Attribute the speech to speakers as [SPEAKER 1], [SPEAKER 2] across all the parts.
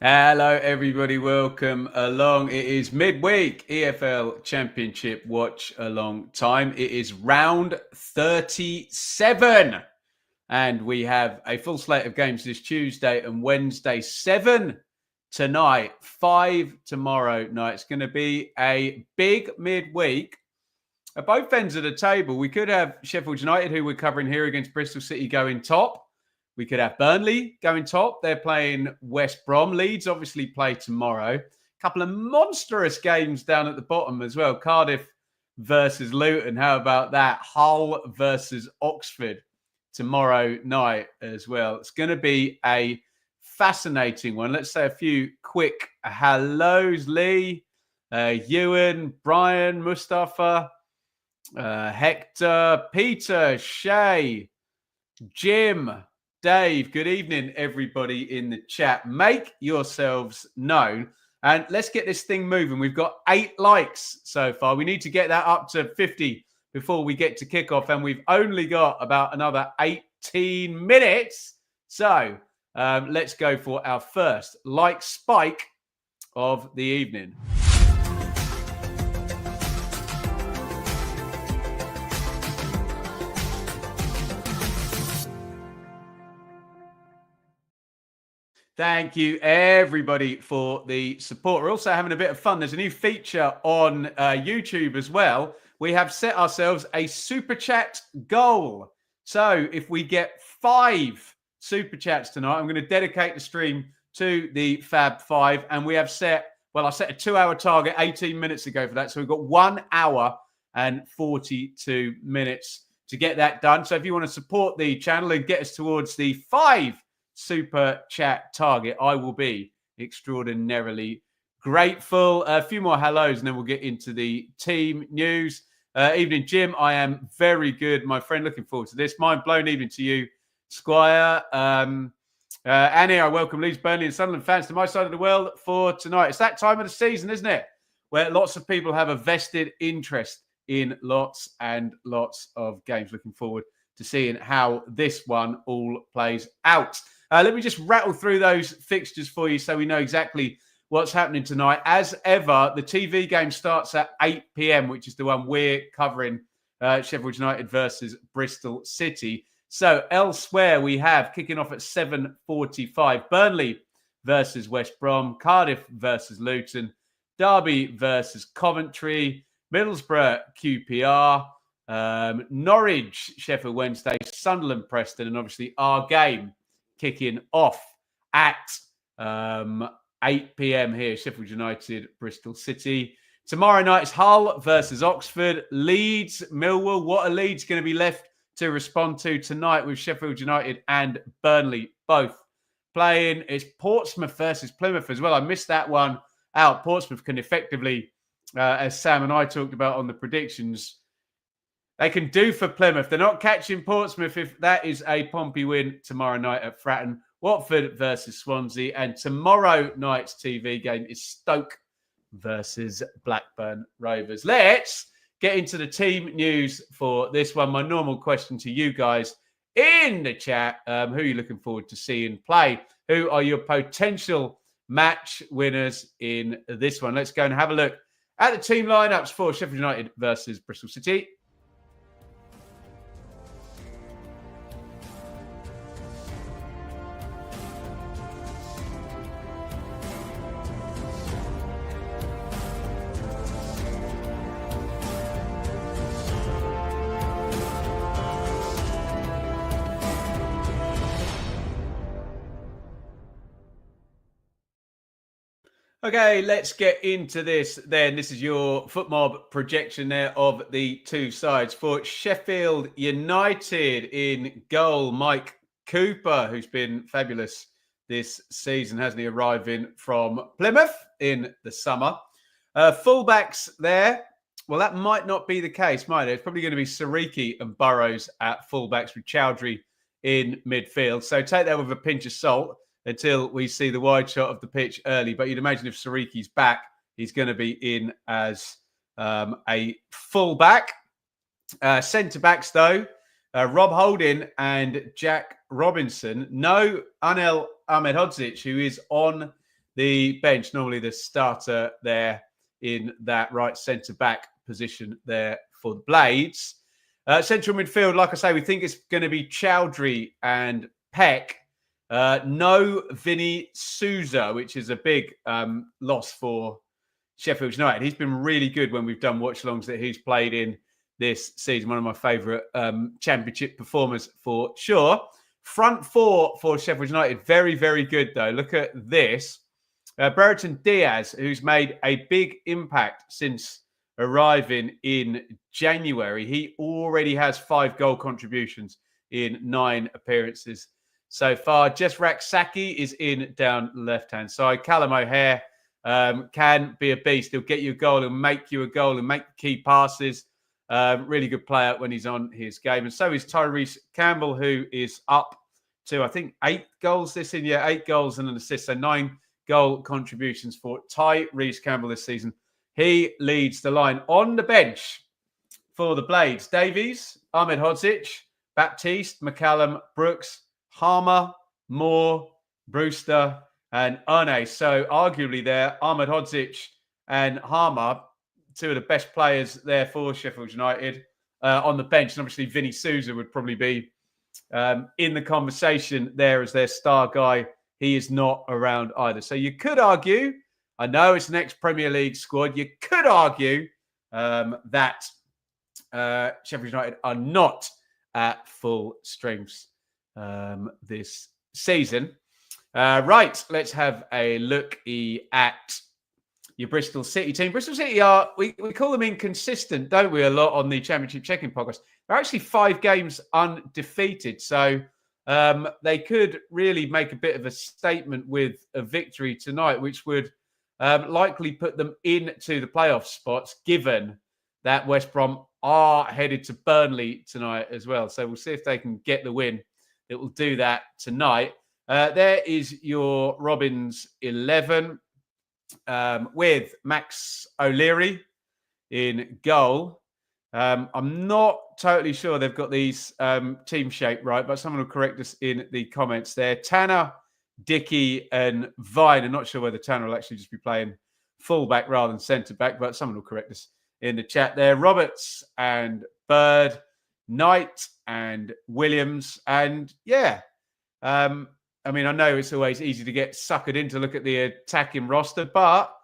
[SPEAKER 1] Hello, everybody. Welcome along. It is midweek EFL Championship watch along time. It is round 37. And we have a full slate of games this Tuesday and Wednesday. 7 tonight, 5 tomorrow night. It's going to be a big midweek. At both ends of the table, we could have Sheffield United, who we're covering here, against Bristol City, going top. We could have Burnley going top. They're playing West Brom. Leeds obviously play tomorrow. A couple of monstrous games down at the bottom as well. Cardiff versus Luton. How about that? Hull versus Oxford tomorrow night as well. It's going to be a fascinating one. Let's say a few quick hellos. Lee, Ewan, Brian, Mustafa, Hector, Peter, Shay, Jim, Dave. Good evening, everybody in the chat. Make yourselves known and let's get this thing moving. We've got 8 likes so far. We need to get that up to 50 before we get to kickoff, and we've only got about another 18 minutes. So let's go for our first like spike of the evening. Thank you, everybody, for the support. We're also having a bit of fun. There's a new feature on YouTube as well. We have set ourselves a super chat goal. So if we get 5 super chats tonight, I'm going to dedicate the stream to the Fab 5. And we have set, well, I set a 2-hour target 18 minutes ago for that. So we've got 1 hour and 42 minutes to get that done. So if you want to support the channel and get us towards the 5 super chat target, I will be extraordinarily grateful. A few more hellos and then we'll get into the team news. Evening, Jim. I am very good, my friend. Looking forward to this. Mind blown. Evening to you, Squire. Annie, I welcome Leeds, Burnley and Sunderland fans to my side of the world for tonight. It's that time of the season, isn't it? Where lots of people have a vested interest in lots and lots of games. Looking forward to seeing how this one all plays out. Let me just rattle through those fixtures for you so we know exactly what's happening tonight. As ever, the TV game starts at 8 p.m., which is the one we're covering, Sheffield United versus Bristol City. So elsewhere, we have kicking off at 7:45, Burnley versus West Brom, Cardiff versus Luton, Derby versus Coventry, Middlesbrough QPR, Norwich Sheffield Wednesday, Sunderland Preston, and obviously our game kicking off at 8 p.m. here, Sheffield United, Bristol City. Tomorrow night is Hull versus Oxford, Leeds, Millwall. What are Leeds going to be left to respond to tonight with Sheffield United and Burnley both playing? It's Portsmouth versus Plymouth as well. I missed that one out. Portsmouth can effectively, as Sam and I talked about on the predictions, they can do for Plymouth. They're not catching Portsmouth if that is a Pompey win tomorrow night at Fratton. Watford versus Swansea. And tomorrow night's TV game is Stoke versus Blackburn Rovers. Let's get into the team news for this one. My normal question to you guys in the chat. Who are you looking forward to seeing play? Who are your potential match winners in this one? Let's go and have a look at the team lineups for Sheffield United versus Bristol City. Okay, let's get into this then. This is your FootMob projection there of the two sides. For Sheffield United in goal, Mike Cooper, who's been fabulous this season, hasn't he, arriving from Plymouth in the summer. Fullbacks there. Well, that might not be the case, might it? It's probably going to be Sariki and Burrows at fullbacks with Chowdhury in midfield. So take that with a pinch of salt until we see the wide shot of the pitch early. But you'd imagine if Sariki's back, he's going to be in as a full-back. Centre-backs, though, Rob Holding and Jack Robinson. No Anel Ahmedhodzic, who is on the bench. Normally the starter there in that right centre-back position there for the Blades. Central midfield, like I say, we think it's going to be Chowdhury and Peck. No Vinny Souza, which is a big loss for Sheffield United. He's been really good when we've done watch-alongs that he's played in this season. One of my favourite championship performers for sure. Front four for Sheffield United, very, very good though. Look at this. Brereton Diaz, who's made a big impact since arriving in January. He already has 5 goal contributions in 9 appearances so far. Jesrak Saki is in down left-hand side. Callum O'Hare can be a beast. He'll get you a goal and make you a goal and make key passes. Really good player when he's on his game. And so is Tyrese Campbell, who is up to, I think, 8 goals this season. Yeah, 8 goals and an assist. So 9 goal contributions for Tyrese Campbell this season. He leads the line. On the bench for the Blades, Davies, Ahmed Hodzic, Baptiste, McCallum, Brooks, Harmer, Moore, Brewster, and Erne. So arguably there, Ahmed Hodzic and Harmer, 2 of the best players there for Sheffield United on the bench. And obviously Vinny Souza would probably be in the conversation there as their star guy. He is not around either. So you could argue, I know it's an ex-Premier League squad, you could argue that Sheffield United are not at full strength this season. Right, let's have a look at your Bristol City team. Bristol City are, we call them inconsistent, don't we, a lot on the Championship Checking podcast. They're actually 5 games undefeated. So they could really make a bit of a statement with a victory tonight, which would likely put them into the playoff spots, given that West Brom are headed to Burnley tonight as well. So we'll see if they can get the win. It will do that tonight. There is your Robins 11 with Max O'Leary in goal. I'm not totally sure they've got these team shape right, but someone will correct us in the comments there. Tanner, Dickey, and Vine. I'm not sure whether Tanner will actually just be playing fullback rather than centre-back, but someone will correct us in the chat there. Roberts and Bird, Knight and Williams. And yeah, I mean, I know it's always easy to get suckered in to look at the attacking roster, but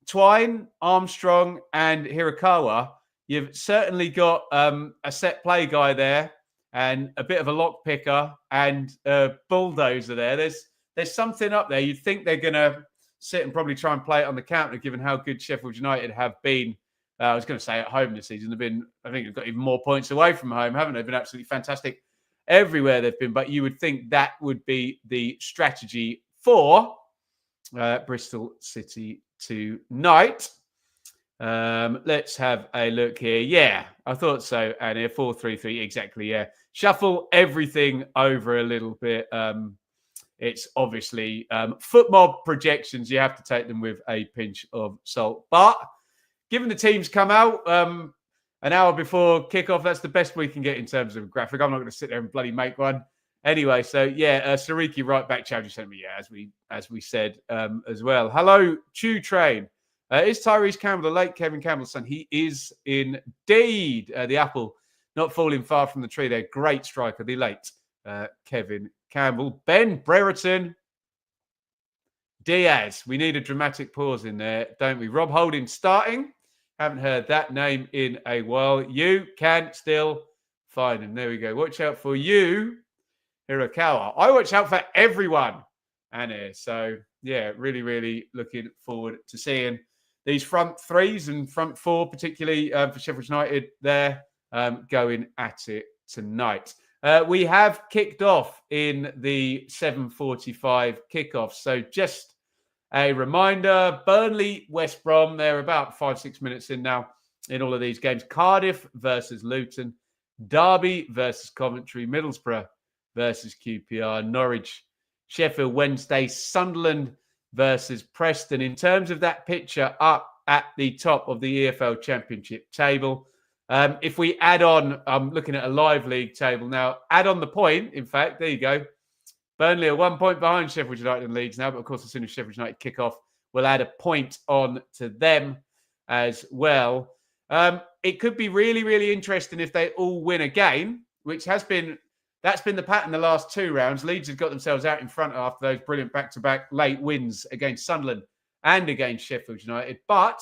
[SPEAKER 1] Twine, Armstrong, and Hirakawa, you've certainly got a set play guy there and a bit of a lock picker and a bulldozer there. There's something up there. You'd think they're going to sit and probably try and play it on the counter, given how good Sheffield United have been. I was going to say at home this season. I think they've got even more points away from home, haven't they? They've been absolutely fantastic everywhere they've been. But you would think that would be the strategy for Bristol City tonight. Let's have a look here. Yeah, I thought so. And here, 4-3-3, exactly. Yeah, shuffle everything over a little bit. It's obviously football projections. You have to take them with a pinch of salt. But given the teams come out an hour before kickoff, that's the best we can get in terms of a graphic. I'm not going to sit there and bloody make one. Anyway, so yeah, Sariki right back. Chowdhury sent me, yeah, as we said as well. Hello, Chew Train. Is Tyrese Campbell the late Kevin Campbell's son? He is indeed. The apple not falling far from the tree there. Great striker, the late Kevin Campbell. Ben Brereton Diaz. We need a dramatic pause in there, don't we? Rob Holding starting. Haven't heard that name in a while. You can still find him. There we go. Watch out for you, Hirakawa. I watch out for everyone, Anna. So, yeah, really, really looking forward to seeing these front threes and front four, particularly for Sheffield United there, going at it tonight. We have kicked off in the 7:45 kickoff. So just a reminder, Burnley, West Brom, they're about 5-6 minutes in now in all of these games. Cardiff versus Luton, Derby versus Coventry, Middlesbrough versus QPR, Norwich, Sheffield Wednesday, Sunderland versus Preston. In terms of that picture up at the top of the EFL Championship table, if we add on, I'm looking at a live league table now, add on the point, in fact, there you go. Burnley are 1 point behind Sheffield United and Leeds now, but of course, as soon as Sheffield United kick off, we'll add a point on to them as well. It could be really, really interesting if they all win a game, which that's been the pattern the last 2 rounds. Leeds have got themselves out in front after those brilliant back-to-back late wins against Sunderland and against Sheffield United. But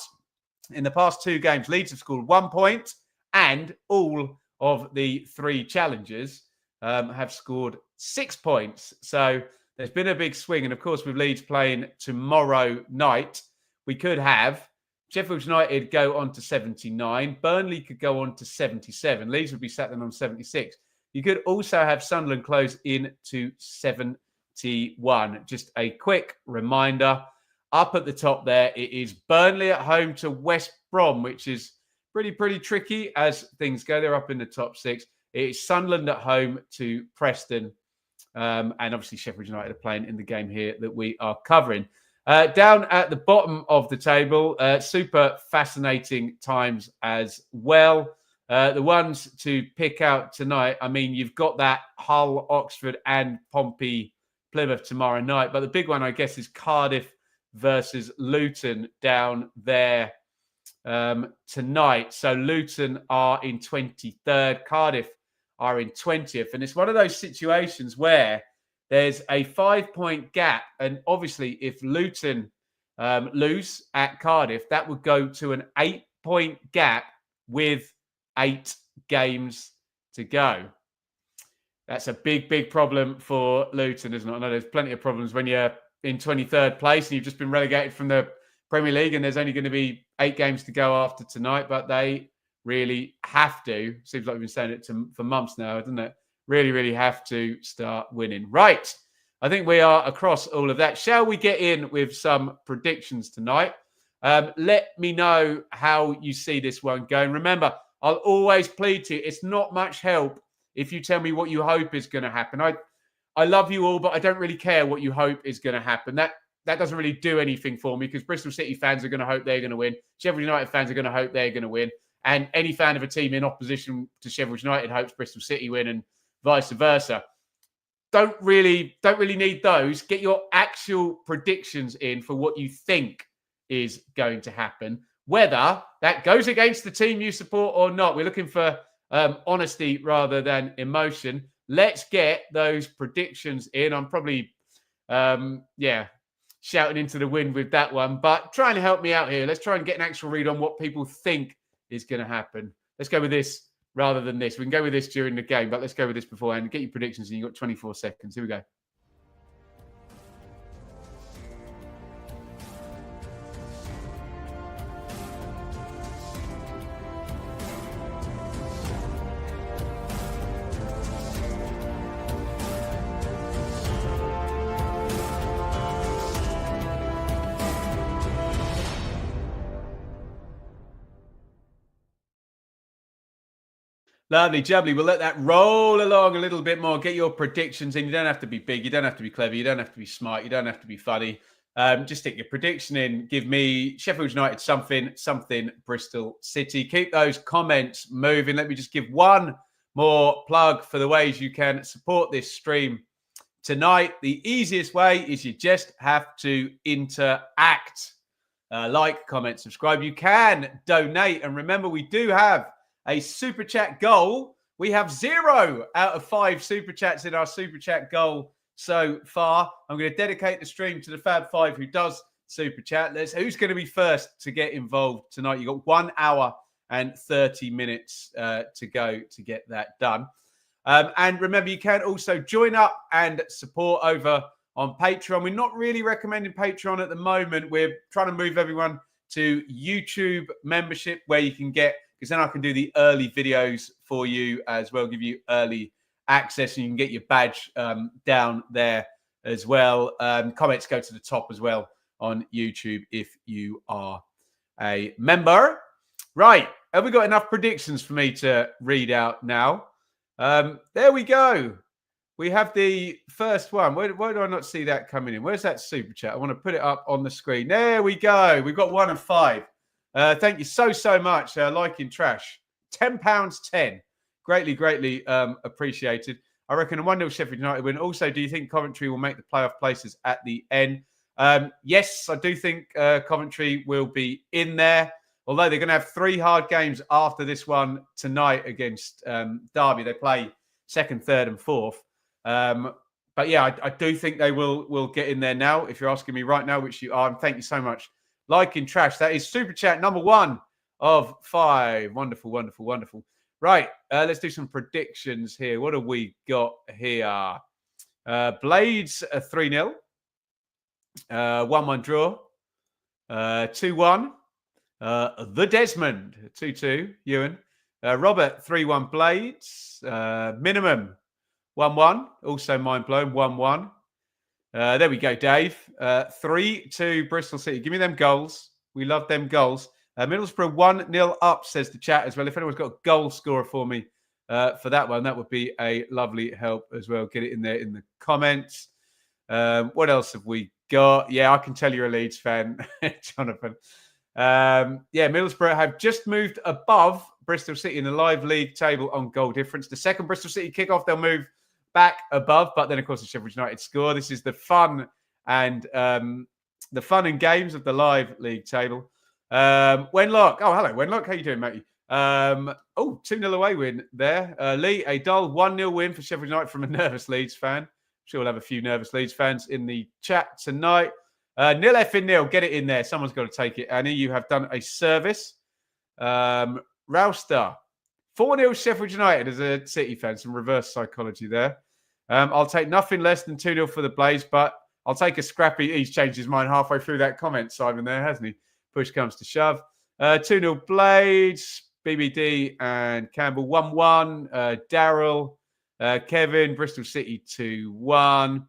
[SPEAKER 1] in the past 2 games, Leeds have scored 1 point, and all of the 3 challengers have scored 6 points. So there's been a big swing. And of course, with Leeds playing tomorrow night, we could have Sheffield United go on to 79. Burnley could go on to 77. Leeds would be sat then on 76. You could also have Sunderland close in to 71. Just a quick reminder. Up at the top there, it is Burnley at home to West Brom, which is pretty tricky as things go. They're up in the top 6. It is Sunderland at home to Preston. And obviously Sheffield United are playing in the game here that we are covering. Down at the bottom of the table, super fascinating times as well. The ones to pick out tonight, I mean, you've got that Hull, Oxford and Pompey, Plymouth tomorrow night. But the big one, I guess, is Cardiff versus Luton down there tonight. So Luton are in 23rd, Cardiff are in 20th. And it's one of those situations where there's a 5-point gap. And obviously, if Luton lose at Cardiff, that would go to an 8-point gap with 8 games to go. That's a big problem for Luton, isn't it? I know there's plenty of problems when you're in 23rd place and you've just been relegated from the Premier League and there's only going to be 8 games to go after tonight, but they really have to. Seems like we've been saying it for months now, doesn't it? Really have to start winning. Right. I think we are across all of that. Shall we get in with some predictions tonight? Let me know how you see this one going. Remember, I'll always plead to you, it's not much help if you tell me what you hope is going to happen. I love you all, but I don't really care what you hope is going to happen. That doesn't really do anything for me because Bristol City fans are going to hope they're going to win. Sheffield United fans are going to hope they're going to win. And any fan of a team in opposition to Sheffield United hopes Bristol City win and vice versa. Don't really need those. Get your actual predictions in for what you think is going to happen. Whether that goes against the team you support or not. We're looking for honesty rather than emotion. Let's get those predictions in. I'm probably, shouting into the wind with that one. But try and help me out here. Let's try and get an actual read on what people think is going to happen. Let's go with this rather than this. We can go with this during the game, but let's go with this beforehand. Get your predictions and you've got 24 seconds. Here we go. Lovely, jubbly. We'll let that roll along a little bit more. Get your predictions in. You don't have to be big. You don't have to be clever. You don't have to be smart. You don't have to be funny. Just stick your prediction in. Give me Sheffield United something Bristol City. Keep those comments moving. Let me just give one more plug for the ways you can support this stream tonight. The easiest way is you just have to interact. Like, comment, subscribe. You can donate. And remember, we do have a super chat goal. We have 0 out of 5 super chats in our super chat goal so far. I'm going to dedicate the stream to the Fab 5 who does super chat. Who's going to be first to get involved tonight? You've got 1 hour and 30 minutes to go to get that done. And remember, you can also join up and support over on Patreon. We're not really recommending Patreon at the moment. We're trying to move everyone to YouTube membership where you can get, because then I can do the early videos for you as well, give you early access, and you can get your badge down there as well. Comments go to the top as well on YouTube if you are a member. Right, have we got enough predictions for me to read out now? There we go. We have the first one. Why do I not see that coming in? Where's that super chat? I want to put it up on the screen. There we go. We've got 1 and 5. Thank you so much. Liking trash. £10.10. Greatly appreciated. I reckon a 1-0 Sheffield United win. Also, do you think Coventry will make the playoff places at the end? Yes, I do think Coventry will be in there. Although they're going to have 3 hard games after this one tonight against Derby. They play 2nd, 3rd and 4th. But yeah, I do think they will get in there now. If you're asking me right now, which you are, and thank you so much. Liking Trash. That is Super Chat number 1 of 5. Wonderful, wonderful, wonderful. Right, let's do some predictions here. What have we got here? Blades 3-0. 1-1 draw. 2-1. The Desmond 2-2. Ewan. Robert 3-1 Blades. Minimum 1-1. Also mind blown 1-1. There we go, Dave. 3-2 Bristol City. Give me them goals. We love them goals. Middlesbrough 1-0 up, says the chat as well. If anyone's got a goal scorer for me for that one, that would be a lovely help as well. Get it in there in the comments. What else have we got? Yeah, I can tell you're a Leeds fan, Jonathan. Yeah, Middlesbrough have just moved above Bristol City in the live league table on goal difference. The second Bristol City kickoff, they'll move back above, but then of course the Sheffield United score. This is the fun and games of the live league table. Wenlock. Oh, hello, Wenlock. How you doing, matey? 2-0 away win there. Lee, a dull 1-0 win for Sheffield United from a nervous Leeds fan. I'm sure we'll have a few nervous Leeds fans in the chat tonight. Nil effing nil. Get it in there. Someone's got to take it. Annie, you have done a service. Rouster. 4-0 Sheffield United as a City fan. Some reverse psychology there. I'll take nothing less than 2-0 for the Blaze, but I'll take a scrappy. He's changed his mind halfway through that comment, Simon, there, hasn't he? Push comes to shove. 2-0 Blades, BBD and Campbell 1-1. Daryl, Kevin, Bristol City 2-1.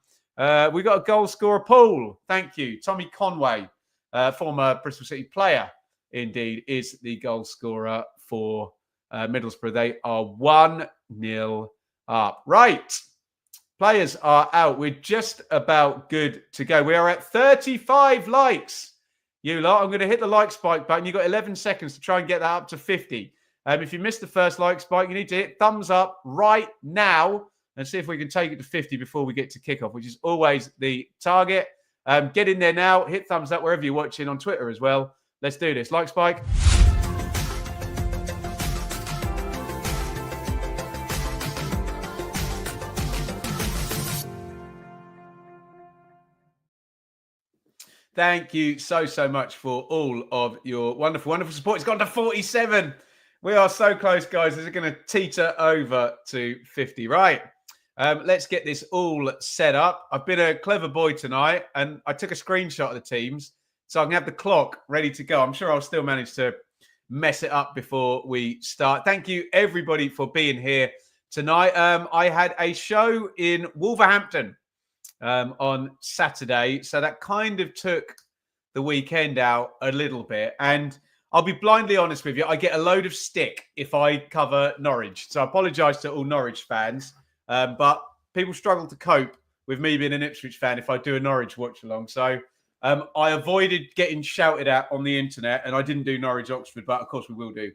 [SPEAKER 1] We got a goal scorer, Paul. Thank you. Tommy Conway, former Bristol City player, indeed, is the goal scorer for Middlesbrough. They are 1-0 up. Right. Players are out. We're just about good to go. We are at 35 likes. You lot, I'm going to hit the like spike button. You've got 11 seconds to try and get that up to 50. If you missed the first like spike, you need to hit thumbs up right now and see if we can take it to 50 before we get to kickoff, which is always the target. Get in there now. Hit thumbs up wherever you're watching, on Twitter as well. Let's do this. Like spike. Thank you so much for all of your wonderful, wonderful support. It's gone to 47. We are so close, guys. This is going to teeter over to 50. Right. Let's get this all set up. I've been a clever boy tonight, and I took a screenshot of the teams so I can have the clock ready to go. I'm sure I'll still manage to mess it up before we start. Thank you, everybody, for being here tonight. I had a show in Wolverhampton on Saturday. So that kind of took the weekend out a little bit. And I'll be blindly honest with you, I get a load of stick if I cover Norwich. So I apologise to all Norwich fans. But people struggle to cope with me being an Ipswich fan if I do a Norwich watch along. So I avoided getting shouted at on the internet, and I didn't do Norwich Oxford, but of course we will do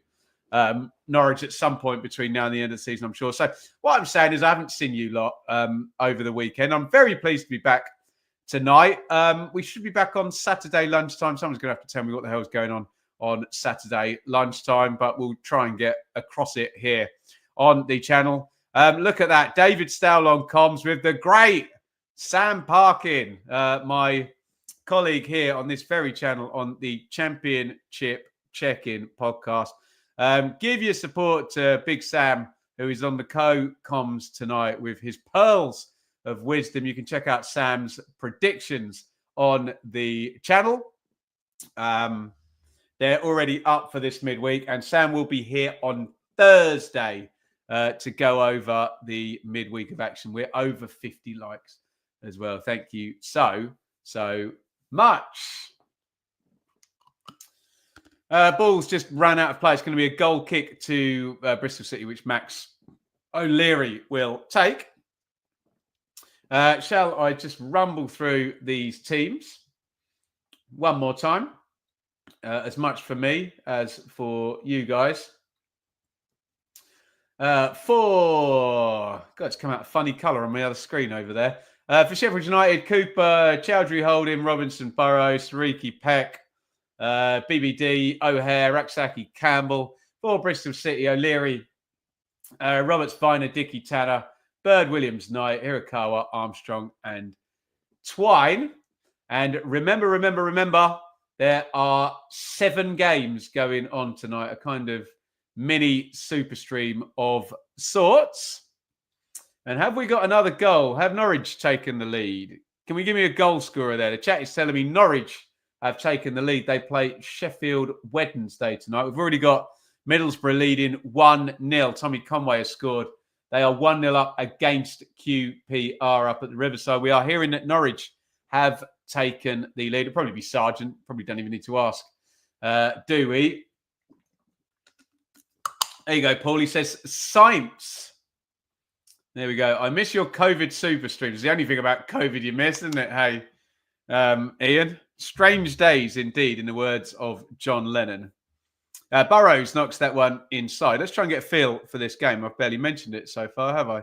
[SPEAKER 1] Norwich at some point between now and the end of the season, I'm sure. So what I'm saying is I haven't seen you lot over the weekend. I'm very pleased to be back tonight. We should be back on Saturday lunchtime. Someone's going to have to tell me what the hell's going on Saturday lunchtime, but we'll try and get across it here on the channel. Look at that. David Stowell on comms with the great Sam Parkin, my colleague here on this very channel on the Championship Check-In podcast. Give your support to Big Sam, who is on the co-comms tonight with his pearls of wisdom. You can check out Sam's predictions on the channel. They're already up for this midweek, and Sam will be here on Thursday to go over the midweek of action. We're over 50 likes as well. Thank you so much. Ball's just ran out of play. It's going to be a goal kick to Bristol City, which Max O'Leary will take. Shall I just rumble through these teams one more time? As much for me as for you guys. For God, it's come out a funny colour on my other screen over there. For Sheffield United, Cooper, Chowdhury, Holding, Robinson, Burrows, Sariki, Peck, BBD, O'Hare, Raksaki, Campbell. For Bristol City, O'Leary, Roberts, Viner, Dickey, Tanner, Bird, Williams, Knight, Hirakawa, Armstrong, and Twine. And remember, there are 7 games going on tonight, a kind of mini super stream of sorts. And have we got another goal? Have Norwich taken the lead? Can we give me a goal scorer there? The chat is telling me Norwich have taken the lead. They play Sheffield Wednesday tonight. We've already got Middlesbrough leading 1-0. Tommy Conway has scored. They are 1-0 up against QPR up at the Riverside. We are hearing that Norwich have taken the lead. It'll probably be Sargent. Probably don't even need to ask. Do we? There you go, Paul. He says, science. There we go. I miss your COVID super stream. It's the only thing about COVID you miss, isn't it? Hey, Ian. Strange days indeed, in the words of John Lennon. Burrows knocks that one inside. Let's try and get a feel for this game. I've barely mentioned it so far, have I?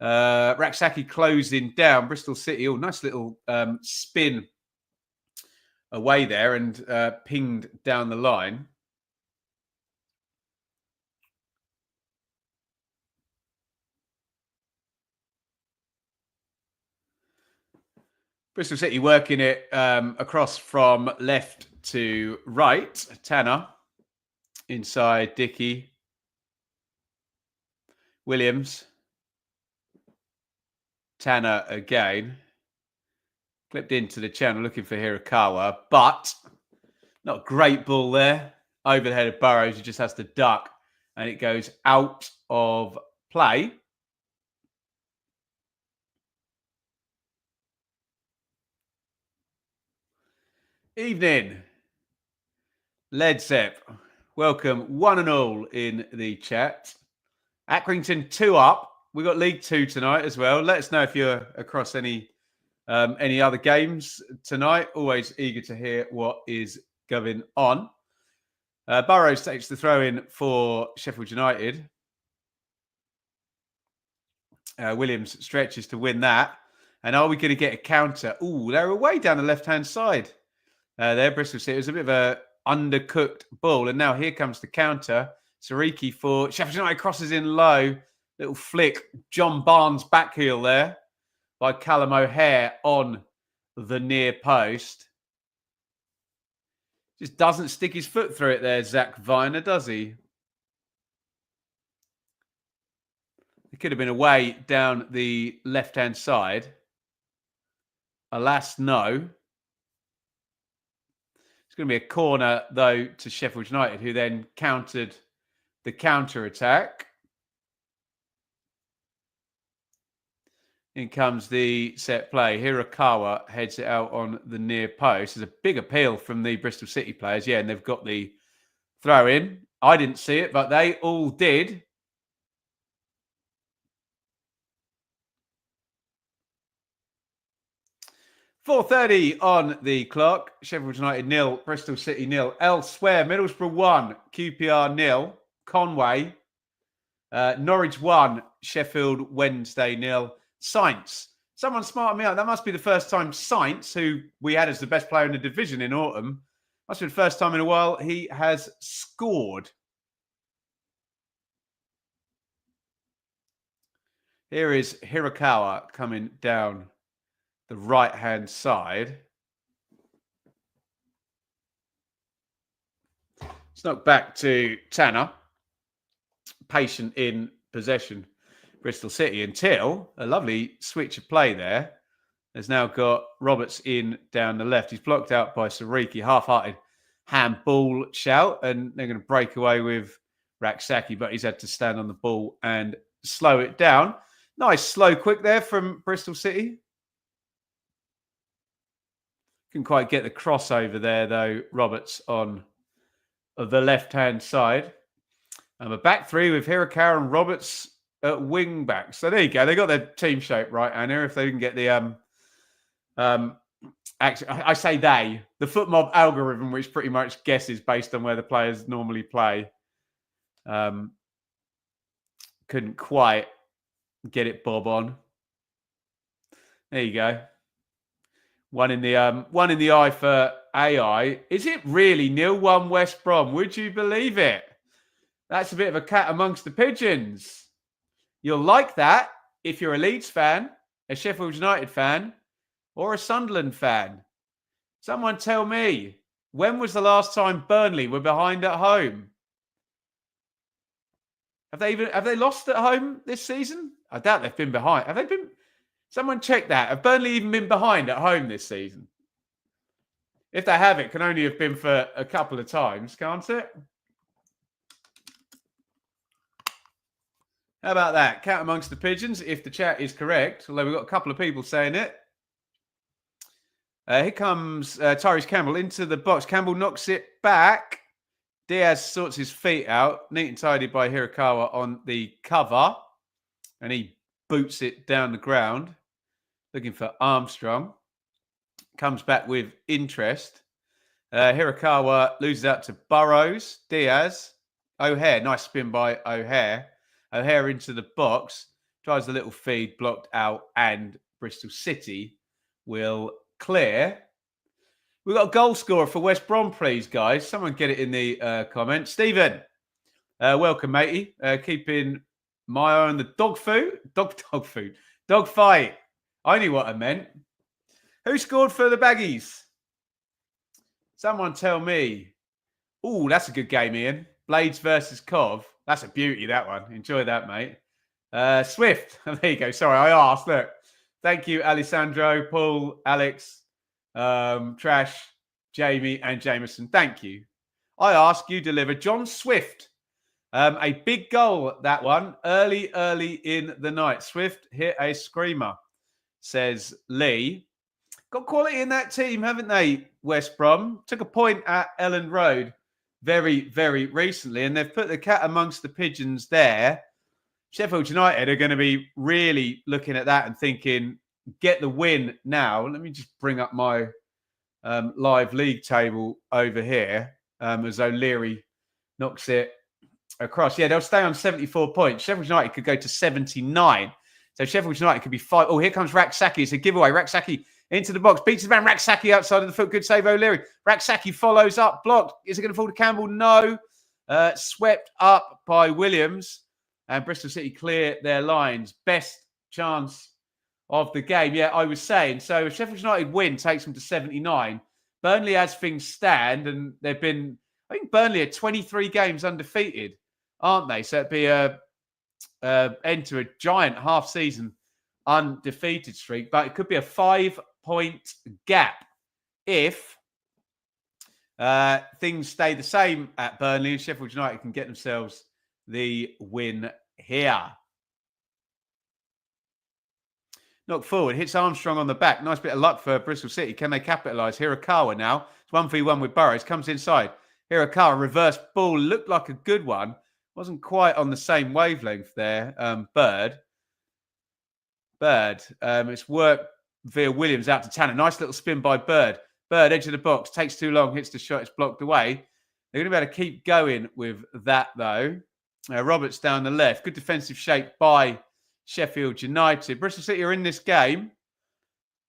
[SPEAKER 1] Raksaki closing down. Bristol City, nice little spin away there and pinged down the line. Bristol City working it across from left to right. Tanner inside Dickey. Williams. Tanner again. Clipped into the channel looking for Hirakawa, but not a great ball there. Over the head of Burrows, he just has to duck and it goes out of play. Evening, Led Zepp. Welcome, one and all, in the chat. Accrington 2 up. We've got League 2 tonight as well. Let us know if you're across any other games tonight. Always eager to hear what is going on. Burrows takes the throw in for Sheffield United. Williams stretches to win that. And are we going to get a counter? They're away down the left-hand side. There, Bristol City. It was a bit of a undercooked ball. And now here comes the counter. Sariki for Sheffield United, crosses in low. Little flick. John Barnes back heel there by Callum O'Hare on the near post. Just doesn't stick his foot through it there, Zach Viner, does he? It could have been away down the left-hand side. Alas, no. It's going to be a corner, though, to Sheffield United, who then countered the counter-attack. In comes the set play. Hirakawa heads it out on the near post. There's a big appeal from the Bristol City players. Yeah, and they've got the throw in. I didn't see it, but they all did. .4:30 on the clock. Sheffield United 0, Bristol City 0. Elsewhere, Middlesbrough 1, QPR 0. Conway. Norwich 1, Sheffield Wednesday 0. Saints. Someone smarted me out. That must be the first time Saints, who we had as the best player in the division in autumn, must be the first time in a while he has scored. Here is Hirakawa coming down the right-hand side. It's knocked back to Tanner. Patient in possession. Bristol City until a lovely switch of play there. Has now got Roberts in down the left. He's blocked out by Sariki. Half-hearted handball shout. And they're going to break away with Raksaki, but he's had to stand on the ball and slow it down. Nice slow quick there from Bristol City. Couldn't quite get the crossover there, though, Roberts on the left-hand side. And a back three with Hirakawa and Roberts at wing back. So there you go. They got their team shape right, Anna. If they can get the actually, I say they, the foot mob algorithm, which pretty much guesses based on where the players normally play. Couldn't quite Get it, Bob, on. There you go. One in the eye for AI. Is it really 0-1 West Brom? Would you believe it? That's a bit of a cat amongst the pigeons. You'll like that if you're a Leeds fan, a Sheffield United fan, or a Sunderland fan. Someone tell me, when was the last time Burnley were behind at home? Have they lost at home this season? I doubt they've been behind. Have they been? Someone check that. Have Burnley even been behind at home this season? If they have, it can only have been for a couple of times, can't it? How about that? Cat amongst the pigeons, if the chat is correct. Although we've got a couple of people saying it. Here comes Tyrese Campbell into the box. Campbell knocks it back. Diaz sorts his feet out. Neat and tidy by Hirakawa on the cover. And he boots it down the ground. Looking for Armstrong. Comes back with interest. Hirakawa loses out to Burrows. Diaz. O'Hare. Nice spin by O'Hare. O'Hare into the box. Tries the little feed. Blocked out. And Bristol City will clear. We've got a goal scorer for West Brom, please, guys. Someone get it in the comments. Stephen, welcome, matey. Keeping my eye on the dog fight. I knew what I meant. Who scored for the Baggies? Someone tell me. Oh, that's a good game, Ian. Blades versus Cov. That's a beauty, that one. Enjoy that, mate. Swift. There you go. Sorry, I asked. Look. Thank you, Alessandro, Paul, Alex, Trash, Jamie, and Jameson. Thank you. I ask, you deliver. John Swift. A big goal, that one. Early in the night. Swift hit a screamer, says Lee. Got quality in that team, haven't they, West Brom? Took a point at Ellen Road very, very recently, and they've put the cat amongst the pigeons there. Sheffield United are going to be really looking at that and thinking, get the win now. Let me just bring up my live league table over here as O'Leary knocks it across. Yeah, they'll stay on 74 points. Sheffield United could go to 79. So Sheffield United could be 5. Oh, here comes Raksaki. It's a giveaway. Raksaki into the box. Beats his man. Raksaki outside of the foot. Good save, O'Leary. Raksaki follows up. Blocked. Is it going to fall to Campbell? No. Swept up by Williams. And Bristol City clear their lines. Best chance of the game. Yeah, I was saying. So if Sheffield United win, takes them to 79. Burnley, as things stand, and they've been, I think Burnley are 23 games undefeated, aren't they? So it'd be a end to a giant half-season undefeated streak. But it could be a 5-point gap if things stay the same at Burnley and Sheffield United can get themselves the win here. Knock forward, hits Armstrong on the back. Nice bit of luck for Bristol City. Can they capitalise? Hirakawa now. It's 1v1 with Burrows. Comes inside. Hirakawa, reverse ball. Looked like a good one. Wasn't quite on the same wavelength there. Bird. It's worked via Williams out to Tanner. Nice little spin by Bird. Bird, edge of the box. Takes too long. Hits the shot. It's blocked away. They're going to be able to keep going with that, though. Roberts down the left. Good defensive shape by Sheffield United. Bristol City are in this game.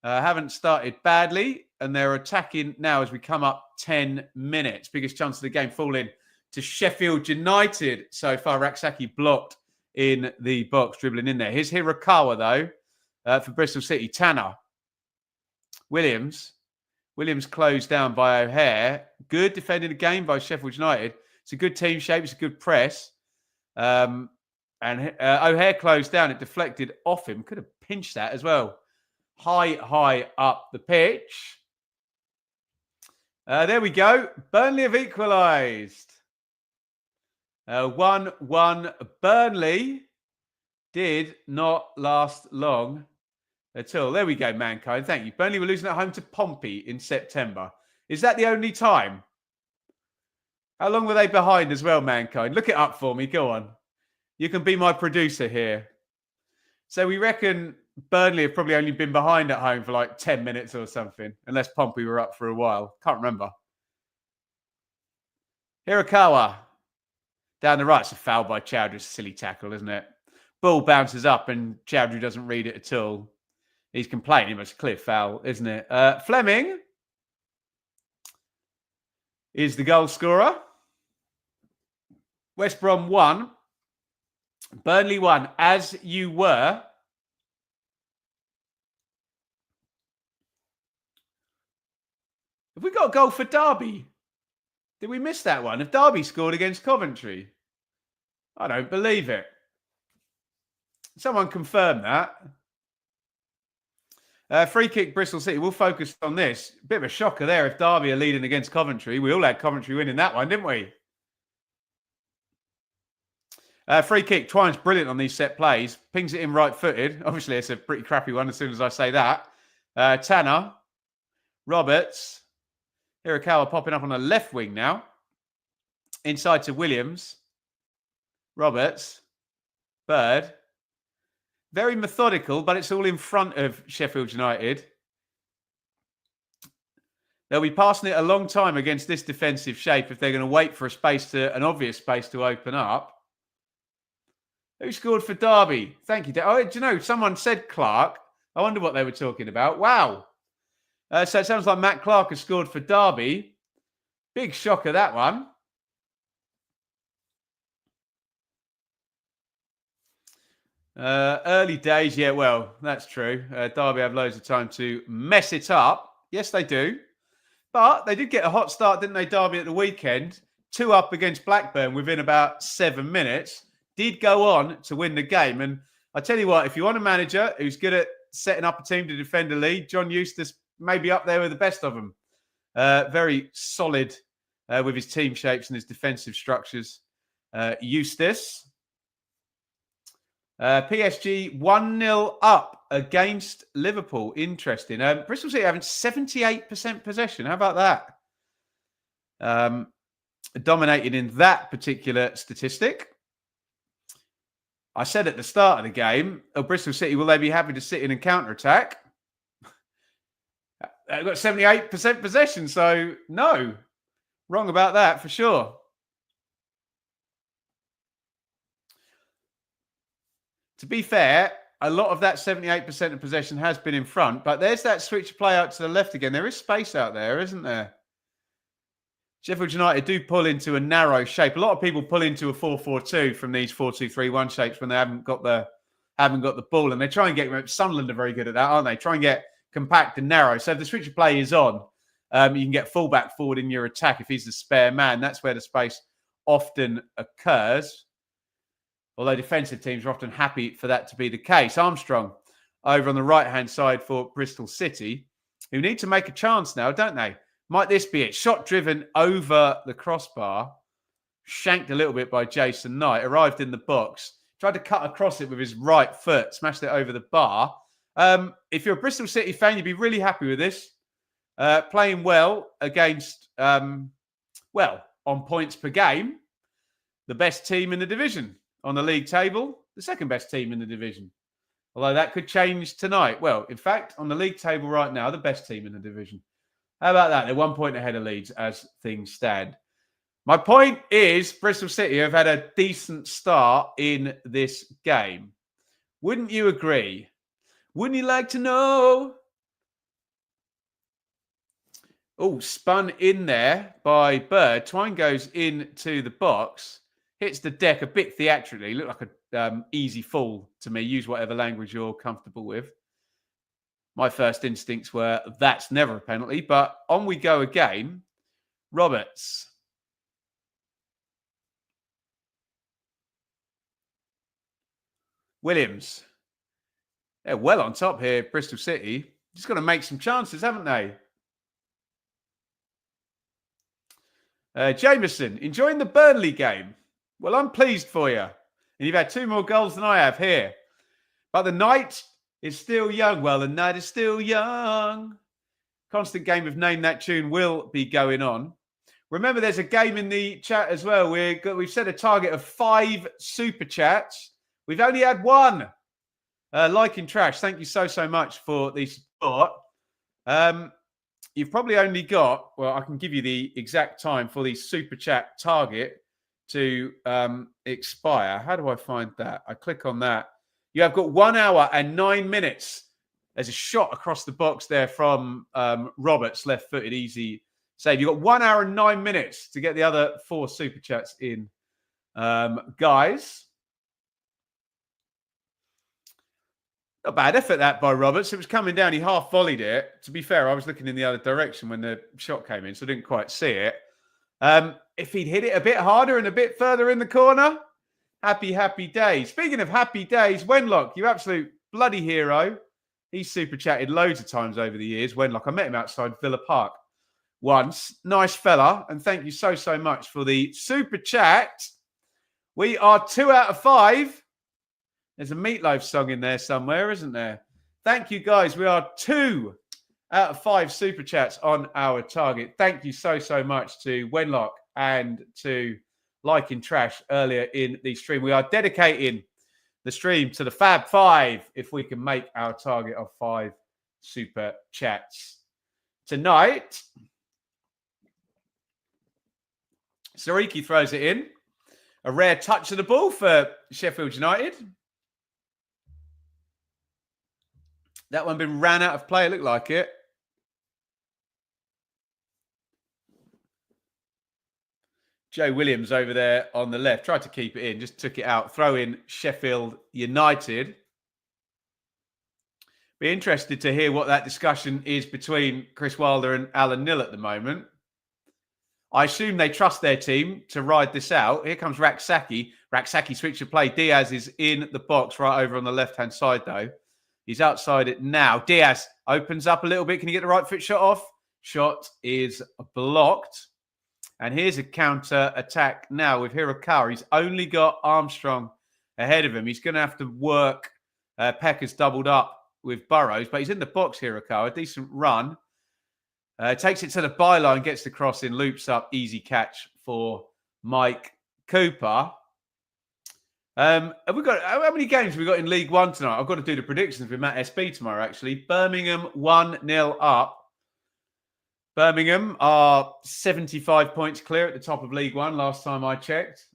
[SPEAKER 1] Haven't started badly. And they're attacking now as we come up 10 minutes. Biggest chance of the game falling to Sheffield United so far. Raksaki blocked in the box, dribbling in there. Here's Hirakawa, though, for Bristol City. Tanner. Williams closed down by O'Hare. Good defending the game by Sheffield United. It's a good team shape. It's a good press. And O'Hare closed down. It deflected off him. Could have pinched that as well. High up the pitch. There we go. Burnley have equalised. 1-1. Burnley did not last long at all. There we go, Mankind. Thank you. Burnley were losing at home to Pompey in September. Is that the only time? How long were they behind as well, Mankind? Look it up for me. Go on. You can be my producer here. So we reckon Burnley have probably only been behind at home for like 10 minutes or something, unless Pompey were up for a while. Can't remember. Hirakawa down the right. It's a foul by Chowdhury. Silly tackle, isn't it? Ball bounces up and Chowdhury doesn't read it at all. He's complaining, but it's a clear foul, isn't it? Fleming is the goal scorer. West Brom 1. Burnley 1, as you were. Have we got a goal for Derby? Did we miss that one? Have Derby scored against Coventry? I don't believe it. Someone confirm that. Free kick, Bristol City. We'll focus on this. Bit of a shocker there if Derby are leading against Coventry. We all had Coventry winning that one, didn't we? Free kick. Twine's brilliant on these set plays. Pings it in right-footed. Obviously, it's a pretty crappy one as soon as I say that. Tanner. Roberts. Hirakawa popping up on the left wing now. Inside to Williams. Roberts. Bird. Very methodical, but it's all in front of Sheffield United. They'll be passing it a long time against this defensive shape if they're going to wait for an obvious space to open up. Who scored for Derby? Thank you. Oh, do you know, someone said Clark. I wonder what they were talking about. Wow. So it sounds like Matt Clark has scored for Derby. Big shocker, that one. Early days, yeah, well, that's true. Derby have loads of time to mess it up. Yes, they do. But they did get a hot start, didn't they, Derby, at the weekend? 2 up against Blackburn within about 7 minutes. Did go on to win the game. And I tell you what, if you want a manager who's good at setting up a team to defend a lead, John Eustace may be up there with the best of them. Very solid with his team shapes and his defensive structures. Eustace. PSG 1-0 up against Liverpool. Interesting. Bristol City having 78% possession. How about that? Dominated in that particular statistic. I said at the start of the game, Bristol City, will they be happy to sit in and counterattack? They've got 78% possession, so no. Wrong about that for sure. To be fair, a lot of that 78% of possession has been in front, but there's that switch play out to the left again. There is space out there, isn't there? Sheffield United do pull into a narrow shape. A lot of people pull into a 4-4-2 from these 4-2-3-1 shapes when they haven't got the ball, and they try and get. Sunderland are very good at that, aren't they? Try and get compact and narrow. So if the switch play is on, you can get fullback forward in your attack if he's the spare man. That's where the space often occurs. Although defensive teams are often happy for that to be the case. Armstrong over on the right-hand side for Bristol City, who need to make a chance now, don't they? Might this be it? Shot driven over the crossbar. Shanked a little bit by Jason Knight. Arrived in the box. Tried to cut across it with his right foot. Smashed it over the bar. If you're a Bristol City fan, you'd be really happy with this. Playing well against, on points per game, the best team in the division. On the league table, the second best team in the division. Although that could change tonight. Well, in fact, on the league table right now, the best team in the division. How about that? They're 1 point ahead of Leeds as things stand. My point is Bristol City have had a decent start in this game. Wouldn't you agree? Wouldn't you like to know? Oh, spun in there by Bird. Twine goes into the box. Hits the deck a bit theatrically. Looked like an easy fall to me. Use whatever language you're comfortable with. My first instincts were, that's never a penalty. But on we go again. Roberts. Williams. They're well on top here, Bristol City. Just got to make some chances, haven't they? Jameson, enjoying the Burnley game. Well, I'm pleased for you. And you've had 2 more goals than I have here. But the night is still young. Well, the night is still young. Constant game of Name That Tune will be going on. Remember, there's a game in the chat as well. We've set a target of 5 super chats. We've only had 1. Liking Trash, thank you so much for the support. You've probably only got, well, I can give you the exact time for the super chat target to expire. How do I find that? I click on that You have got 1 hour and 9 minutes. There's a shot across the box there from Roberts, left-footed, easy save. You've got 1 hour and 9 minutes to get the other 4 super chats in. Guys, not bad effort that by Roberts. It was coming down. He half volleyed it. To be fair, I was looking in the other direction when the shot came in, so I didn't quite see it. If he'd hit it a bit harder and a bit further in the corner, happy days. Speaking of happy days, Wenlock, you absolute bloody hero. He's super chatted loads of times over the years. Wenlock, I met him outside Villa Park once. Nice fella. And thank you so much for the super chat. We are 2 out of 5. There's a Meatloaf song in there somewhere, isn't there? Thank you, guys. We are 2 out of 5 super chats on our target. Thank you so much to Wenlock and to Liking Trash earlier in the stream. We are dedicating the stream to the Fab 5 if we can make our target of 5 super chats tonight. Sariki throws it in. A rare touch of the ball for Sheffield United. That one been ran out of play, it looked like it. Joe Williams over there on the left. Tried to keep it in, just took it out. Throw in Sheffield United. Be interested to hear what that discussion is between Chris Wilder and Alan Knill at the moment. I assume they trust their team to ride this out. Here comes Raksaki. Raksaki switch of play. Diaz is in the box right over on the left-hand side, though. He's outside it now. Diaz opens up a little bit. Can he get the right foot shot off? Shot is blocked. And here's a counter attack now with Hirakawa. He's only got Armstrong ahead of him. He's going to have to work. Pecker's doubled up with Burrows, but he's in the box, Hirakawa. Decent run. Takes it to the byline, gets the cross in, loops up. Easy catch for Mike Cooper. Have we got how many games have we got in League One tonight? I've got to do the predictions with Matt SB tomorrow, actually. Birmingham 1-0 up. Birmingham are 75 points clear at the top of League One last time I checked.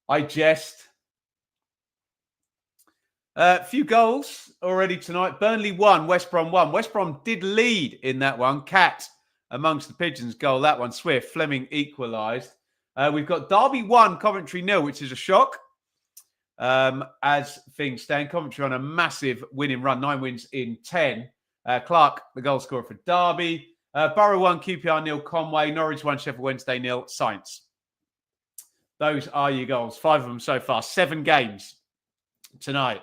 [SPEAKER 1] I jest. A few goals already tonight. Burnley 1, West Brom 1. West Brom did lead in that one. Cat amongst the Pigeons goal. That one, Swift. Fleming equalised. We've got Derby 1, Coventry 0, which is a shock. As things stand, Coventry on a massive winning run. 9 wins in 10. Clark, the goal scorer for Derby. Borough 1, QPR 0, Conway. Norwich 1, Sheffield Wednesday 0, Saints. Those are your goals. 5 of them so far. 7 games tonight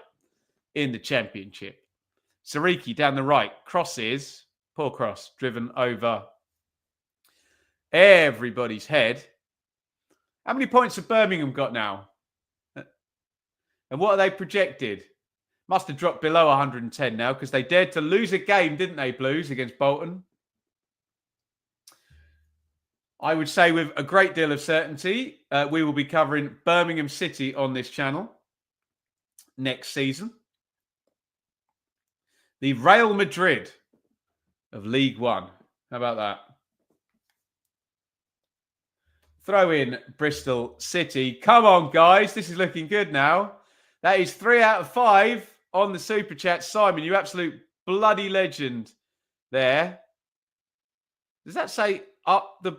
[SPEAKER 1] in the Championship. Sariki down the right. Crosses. Poor cross. Driven over everybody's head. How many points have Birmingham got now? And what are they projected? Must have dropped below 110 now because they dared to lose a game, didn't they, Blues, against Bolton? I would say with a great deal of certainty, we will be covering Birmingham City on this channel next season. The Real Madrid of League One. How about that? Throw in Bristol City. Come on, guys. This is looking good now. That is 3 out of 5 on the Super Chat. Simon, you absolute bloody legend there. Does that say up the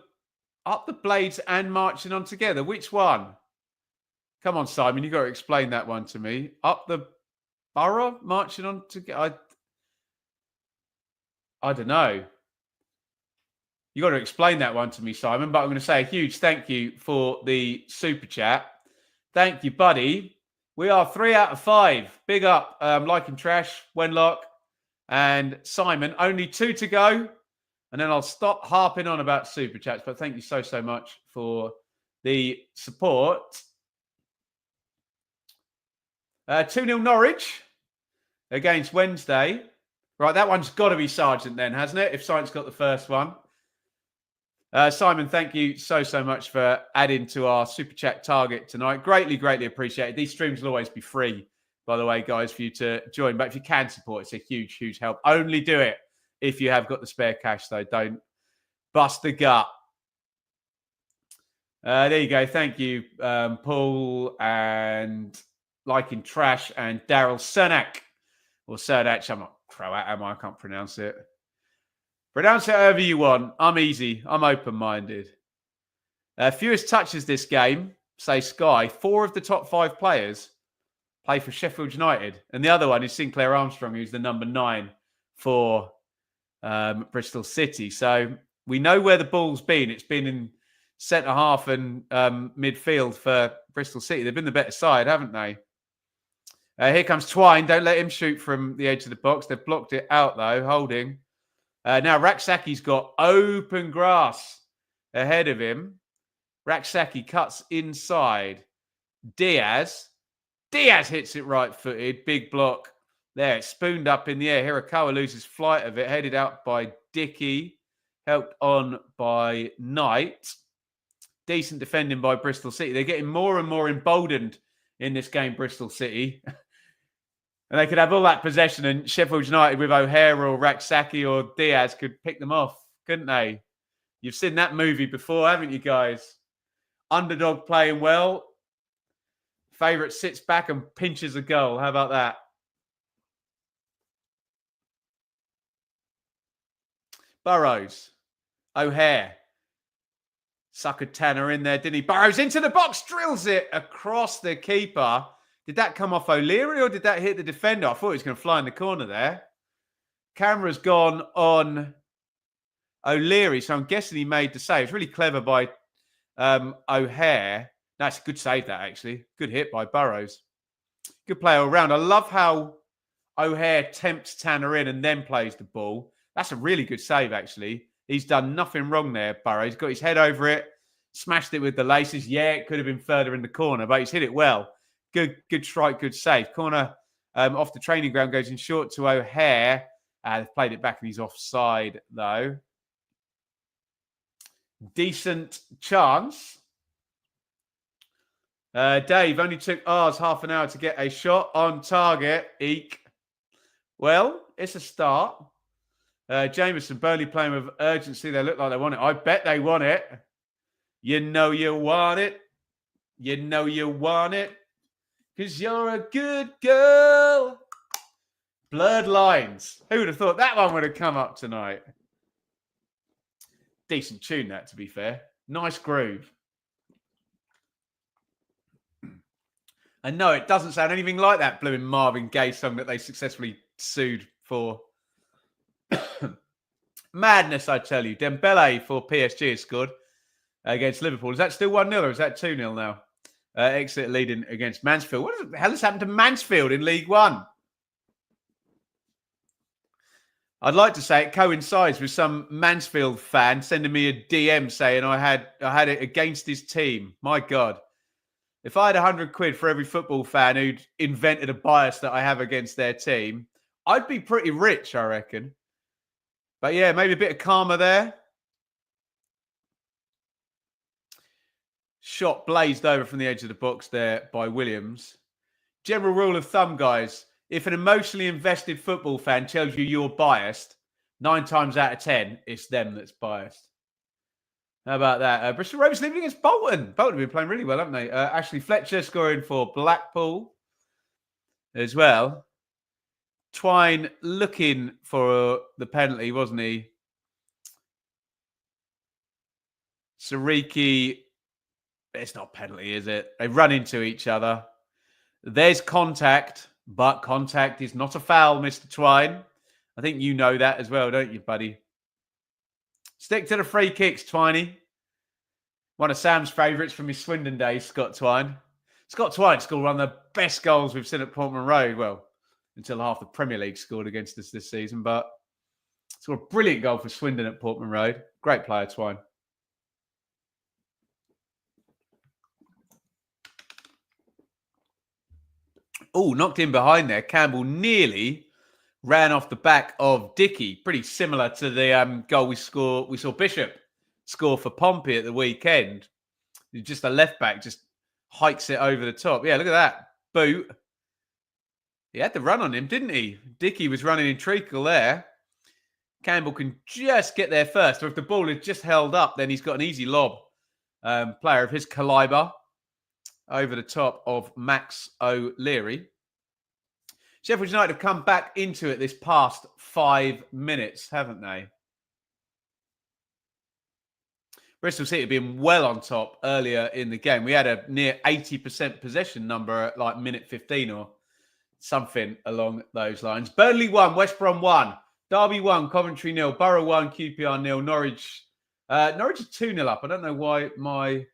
[SPEAKER 1] blades and marching on together? Which one? Come on, Simon. You've got to explain that one to me. Up the borough, marching on together. I don't know. You got to explain that one to me, Simon. But I'm going to say a huge thank you for the super chat. Thank you, buddy. We are 3 out of 5. Big up, Liking Trash, Wenlock, and Simon. Only 2 to go, and then I'll stop harping on about super chats. But thank you so much for the support. 2-0 Norwich against Wednesday. Right, that one's got to be Sargent then, hasn't it? If Sargent's got the first one. Simon, thank you so much for adding to our super chat target tonight. Greatly appreciated. These streams will always be free, by the way, guys, for you to join. But if you can support, it's a huge help. Only do it if you have got the spare cash, though. Don't bust the gut. There you go. Thank you, Paul and like in trash, and Daryl Cernak, or Cernak. I'm not Croat, am I? I can't pronounce it. Pronounce it however you want. I'm easy. I'm open-minded. Fewest touches this game, say Sky. 4 of the top 5 players play for Sheffield United. And the other one is Sinclair Armstrong, who's the number 9 for Bristol City. So we know where the ball's been. It's been in centre-half and midfield for Bristol City. They've been the better side, haven't they? Here comes Twine. Don't let him shoot from the edge of the box. They've blocked it out, though, holding. Now, Raksaki's got open grass ahead of him. Raksaki cuts inside. Diaz hits it right-footed. Big block there. It's spooned up in the air. Hirakawa loses flight of it. Headed out by Dickey. Helped on by Knight. Decent defending by Bristol City. They're getting more and more emboldened in this game, Bristol City. And they could have all that possession, and Sheffield United with O'Hare or Raksaki or Diaz could pick them off, couldn't they? You've seen that movie before, haven't you, guys? Underdog playing well. Favourite sits back and pinches a goal. How about that? Burrows. O'Hare. Suckered Tanner in there, didn't he? Burrows into the box, drills it across the keeper. Did that come off O'Leary or did that hit the defender? I thought he was going to fly in the corner there. Camera's gone on O'Leary, so I'm guessing he made the save. It's really clever by O'Hare. That's a good save, that, actually. Good hit by Burrows. Good play all round. I love how O'Hare tempts Tanner in and then plays the ball. That's a really good save, actually. He's done nothing wrong there, Burrows. He's got his head over it, smashed it with the laces. Yeah, it could have been further in the corner, but he's hit it well. Good strike, good save. Corner off the training ground goes in short to O'Hare. They've played it back and he's offside, though. Decent chance. Dave only took ours half an hour to get a shot on target. Eek. Well, it's a start. Jameson, Burnley playing with urgency. They look like they want it. I bet they want it. You know you want it. You know you want it. Because you're a good girl. Bloodlines. Who would have thought that one would have come up tonight? Decent tune, that, to be fair. Nice groove. And no, it doesn't sound anything like that blooming Marvin Gaye song that they successfully sued for. Madness, I tell you. Dembele for PSG has scored against Liverpool. Is that still 1-0 or is that 2-0 now? Exit leading against Mansfield. What the hell has happened to Mansfield in League One? I'd like to say it coincides with some Mansfield fan sending me a DM saying I had it against his team. My God. If I had 100 quid for every football fan who'd invented a bias that I have against their team, I'd be pretty rich, I reckon. But yeah, maybe a bit of karma there. Shot blazed over from the edge of the box there by Williams. General rule of thumb, guys. If an emotionally invested football fan tells you you're biased, 9 times out of 10, it's them that's biased. How about that? Bristol Rovers leaving against Bolton. Bolton have been playing really well, haven't they? Ashley Fletcher scoring for Blackpool as well. Twine looking for the penalty, wasn't he? Sariki, it's not penalty, is it? They run into each other. There's contact, but contact is not a foul, Mr. Twine. I think you know that as well, don't you, buddy? Stick to the free kicks, Twiney. One of Sam's favourites from his Swindon days, Scott Twine. Scott Twine scored one of the best goals we've seen at Portman Road. Well, until half the Premier League scored against us this season. But scored a brilliant goal for Swindon at Portman Road. Great player, Twine. Oh, knocked in behind there. Campbell nearly ran off the back of Dickey. Pretty similar to the goal we saw Bishop score for Pompey at the weekend. Just a left back just hikes it over the top. Yeah, look at that. Boot. He had the run on him, didn't he? Dickey was running in treacle there. Campbell can just get there first. Or if the ball is just held up, then he's got an easy lob. Player of his caliber. over the top of Max O'Leary. Sheffield United have come back into it this past 5 minutes, haven't they? Bristol City being well on top earlier in the game. We had a near 80% possession number at like minute 15 or something along those lines. Burnley 1, West Brom 1, Derby 1, Coventry 0, Borough 1, QPR 0, Norwich. Norwich is 2-0 up. I don't know why my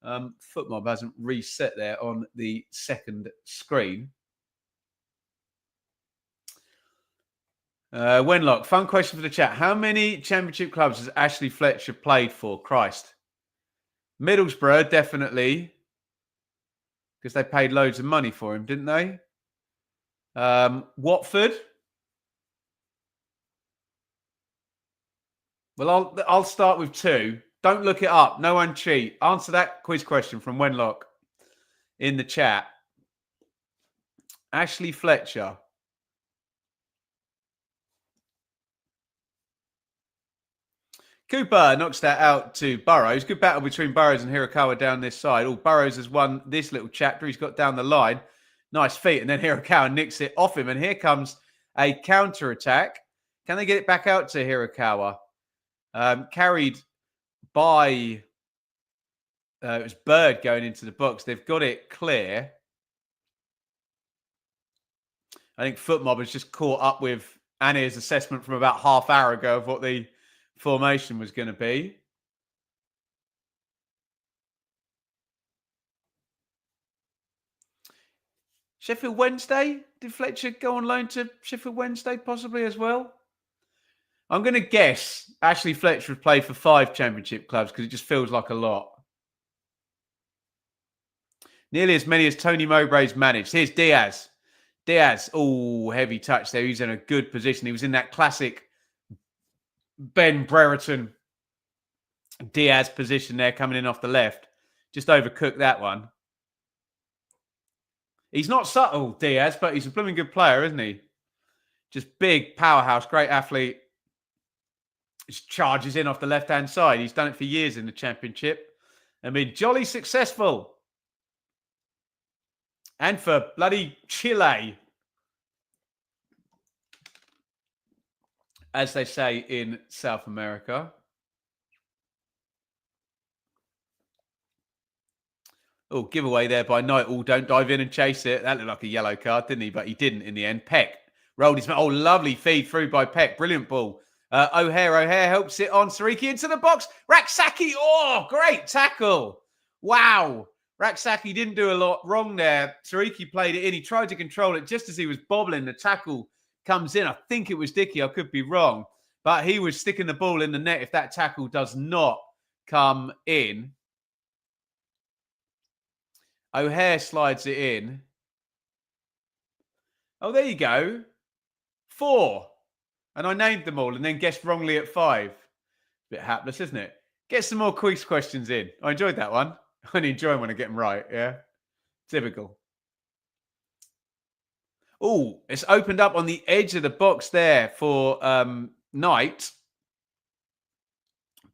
[SPEAKER 1] FootMob hasn't reset there on the second screen. Wenlock, fun question for the chat. How many championship clubs has Ashley Fletcher played for? Christ. Middlesbrough, definitely. Because they paid loads of money for him, didn't they? Watford. Well, I'll start with 2. Don't look it up. No one cheat. Answer that quiz question from Wenlock in the chat. Ashley Fletcher. Cooper knocks that out to Burrows. Good battle between Burrows and Hirakawa down this side. Oh, Burrows has won this little chapter. He's got down the line. Nice feet. And then Hirakawa nicks it off him. And here comes a counter-attack. Can they get it back out to Hirakawa? Carried by... it was Bird going into the box. They've got it clear. I think FootMob has just caught up with Annie's assessment from about half hour ago of what the formation was going to be. Sheffield Wednesday? Did Fletcher go on loan to Sheffield Wednesday possibly as well? I'm going to guess Ashley Fletcher would play for 5 championship clubs because it just feels like a lot. Nearly as many as Tony Mowbray's managed. Here's Diaz. Diaz, oh, heavy touch there. He's in a good position. He was in that classic Ben Brereton Diaz position there coming in off the left. Just overcooked that one. He's not subtle, Diaz, but he's a blooming good player, isn't he? Just big powerhouse, great athlete. Just charges in off the left-hand side. He's done it for years in the Championship and been jolly successful. And for bloody Chile, as they say in South America. Oh, giveaway there by Knight. Oh, don't dive in and chase it. That looked like a yellow card, didn't he? But he didn't in the end. Peck rolled his... Oh, lovely feed through by Peck. Brilliant ball. O'Hare helps it on. Sariki into the box. Raksaki. Oh, great tackle. Wow. Raksaki didn't do a lot wrong there. Sariki played it in. He tried to control it just as he was bobbling. The tackle comes in. I think it was Dickey. I could be wrong. But he was sticking the ball in the net if that tackle does not come in. O'Hare slides it in. Oh, there you go. 4. And I named them all and then guessed wrongly at 5. Bit hapless, isn't it? Get some more quiz questions in. I enjoyed that one. I only enjoy them when I get them right, yeah? Typical. Oh, it's opened up on the edge of the box there for Knight.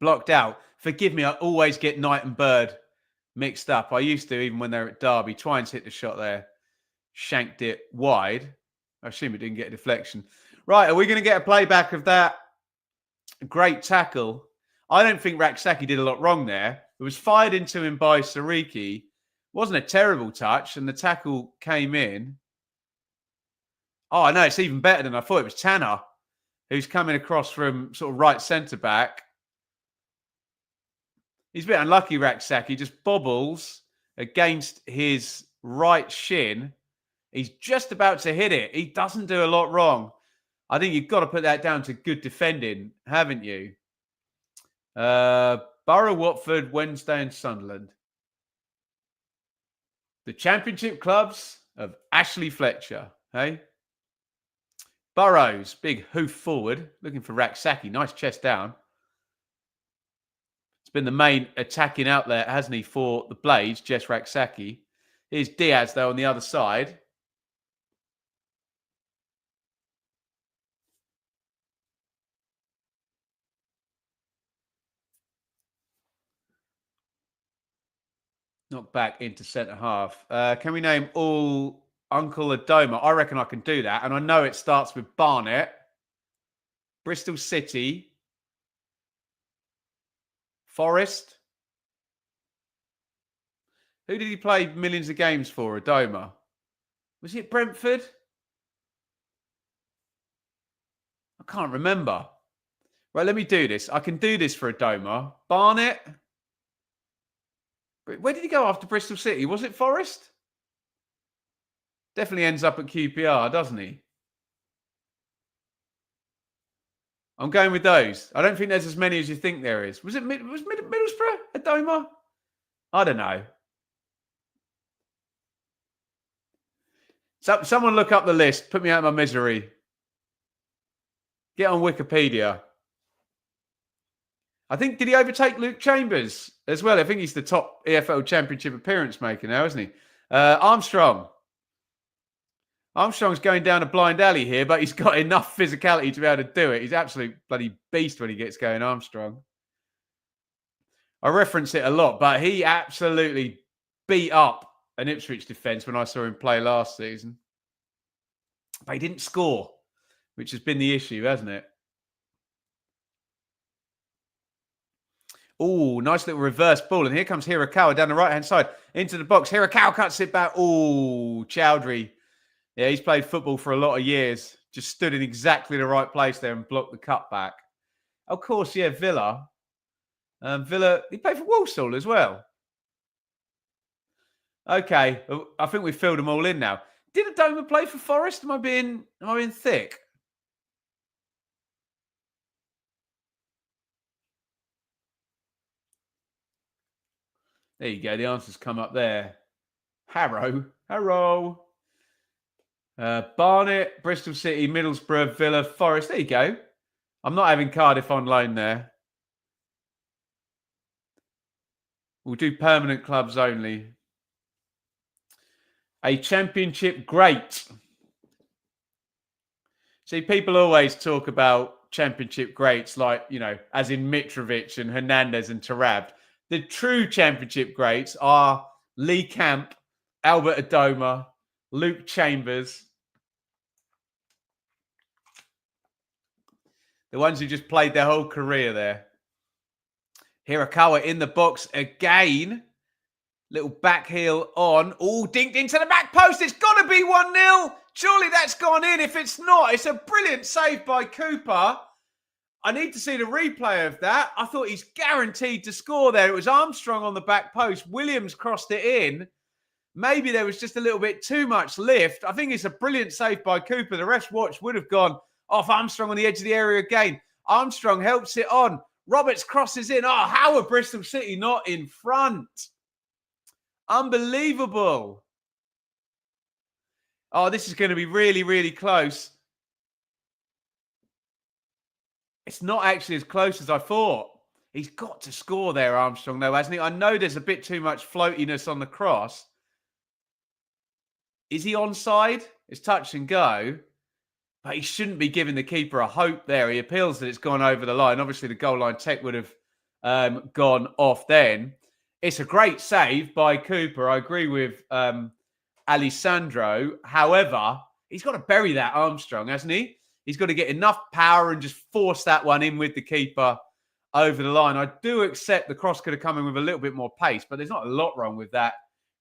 [SPEAKER 1] Blocked out. Forgive me, I always get Knight and Bird mixed up. I used to, even when they're at Derby. Try and hit the shot there. Shanked it wide. I assume it didn't get a deflection. Right, are we going to get a playback of that great tackle? I don't think Raksaki did a lot wrong there. It was fired into him by Sariki. Wasn't a terrible touch, and the tackle came in. Oh, no, it's even better than I thought. It was Tanner, who's coming across from sort of right centre-back. He's a bit unlucky, Raksaki. Just bobbles against his right shin. He's just about to hit it. He doesn't do a lot wrong. I think you've got to put that down to good defending, haven't you? Borough, Watford, Wednesday and Sunderland. The championship clubs of Ashley Fletcher, hey? Burrows, big hoof forward, looking for Raksaki. Nice chest down. It's been the main attacking outlet, hasn't he, for the Blades, Jess Raksaki. Here's Diaz, though, on the other side. Knock back into centre half. Can we name all Uncle Adoma? I reckon I can do that. And I know it starts with Barnet, Bristol City, Forest. Who did he play millions of games for, Adoma? Was he at Brentford? I can't remember. Right, let me do this. I can do this for Adoma. Barnet. Where did he go after Bristol City? Was it Forest? Definitely ends up at QPR, doesn't he? I'm going with those. I don't think there's as many as you think there is. Was Middlesbrough? Adoma? I don't know. So, someone look up the list. Put me out of my misery. Get on Wikipedia. I think, did he overtake Luke Chambers as well? I think he's the top EFL Championship appearance maker now, isn't he? Armstrong. Armstrong's going down a blind alley here, but he's got enough physicality to be able to do it. He's absolute bloody beast when he gets going, Armstrong. I reference it a lot, but he absolutely beat up an Ipswich defence when I saw him play last season. But he didn't score, which has been the issue, hasn't it? Oh, nice little reverse ball. And here comes Hirakawa down the right-hand side into the box. Hirakawa cuts it back. Oh, Chowdhury. Yeah, he's played football for a lot of years. Just stood in exactly the right place there and blocked the cutback. Of course, yeah, Villa. Villa, he played for Walsall as well. Okay, I think we've filled them all in now. Did Adoma play for Forest? Am I being thick? There you go. The answers come up there. Harrow. Barnet, Bristol City, Middlesbrough, Villa, Forest. There you go. I'm not having Cardiff on loan there. We'll do permanent clubs only. A championship great. See, people always talk about championship greats like, as in Mitrovic and Hernandez and Tarab. The true championship greats are Lee Camp, Albert Adoma, Luke Chambers. The ones who just played their whole career there. Hirakawa in the box again. Little back heel on. Oh, dinked into the back post. It's got to be 1-0. Surely that's gone in. If it's not, it's a brilliant save by Cooper. I need to see the replay of that. I thought he's guaranteed to score there. It was Armstrong on the back post. Williams crossed it in. Maybe there was just a little bit too much lift. I think it's a brilliant save by Cooper. The ref's watch would have gone off Armstrong on the edge of the area again. Armstrong helps it on. Roberts crosses in. Oh, how are Bristol City not in front? Unbelievable. Oh, this is going to be really, really close. It's not actually as close as I thought. He's got to score there, Armstrong, though, hasn't he? I know there's a bit too much floatiness on the cross. Is he onside? It's touch and go. But he shouldn't be giving the keeper a hope there. He appeals that it's gone over the line. Obviously, the goal line tech would have gone off then. It's a great save by Cooper. I agree with Alessandro. However, he's got to bury that Armstrong, hasn't he? He's got to get enough power and just force that one in with the keeper over the line. I do accept the cross could have come in with a little bit more pace, but there's not a lot wrong with that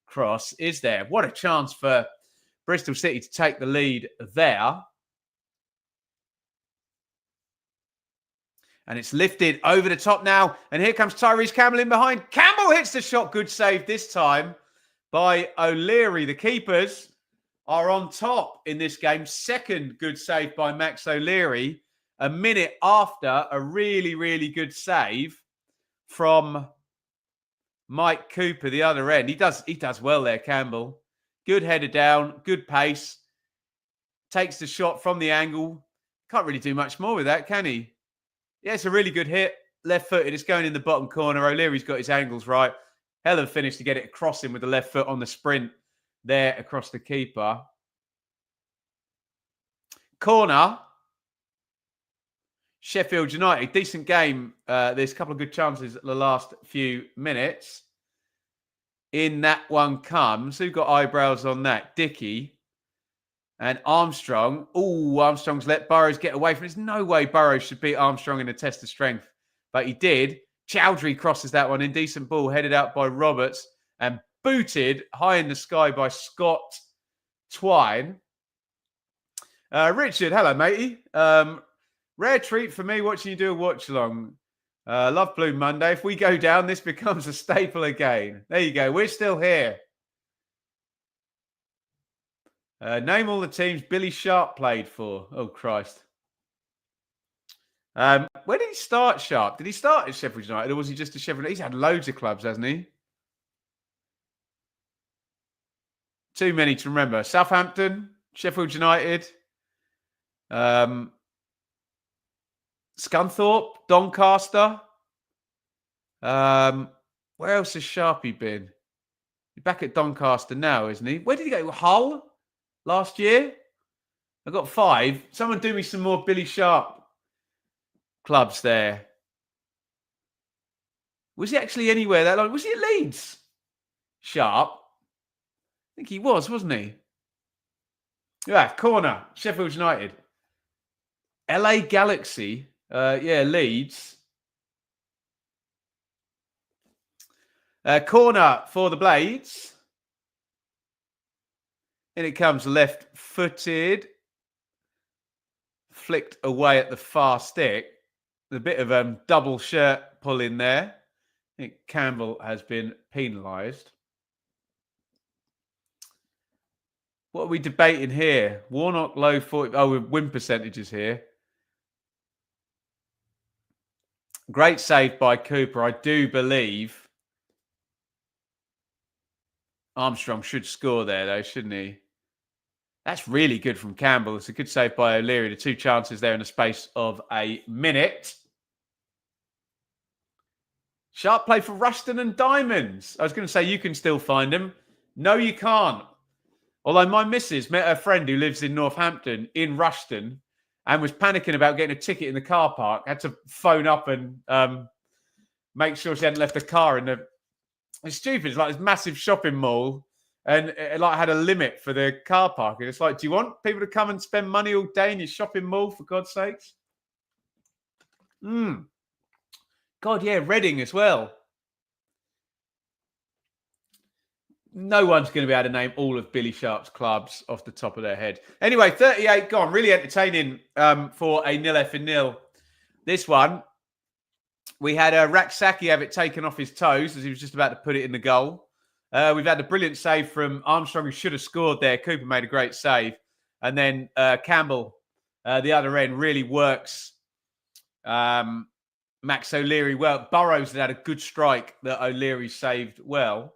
[SPEAKER 1] cross, is there? What a chance for Bristol City to take the lead there. And it's lifted over the top now. And here comes Tyrese Campbell in behind. Campbell hits the shot. Good save this time by O'Leary. The keepers are on top in this game. Second good save by Max O'Leary. A minute after a really, really good save from Mike Cooper, the other end. He does well there, Campbell. Good header down. Good pace. Takes the shot from the angle. Can't really do much more with that, can he? Yeah, it's a really good hit. Left-footed. It's going in the bottom corner. O'Leary's got his angles right. Hell of a finish to get it across him with the left foot on the sprint there across the keeper. Corner. Sheffield United. Decent game. There's a couple of good chances at the last few minutes. in that one comes. Who got eyebrows on that? Dickey and Armstrong. Oh, Armstrong's let Burrows get away from it. There's no way Burrows should beat Armstrong in a test of strength, but he did. Chowdhury crosses that one in. Decent ball headed out by Roberts and booted high in the sky by Scott Twine. Richard, hello, matey. Rare treat for me watching you do a watch along. Love Blue Monday. If we go down, this becomes a staple again. There you go. We're still here. Name all the teams Billy Sharp played for. Oh, Christ. Where did he start, Sharp? Did he start at Sheffield United or was he just a Sheffield United? He's had loads of clubs, hasn't he? Too many to remember. Southampton, Sheffield United, Scunthorpe, Doncaster. Where else has Sharpie been? He's back at Doncaster now, isn't he? Where did he go? Hull last year? I got 5. Someone do me some more Billy Sharp clubs there. Was he actually anywhere that long? Was he at Leeds? Sharp? I think he was, wasn't he? Yeah, corner, Sheffield United. LA Galaxy, yeah, Leeds. Corner for the Blades. In it comes left-footed. Flicked away at the far stick. A bit of double shirt pull in there. I think Campbell has been penalised. What are we debating here? Warnock low 40. Oh, with win percentages here. Great save by Cooper. I do believe Armstrong should score there, though, shouldn't he? That's really good from Campbell. It's a good save by O'Leary. The 2 chances there in the space of a minute. Sharp play for Rushton and Diamonds. I was going to say you can still find them. No, you can't. Although my missus met her friend who lives in Northampton in Rushton and was panicking about getting a ticket in the car park. Had to phone up and make sure she hadn't left the car in the... It's stupid. It's like this massive shopping mall and it like had a limit for the car park. And it's like, do you want people to come and spend money all day in your shopping mall, for God's sakes? God, yeah, Reading as well. No one's going to be able to name all of Billy Sharp's clubs off the top of their head. Anyway, 38 gone. Really entertaining for a 0-0. This one, we had Raksaki have it taken off his toes as he was just about to put it in the goal. We've had a brilliant save from Armstrong, who should have scored there. Cooper made a great save. And then Campbell, the other end, really works Max O'Leary well. Burrows had a good strike that O'Leary saved well.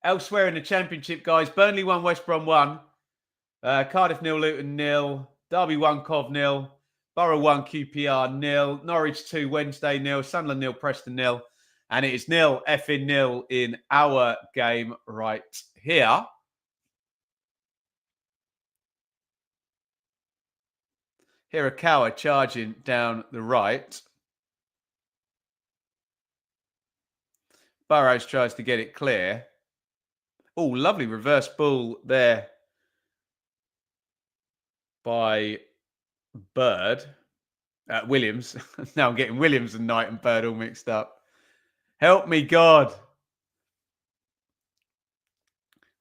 [SPEAKER 1] Elsewhere in the Championship, guys, Burnley 1, West Brom 1. Cardiff 0, Luton 0. Derby 1, Cov 0. Borough 1, QPR 0. Norwich 2, Wednesday 0. Sunderland 0, Preston 0. And it is 0-0 in our game right here. Hirakawa charging down the right. Burrows tries to get it clear. Oh, lovely reverse ball there by Bird. Williams. Now I'm getting Williams and Knight and Bird all mixed up. Help me, God.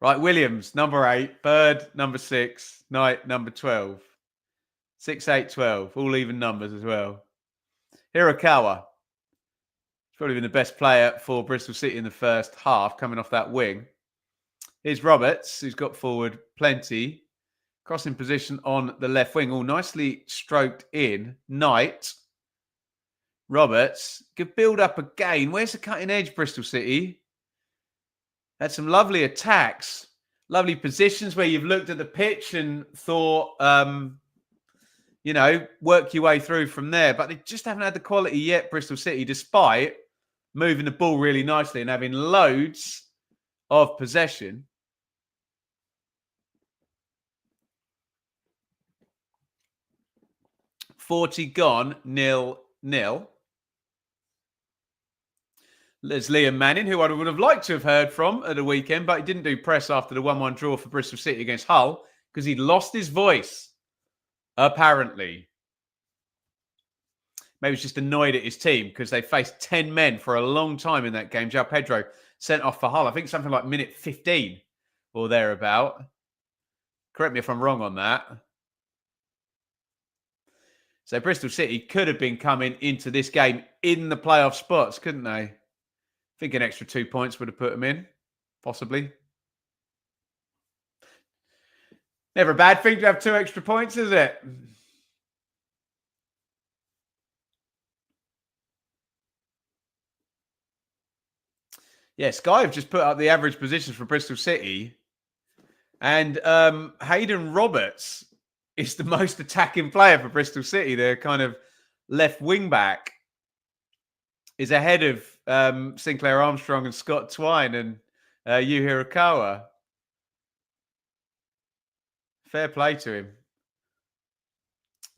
[SPEAKER 1] Right, Williams, number 8. Bird, number 6. Knight, number 12. 6, 8, 12. All even numbers as well. Hirakawa. He's probably been the best player for Bristol City in the first half, coming off that wing. Here's Roberts, who's got forward plenty. Crossing position on the left wing. All nicely stroked in. Knight. Roberts. Good build up again. Where's the cutting edge, Bristol City? Had some lovely attacks. Lovely positions where you've looked at the pitch and thought, you know, work your way through from there. But they just haven't had the quality yet, Bristol City, despite moving the ball really nicely and having loads of possession. .40 gone, 0-0. There's Liam Manning, who I would have liked to have heard from at the weekend, but he didn't do press after the 1-1 draw for Bristol City against Hull because he'd lost his voice, apparently. Maybe he's just annoyed at his team because they faced 10 men for a long time in that game. João Pedro sent off for Hull, I think something like minute 15 or thereabout. Correct me if I'm wrong on that. So Bristol City could have been coming into this game in the playoff spots, couldn't they? I think an extra 2 points would have put them in, possibly. Never a bad thing to have 2 extra points, is it? Yeah, Sky have just put up the average positions for Bristol City. And Hayden Roberts is the most attacking player for Bristol City. Their kind of left wing back is ahead of Sinclair Armstrong and Scott Twine and Yu Hirakawa. Fair play to him.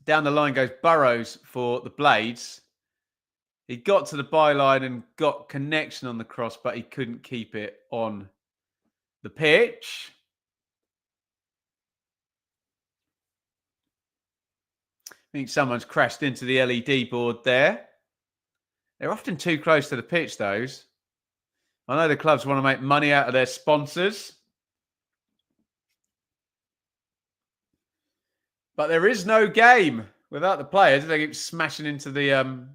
[SPEAKER 1] Down the line goes Burrows for the Blades. He got to the byline and got connection on the cross, but he couldn't keep it on the pitch. I think someone's crashed into the LED board there. They're often too close to the pitch, those. I know the clubs want to make money out of their sponsors. But there is no game without the players. They keep smashing into the...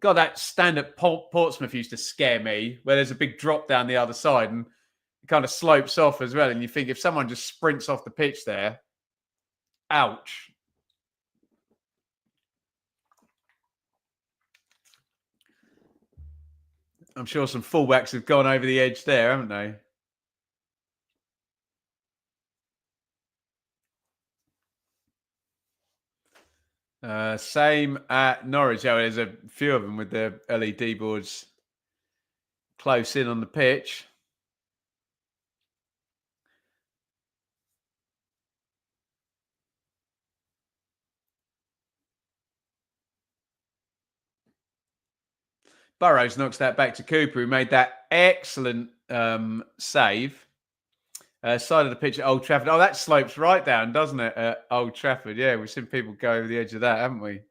[SPEAKER 1] God, that stand at Portsmouth used to scare me, where there's a big drop down the other side and it kind of slopes off as well. And you think if someone just sprints off the pitch there, ouch. I'm sure some fullbacks have gone over the edge there, haven't they? Same at Norwich. Oh, there's a few of them with their LED boards close in on the pitch. Burrows knocks that back to Cooper, who made that excellent save. Side of the pitch at Old Trafford. Oh, that slopes right down, doesn't it, at Old Trafford? Yeah, we've seen people go over the edge of that, haven't we?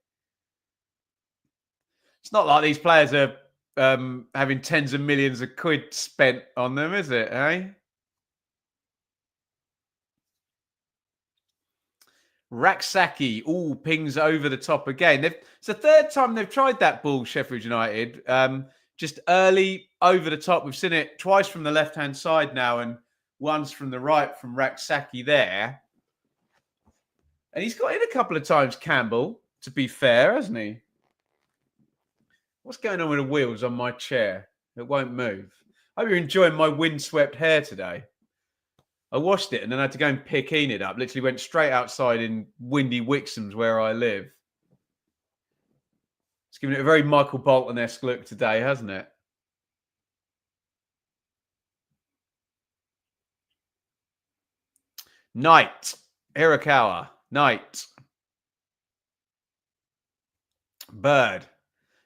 [SPEAKER 1] It's not like these players are having tens of millions of quid spent on them, is it, eh? Raksaki, all pings over the top again. It's the third time they've tried that ball, Sheffield United. Just early, over the top. We've seen it twice from the left-hand side now and once from the right from Raksaki there. And he's got in a couple of times, Campbell, to be fair, hasn't he? What's going on with the wheels on my chair? It won't move. I hope you're enjoying my windswept hair today. I washed it and then I had to go and pick Enid up. Literally went straight outside in windy Wixham's where I live. It's given it a very Michael Bolton-esque look today, hasn't it? Knight. Hirakawa. Knight. Bird.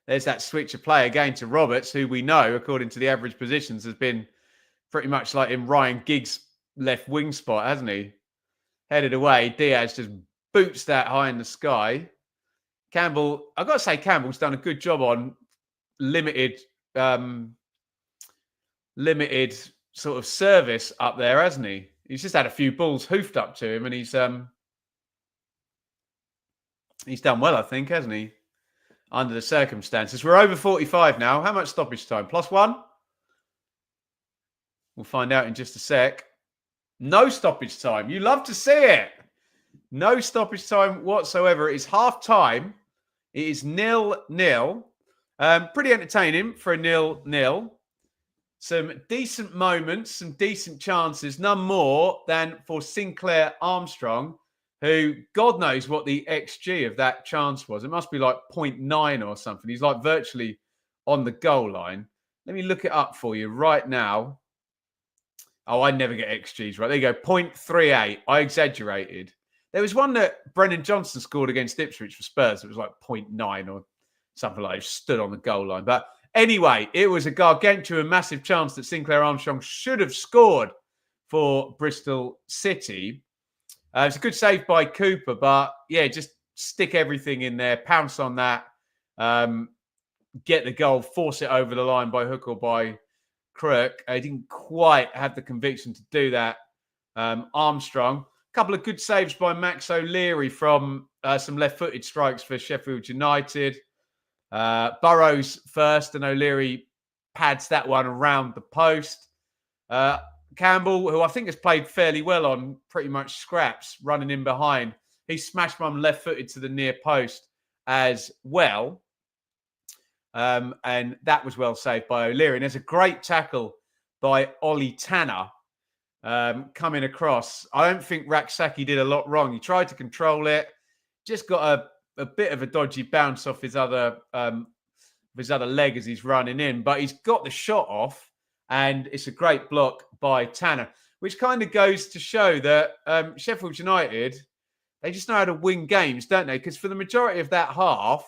[SPEAKER 1] There's that switch of play again to Roberts, who we know, according to the average positions, has been pretty much like in Ryan Giggs' left wing spot, hasn't he? Headed away. Diaz just boots that high in the sky. Campbell, I've got to say, Campbell's done a good job on limited sort of service up there, hasn't he? He's just had a few balls hoofed up to him, and he's done well, I think, hasn't he? Under the circumstances. We're over 45 now. How much stoppage time? +1? We'll find out in just a sec. No stoppage time. You love to see it. No stoppage time whatsoever. It is half time. It is 0-0. Pretty entertaining for a 0-0. Some decent moments, some decent chances. None more than for Sinclair Armstrong, who, God knows what the XG of that chance was. It must be like 0.9 or something. He's like virtually on the goal line. Let me look it up for you right now. Oh, I never get XGs right. There you go, 0.38. I exaggerated. There was one that Brennan Johnson scored against Ipswich for Spurs. It was like 0.9 or something like that. Stood on the goal line. But Anyway, it was a gargantuan, massive chance that Sinclair Armstrong should have scored for Bristol City. It's a good save by Cooper, but yeah, just stick everything in there, pounce on that, get the goal, force it over the line by hook or by crook. He didn't quite have the conviction to do that. Armstrong, a couple of good saves by Max O'Leary from some left-footed strikes for Sheffield United. Burrows first, and O'Leary pads that one around the post. Campbell, who I think has played fairly well on pretty much scraps, running in behind. He smashed one left-footed to the near post as well. And that was well saved by O'Leary. And there's a great tackle by Ollie Tanner coming across. I don't think Raksaki did a lot wrong. He tried to control it, just got a bit of a dodgy bounce off his other leg as he's running in. But he's got the shot off, and it's a great block by Tanner, which kind of goes to show that Sheffield United, they just know how to win games, don't they? Because for the majority of that half,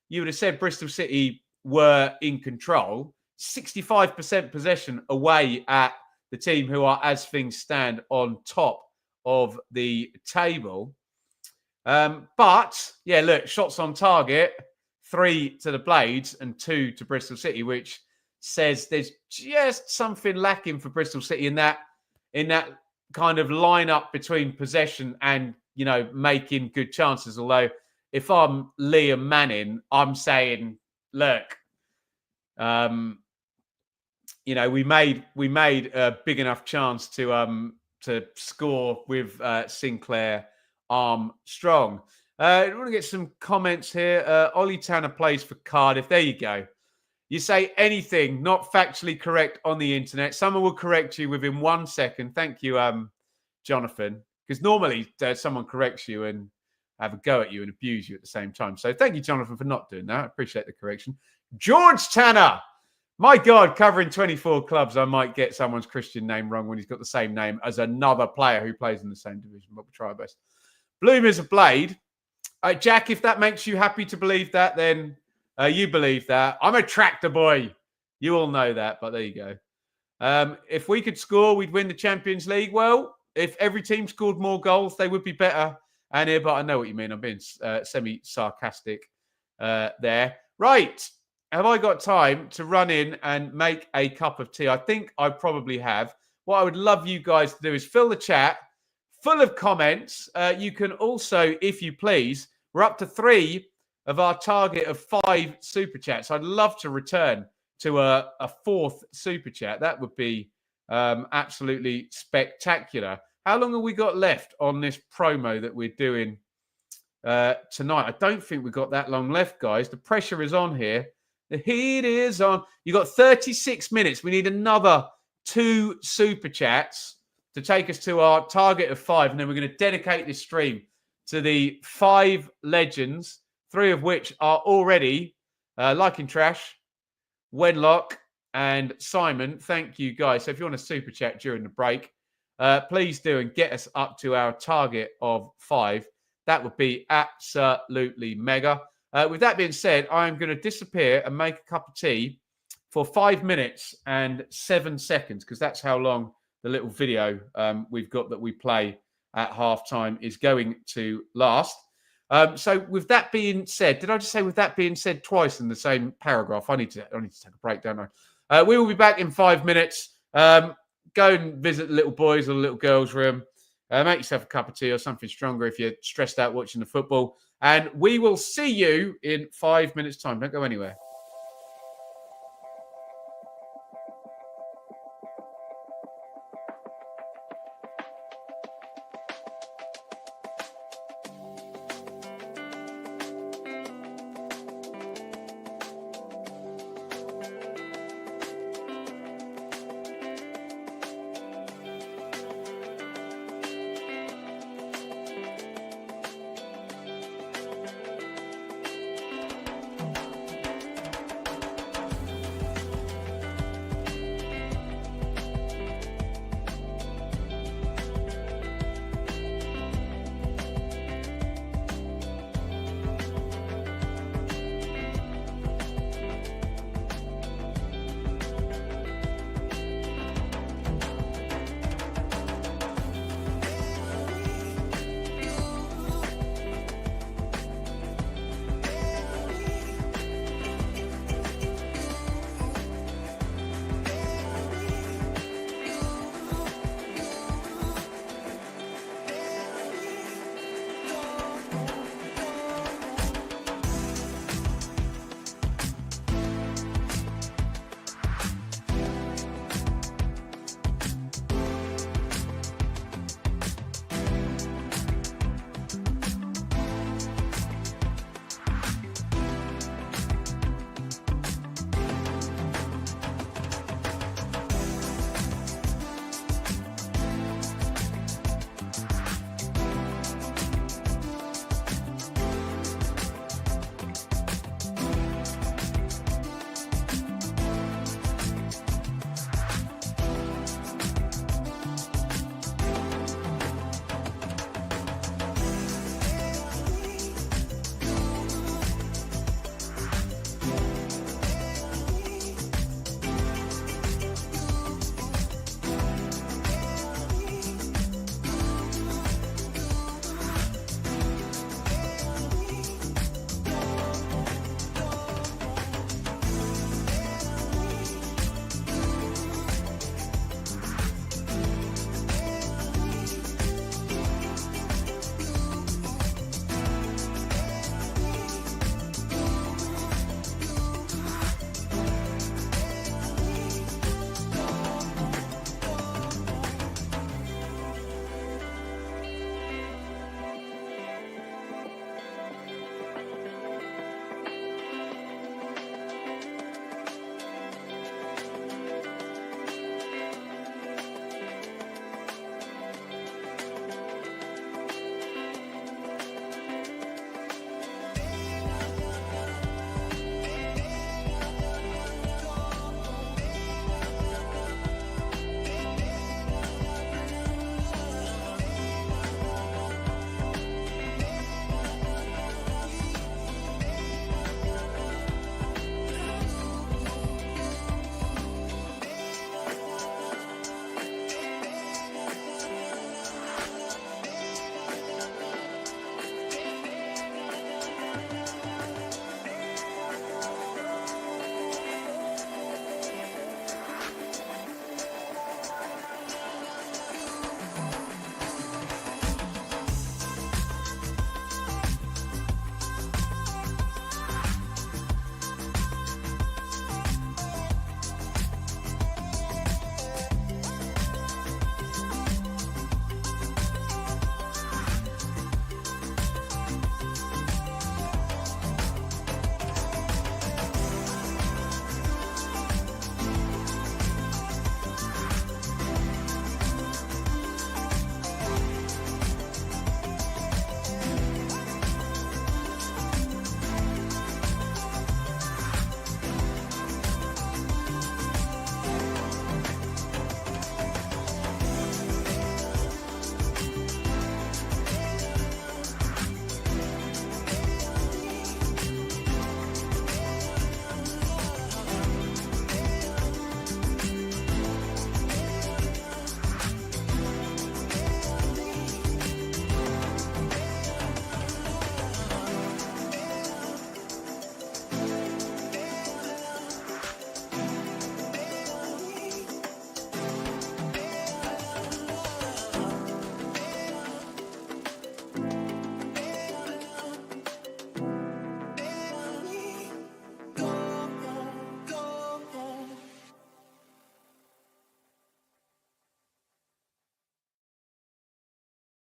[SPEAKER 1] you would have said Bristol City were in control. 65% possession away at the team who are, as things stand, on top of the table. But, yeah, look, shots on target, 3 to the Blades and 2 to Bristol City, which says there's just something lacking for Bristol City in that kind of lineup between possession and, you know, making good chances. Although, if I'm Liam Manning, I'm saying, look, you know, we made a big enough chance to score with Sinclair Armstrong. I want to get some comments here. Ollie Tanner plays for Cardiff. There you go. You say anything not factually correct on the internet, someone will correct you within 1 second. Thank you, Jonathan. Because normally someone corrects you and have a go at you and abuse you at the same time. So thank you, Jonathan, for not doing that. I appreciate the correction. George Tanner. My God, covering 24 clubs, I might get someone's Christian name wrong when he's got the same name as another player who plays in the same division, but we'll try our best. Bloom is a blade. Jack, if that makes you happy to believe that, then you believe that. I'm a tractor boy. You all know that, but there you go. If we could score, we'd win the Champions League. Well, if every team scored more goals, they would be better. And here, but I know what you mean. I'm being semi-sarcastic there. Right. Have I got time to run in and make a cup of tea? I think I probably have. What I would love you guys to do is fill the chat full of comments. You can also, if you please, we're up to 3 of our target of 5 super chats. I'd love to return to a 4th super chat. That would be absolutely spectacular. How long have we got left on this promo that we're doing tonight? I don't think we've got that long left, guys. The pressure is on here. The heat is on. You've got 36 minutes. We need another 2 super chats to take us to our target of 5. And then we're going to dedicate this stream to the 5 legends, 3 of which are already Liking Trash, Wenlock, and Simon. Thank you, guys. So if you want a super chat during the break, please do and get us up to our target of 5. That would be absolutely mega. With that being said, I'm going to disappear and make a cup of tea for 5 minutes and 7 seconds, because that's how long the little video we've got that we play at halftime is going to last. So with that being said, did I just say with that being said twice in the same paragraph? I need to take a break, don't I? We will be back in 5 minutes. Go and visit the little boys or the little girls' room. Make yourself a cup of tea or something stronger if you're stressed out watching the football. And we will see you in 5 minutes' time. Don't go anywhere.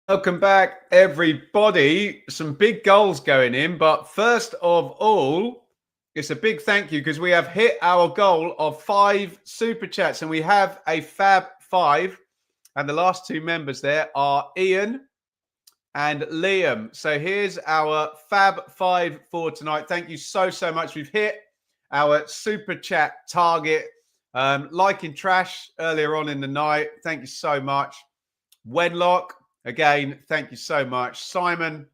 [SPEAKER 1] Welcome back, everybody. Some big goals going in. But first of all, it's a big thank you because we have hit our goal of 5 super chats and we have a fab 5. And the last 2 members there are Ian and Liam. So here's our fab 5 for tonight. Thank you so much. We've hit our super chat target. Liking Trash earlier on in the night. Thank you so much. Wenlock. Again, thank you so much. Simon,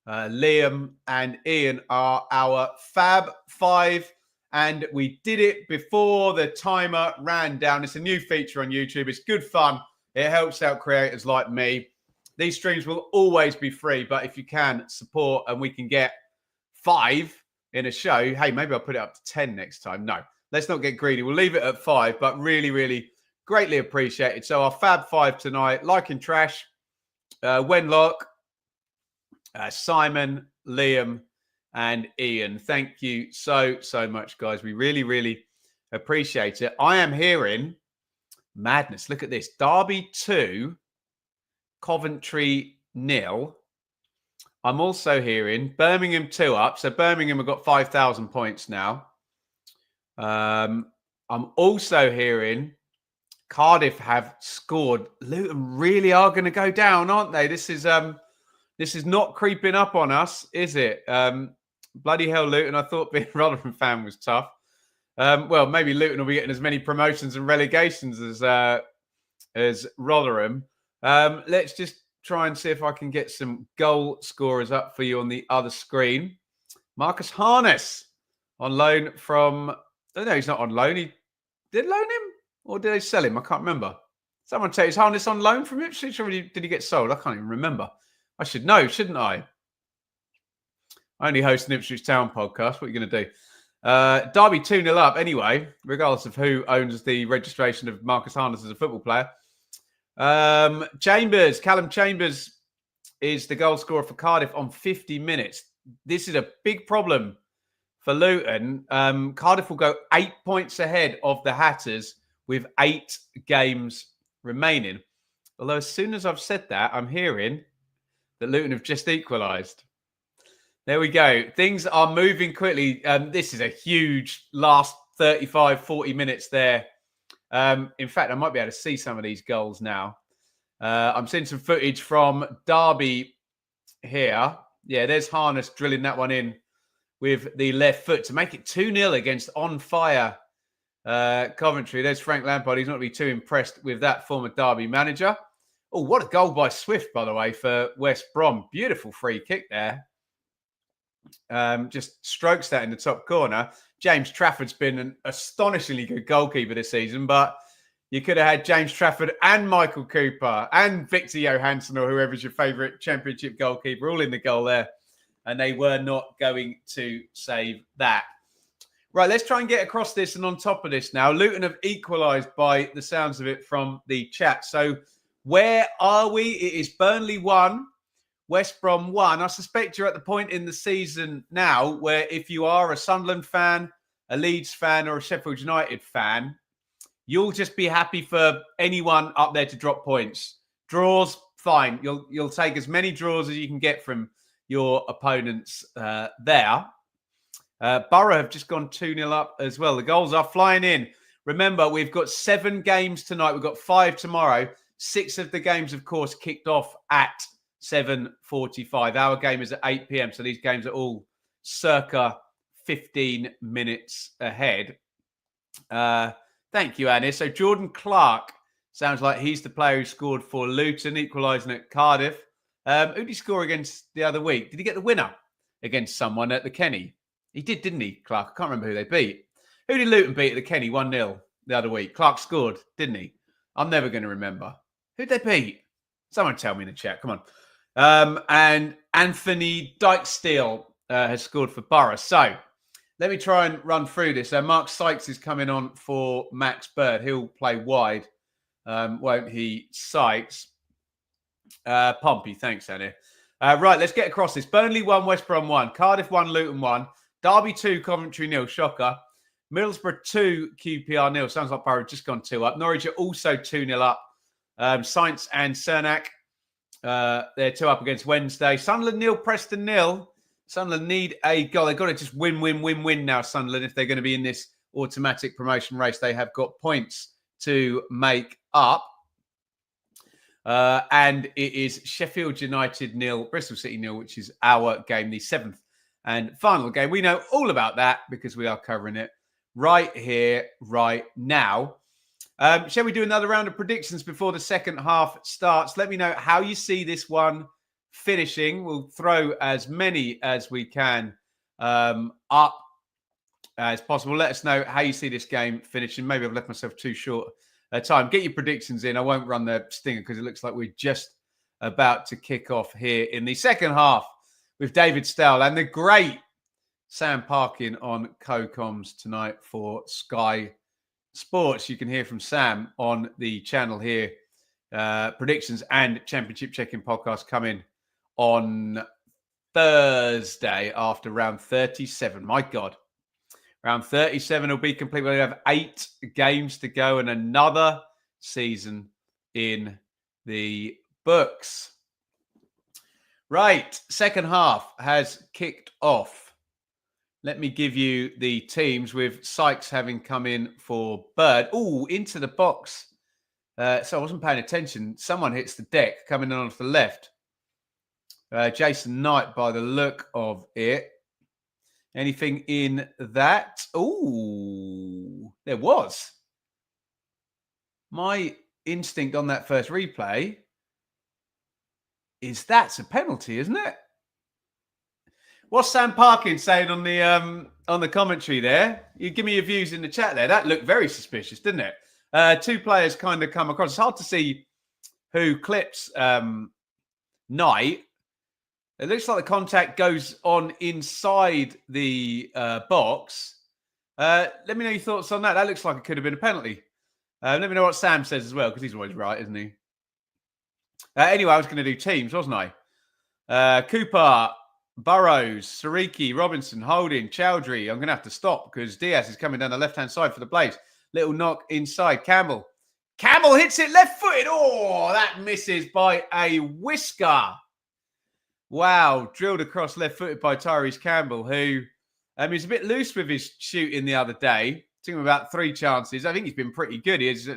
[SPEAKER 1] Liam, and Ian are our Fab 5. And we did it before the timer ran down. It's a new feature on YouTube. It's good fun. It helps out creators like me. These streams will always be free, but if you can support and we can get 5 in a show, hey, maybe I'll put it up to 10 next time. No, let's not get greedy. We'll leave it at 5, but really greatly appreciated. So our Fab 5 tonight, Liking Trash, Wenlock, Simon, Liam, and Ian. Thank you so much, guys. We really appreciate it. I am hearing madness. Look at this. Derby 2, Coventry 0. I'm also hearing Birmingham 2 up. So Birmingham have got 5,000 points now. I'm also hearing Cardiff have scored. Luton really are going to go down, aren't they? This is not creeping up on us, is it? Bloody hell, Luton. I thought being a Rotherham fan was tough. Well, maybe Luton will be getting as many promotions and relegations as Rotherham. Let's just try and see if I can get some goal scorers up for you on the other screen. Marcus Harness on loan from... Oh, no, he's not on loan. He did loan him? Or did they sell him? I can't remember. Someone tell his Harness on loan from Ipswich, or did he get sold? I can't even remember. I should know, shouldn't I? I only host an Ipswich Town podcast. What are you going to do? Derby 2-0 up anyway, regardless of who owns the registration of Marcus Harness as a football player. Chambers, Callum Chambers is the goal scorer for Cardiff on 50 minutes. This is a big problem for Luton. Cardiff will go 8 points ahead of the Hatters with 8 games remaining. Although as soon as I've said that, I'm hearing that Luton have just equalised. There we go. Things are moving quickly. This is a huge last 35, 40 minutes there. In fact, I might be able to see some of these goals now. I'm seeing some footage from Derby here. Yeah, there's Harness drilling that one in with the left foot to make it 2-0 against on fire Coventry. There's Frank Lampard. He's not going to be too impressed with that former Derby manager. Oh, what a goal by Swift, by the way, for West Brom. Beautiful free kick there. Just strokes that in the top corner. James Trafford's been an astonishingly good goalkeeper this season, but you could have had James Trafford and Michael Cooper and Victor Johansson or whoever's your favourite Championship goalkeeper all in the goal there, and they were not going to save that. Right, let's try and get across this and on top of this now. Luton have equalised by the sounds of it from the chat. So where are we? It is Burnley 1, West Brom 1. I suspect you're at the point in the season now where if you are a Sunderland fan, a Leeds fan or a Sheffield United fan, you'll just be happy for anyone up there to drop points. Draws, fine. You'll take as many draws as you can get from your opponents there. Borough have just gone 2-0 up as well. The goals are flying in. Remember, we've got 7 games tonight. We've got 5 tomorrow. 6 of the games, of course, kicked off at 7:45. Our game is at 8 p.m. So these games are all circa 15 minutes ahead. Thank you, Annie. So Jordan Clark sounds like he's the player who scored for Luton, equalising at Cardiff. Who did he score against the other week? Did he get the winner against someone at the Kenny? He did, didn't he, Clark? I can't remember who they beat. Who did Luton beat at the Kenny 1-0 the other week? Clark scored, didn't he? I'm never going to remember. Who'd they beat? Someone tell me in the chat. Come on. And Anthony Dykesteel has scored for Borough. So let me try and run through this. Mark Sykes is coming on for Max Bird. He'll play wide, won't he, Sykes? Pompey, thanks, Annie. Right, let's get across this. Burnley 1, West Brom 1. Cardiff 1, Luton 1. Derby 2, Coventry 0. Shocker. Middlesbrough 2, QPR 0. Sounds like Borough just gone 2 up. Norwich are also 2-0 up. Saints and Cernak They're 2 up against Wednesday. Sunderland 0, Preston 0. Sunderland need a goal. They've got to just win now, Sunderland, if they're going to be in this automatic promotion race. They have got points to make up. And it is Sheffield United 0, Bristol City 0, which is our game, the 7th and final game. We know all about that because we are covering it right here, right now. Shall we do another round of predictions before the second half starts? Let me know how you see this one finishing. We'll throw as many as we can up as possible. Let us know how you see this game finishing. Maybe I've left myself too short time. Get your predictions in. I won't run the stinger because it looks like we're just about to kick off here in the second half with David Stowell and the great Sam Parkin on co-coms tonight for Sky Sports. You can hear from Sam on the channel here. Predictions and Championship Check-In podcast coming on Thursday after round 37. My God. Round 37 will be complete. We'll have 8 games to go and another season in the books. Right, second half has kicked off. Let me give you the teams with Sykes having come in for Bird. Oh, into the box. So I wasn't paying attention. Someone hits the deck coming in off the left. Jason Knight by the look of it. Anything in that? Oh, there was. My instinct on that first replay is that's a penalty, isn't it? What's Sam Parkin saying on the commentary there? You give me your views in the chat there. That looked very suspicious, didn't it? 2 players kind of come across. It's hard to see who clips Knight. It looks like the contact goes on inside the box. Let me know your thoughts on that. That looks like it could have been a penalty. Let me know what Sam says as well, because he's always right, isn't he? Anyway, I was going to do teams, wasn't I? Cooper, Burrows, Sariki, Robinson, Holding, Chowdhury. I'm going to have to stop because Diaz is coming down the left-hand side for the Blades. Little knock inside. Campbell. Campbell hits it left-footed. Oh, that misses by a whisker. Wow, drilled across left-footed by Tyrese Campbell, who he was a bit loose with his shooting the other day. Took him about 3 chances. I think he's been pretty good. He's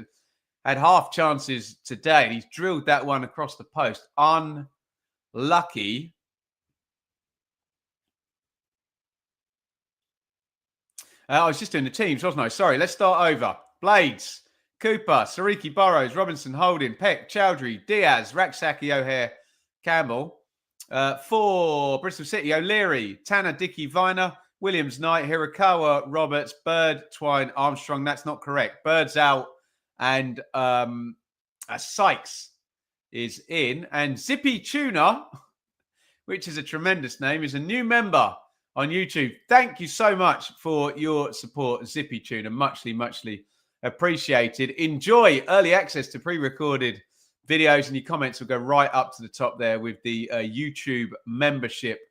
[SPEAKER 1] had half chances today, and he's drilled that one across the post. Unlucky. I was just doing the teams, wasn't I? Sorry, let's start over. Blades, Cooper, Sariki, Burrows, Robinson, Holding, Peck, Chowdhury, Diaz, Raksaki, O'Hare, Campbell. For Bristol City, O'Leary, Tanner, Dickey, Viner, Williams, Knight, Hirakawa, Roberts, Bird, Twine, Armstrong. That's not correct. Bird's out and Sykes is in. And Zippy Tuna, which is a tremendous name, is a new member on YouTube. Thank you so much for your support, Zippy Tuna. Muchly appreciated. Enjoy early access to pre-recorded videos, and your comments will go right up to the top there with the YouTube membership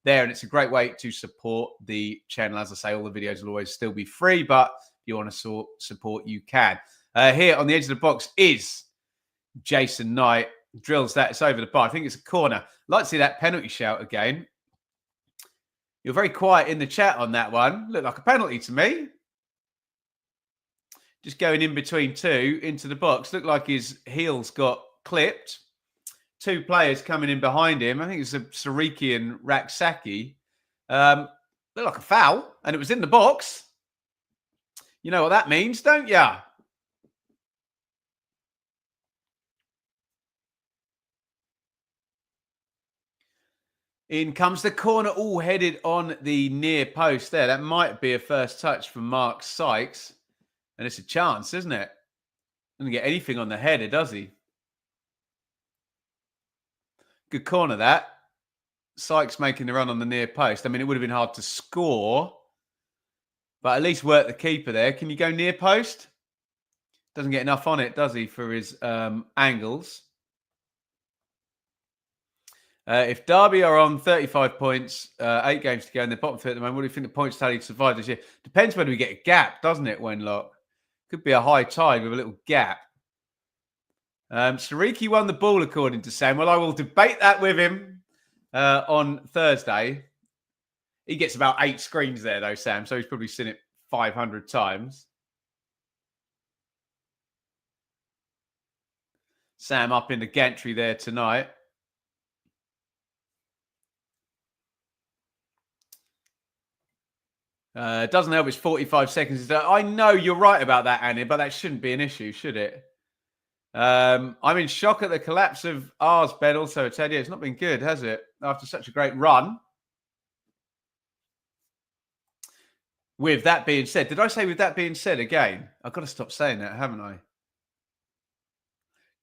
[SPEAKER 1] there. And it's a great way to support the channel. As I say, all the videos will always still be free, but if you want to support, you can. Here on the edge of the box is Jason Knight. Drills that. It's over the bar. I think it's a corner. I'd like to see that penalty shout again. You're very quiet in the chat on that one. Looked like a penalty to me. Just going in between 2 into the box. Looked like his heels got clipped. 2 players coming in behind him. I think it's a Sariki and Raksaki. Looked like a foul, and it was in the box. You know what that means, don't you? In comes the corner, all headed on the near post there. That might be a first touch from Mark Sykes. And it's a chance, isn't it? Doesn't get anything on the header, does he? Good corner, that. Sykes making the run on the near post. I mean, it would have been hard to score, but at least work the keeper there. Can you go near post? Doesn't get enough on it, does he, for his angles? If Derby are on 35 points, 8 games to go in the bottom 3 at the moment, what do you think the points tally to survive this year? Depends whether we get a gap, doesn't it, Wenlock? Could be a high tide with a little gap. Sariki won the ball, according to Sam. Well, I will debate that with him on Thursday. He gets about 8 screens there, though, Sam, so he's probably seen it 500 times. Sam up in the gantry there tonight. It doesn't help it's 45 seconds. I know you're right about that, Annie, but that shouldn't be an issue, should it? I'm in shock at the collapse of ours, Ben. Also, Ted, it's not been good, has it? After such a great run. With that being said, did I say with that being said again? I've got to stop saying that, haven't I?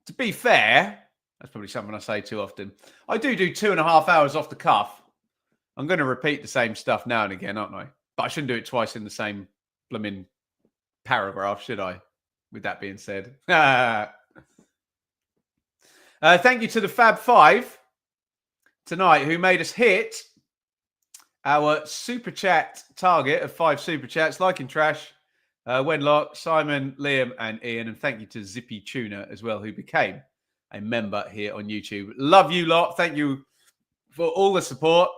[SPEAKER 1] To be fair, that's probably something I say too often. I do 2.5 hours off the cuff. I'm going to repeat the same stuff now and again, aren't I? But I shouldn't do it twice in the same blooming paragraph, should I? With that being said. Thank you to the Fab Five tonight who made us hit our super chat target of 5 super chats. Liking Trash, Wenlock, Simon, Liam, and Ian. And thank you to Zippy Tuna as well, who became a member here on YouTube. Love you lot. Thank you for all the support.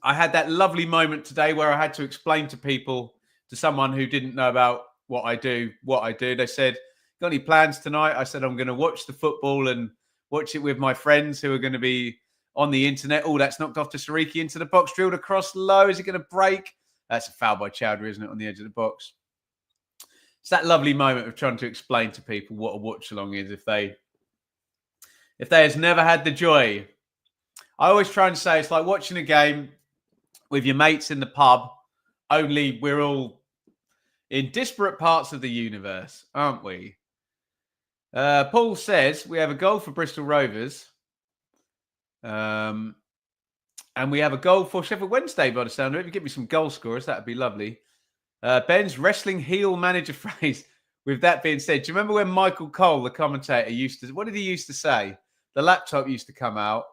[SPEAKER 1] I had that lovely moment today where I had to explain to people, to someone who didn't know about what I do. They said, got any plans tonight? I said, I'm going to watch the football and watch it with my friends who are going to be on the internet. Oh, that's knocked off to Sariki into the box, drilled across low. Is it going to break? That's a foul by Chowdhury, isn't it, on the edge of the box? It's that lovely moment of trying to explain to people what a watch along is if they has never had the joy. I always try and say it's like watching a game with your mates in the pub, only we're all in disparate parts of the universe, aren't we? Paul says we have a goal for Bristol Rovers. And we have a goal for Sheffield Wednesday, by the sound of it. If you give me some goal scorers, that would be lovely. Ben's wrestling heel manager phrase. With that being said, do you remember when Michael Cole, the commentator, what did he used to say? The laptop used to come out.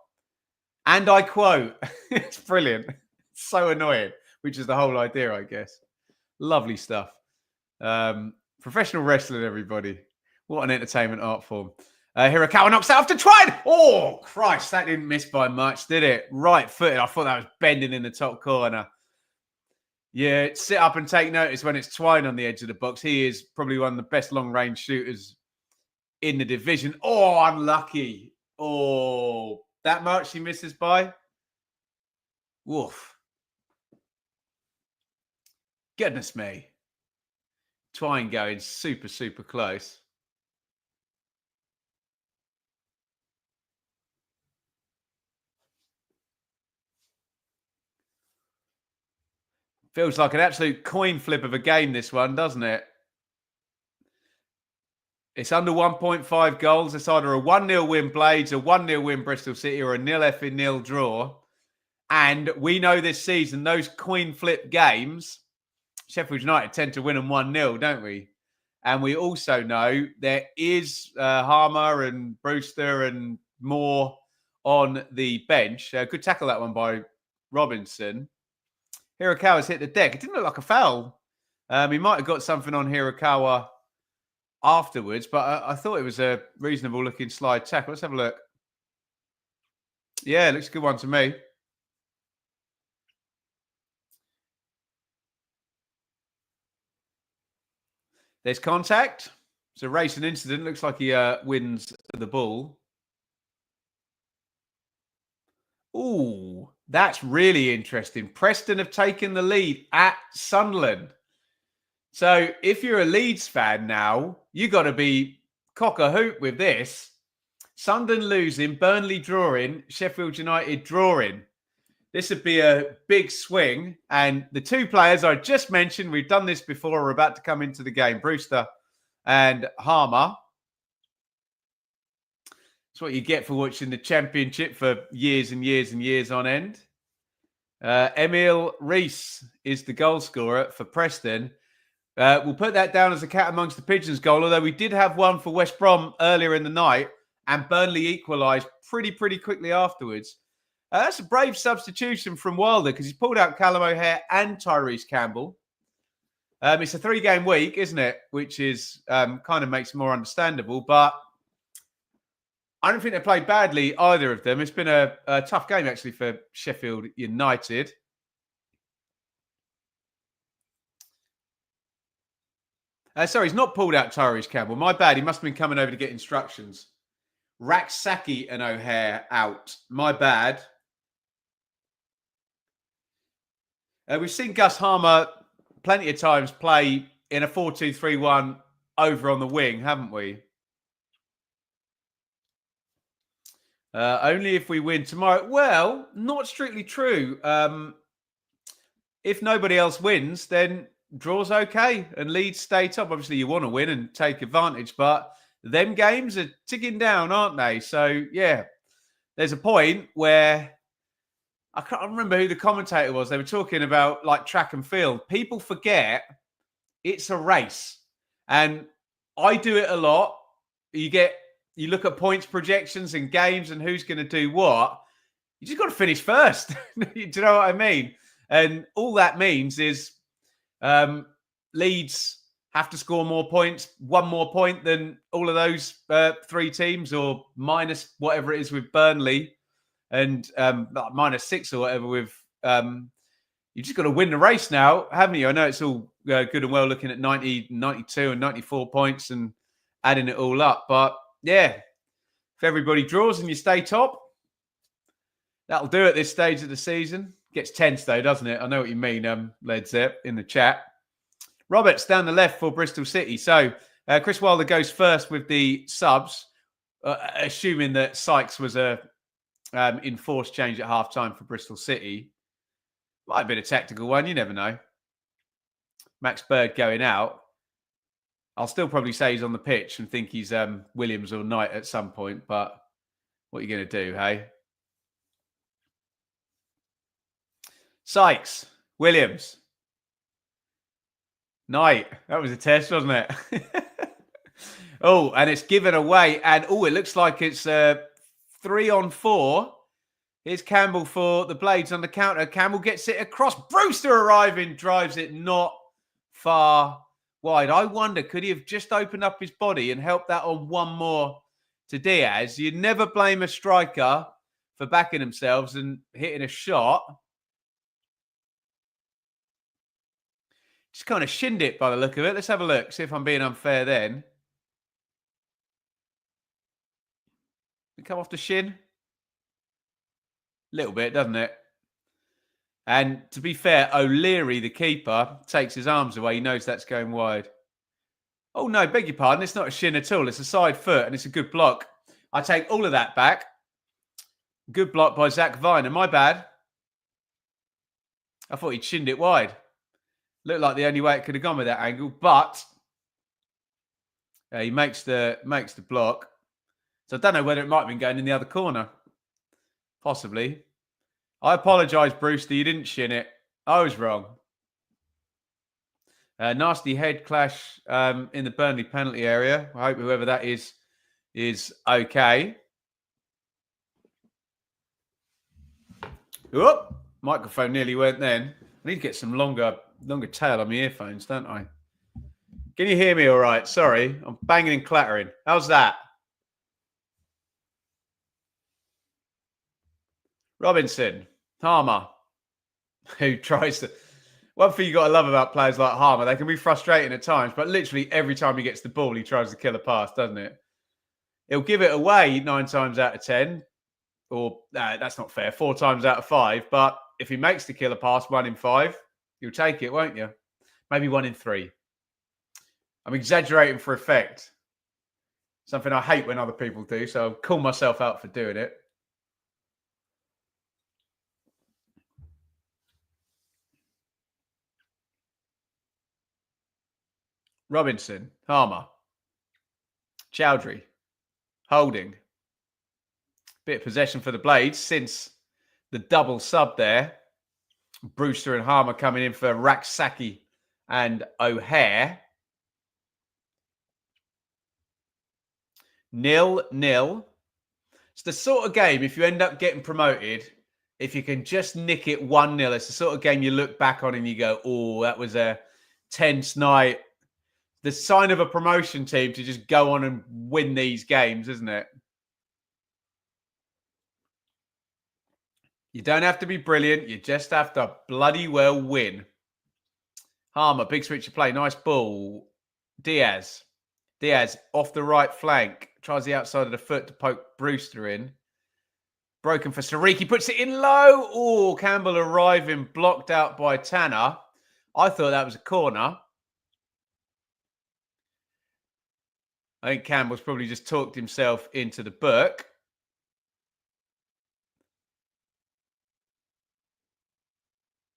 [SPEAKER 1] And I quote, it's brilliant. It's so annoying, which is the whole idea, I guess. Lovely stuff. Professional wrestling, everybody. What an entertainment art form. Hirakawa knocks out after trying. Oh, Christ, that didn't miss by much, did it? Right footed. I thought that was bending in the top corner. Yeah, sit up and take notice when it's Twine on the edge of the box. He is probably one of the best long-range shooters in the division. Oh, unlucky. Oh, that much he misses by? Woof. Goodness me. Twine going super, super close. Feels like an absolute coin flip of a game, this one, doesn't it? It's under 1.5 goals. It's either a 1-0 win Blades, a 1-0 win Bristol City, or a 0-0 draw. And we know this season, those coin flip games, Sheffield United tend to win them 1-0, don't we? And we also know there is Harmer and Brewster and Moore on the bench. Good tackle that one by Robinson. Hirakawa's hit the deck. It didn't look like a foul. He might have got something on Hirakawa afterwards, but I thought it was a reasonable looking slide tackle. Let's have a look. Yeah, it looks a good one to me. There's contact. It's a racing incident. Looks like he wins the ball. Ooh, that's really interesting. Preston have taken the lead at Sunderland. So if you're a Leeds fan now, you got to be cock-a-hoop with this. Sunderland losing, Burnley drawing, Sheffield United drawing. This would be a big swing. And the two players I just mentioned, we've done this before, are about to come into the game. Brewster and Harmer. That's what you get for watching the Championship for years and years and years on end. Emil Rees is the goal scorer for Preston. We'll put that down as a cat amongst the pigeons goal, although we did have one for West Brom earlier in the night, and Burnley equalised pretty quickly afterwards. That's a brave substitution from Wilder because he's pulled out Callum O'Hare and Tyrese Campbell. It's a 3-game week, isn't it? Which is kind of makes it more understandable, but I don't think they played badly, either of them. It's been a tough game, actually, for Sheffield United. Sorry, he's not pulled out Tyrese Campbell. My bad. He must have been coming over to get instructions. Raksaki and O'Hare out. My bad. We've seen Gus Harmer plenty of times play in a 4-2-3-1 over on the wing, haven't we? Only if we win tomorrow. Well, not strictly true. If nobody else wins, then draw's okay. And Leeds stay top. Obviously, you want to win and take advantage, but them games are ticking down, aren't they? So, yeah, there's a point where I can't remember who the commentator was. They were talking about like track and field. People forget it's a race. And I do it a lot. You look at points projections and games and who's going to do what. You just got to finish first. Do you know what I mean? And all that means is Leeds have to score more points, one more point than all of those three teams, or minus whatever it is with Burnley, and -6 or whatever with. You just got to win the race now, haven't you? I know it's all good and well looking at 90, 92 and 94 points and adding it all up. But yeah, if everybody draws and you stay top, that'll do at this stage of the season. Gets tense though, doesn't it? I know what you mean, Led Zepp in the chat. Roberts down the left for Bristol City. So Chris Wilder goes first with the subs, assuming that Sykes was a enforced change at half-time for Bristol City. Might have been a tactical one. You never know. Max Bird going out. I'll still probably say he's on the pitch and think he's Williams or Knight at some point. But what are you going to do, hey? Sykes, Williams, Knight. That was a test, wasn't it? Oh, and it's given away. And, it looks like it's 3-on-4. Here's Campbell for the Blades on the counter. Campbell gets it across. Brewster arriving, drives it not far wide. I wonder, could he have just opened up his body and helped that on one more to Diaz? You'd never blame a striker for backing themselves and hitting a shot. Just kind of shinned it by the look of it. Let's have a look. See if I'm being unfair then. Did it come off the shin? Little bit, doesn't it? And to be fair, O'Leary, the keeper, takes his arms away. He knows that's going wide. Oh, no, beg your pardon. It's not a shin at all. It's a side foot, and it's a good block. I take all of that back. Good block by Zach Viner. My bad. I thought he'd shinned it wide. Looked like the only way it could have gone with that angle, but he makes the block. So I don't know whether it might have been going in the other corner. Possibly. I apologise, Brewster. You didn't shin it. I was wrong. Nasty head clash in the Burnley penalty area. I hope whoever that is okay. Whoop! Microphone nearly went then. I need to get some longer tail on my earphones, don't I? Can you hear me all right? Sorry. I'm banging and clattering. How's that? Robinson, Harmer, who tries to... One thing you got to love about players like Harmer, they can be frustrating at times, but literally every time he gets the ball, he tries to kill a pass, doesn't it? He'll give it away 9 times out of 10, or that's not fair, 4 times out of 5, but if he makes the killer pass 1 in 5, you'll take it, won't you? Maybe 1 in 3. I'm exaggerating for effect. Something I hate when other people do, so I'll call myself out for doing it. Robinson, Harmer, Chowdhury, Holding. Bit of possession for the Blades since the double sub there. Brewster and Harmer coming in for Raksaki and O'Hare. 0-0. It's the sort of game, if you end up getting promoted, if you can just nick it 1-0, it's the sort of game you look back on and you go, oh, that was a tense night. The sign of a promotion team to just go on and win these games, isn't it? You don't have to be brilliant. You just have to bloody well win. Harmer, big switch of play. Nice ball. Diaz off the right flank. Tries the outside of the foot to poke Brewster in. Broken for Sariki. Puts it in low. Oh, Campbell arriving. Blocked out by Tanner. I thought that was a corner. I think Campbell's probably just talked himself into the book.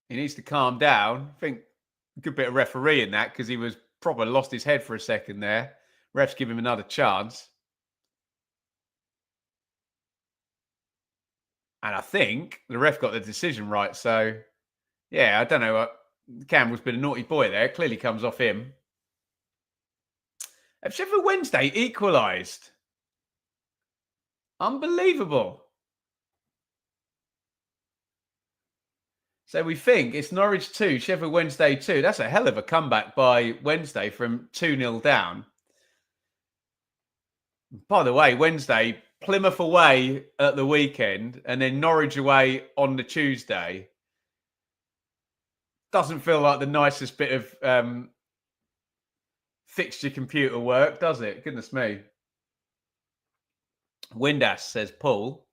[SPEAKER 1] He needs to calm down. I think a good bit of referee in that because he was probably lost his head for a second there. Refs give him another chance. And I think the ref got the decision right. So, yeah, I don't know what. Campbell's been a naughty boy there. Clearly comes off him. Have Sheffield Wednesday equalised? Unbelievable. So we think it's Norwich 2, Sheffield Wednesday 2. That's a hell of a comeback by Wednesday from 2-0 down. By the way, Wednesday, Plymouth away at the weekend and then Norwich away on the Tuesday. Doesn't feel like the nicest bit of fixture computer work, does it? Goodness me. Windass, says Paul.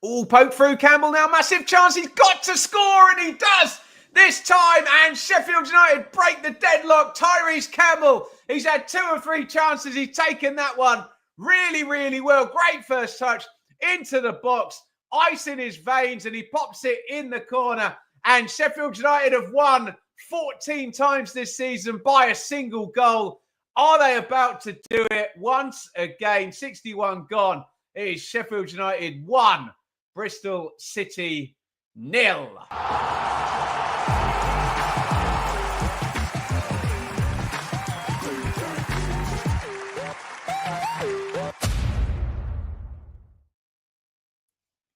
[SPEAKER 1] Oh, poke through Campbell now. Massive chance. He's got to score, and he does this time. And Sheffield United break the deadlock. Tyrese Campbell. He's had 2 or 3 chances. He's taken that one really, really well. Great first touch into the box. Ice in his veins, and he pops it in the corner. And Sheffield United have won 14 times this season by a single goal. Are they about to do it once again? 61 gone. It is Sheffield United 1, Bristol City 0.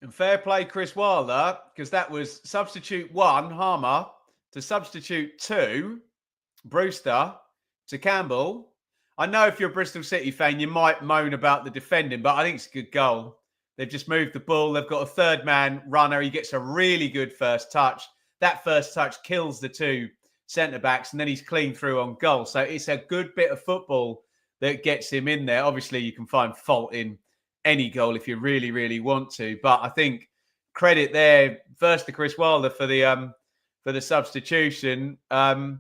[SPEAKER 1] And fair play, Chris Wilder, because that was substitute 1, Harmer, to substitute 2, Brewster, to Campbell. I know if you're a Bristol City fan, you might moan about the defending, but I think it's a good goal. They've just moved the ball. They've got a third man runner. He gets a really good first touch. That first touch kills the 2 centre-backs, and then he's clean through on goal. So it's a good bit of football that gets him in there. Obviously, you can find fault in any goal if you really, really want to. But I think credit there first to Chris Wilder for the substitution. And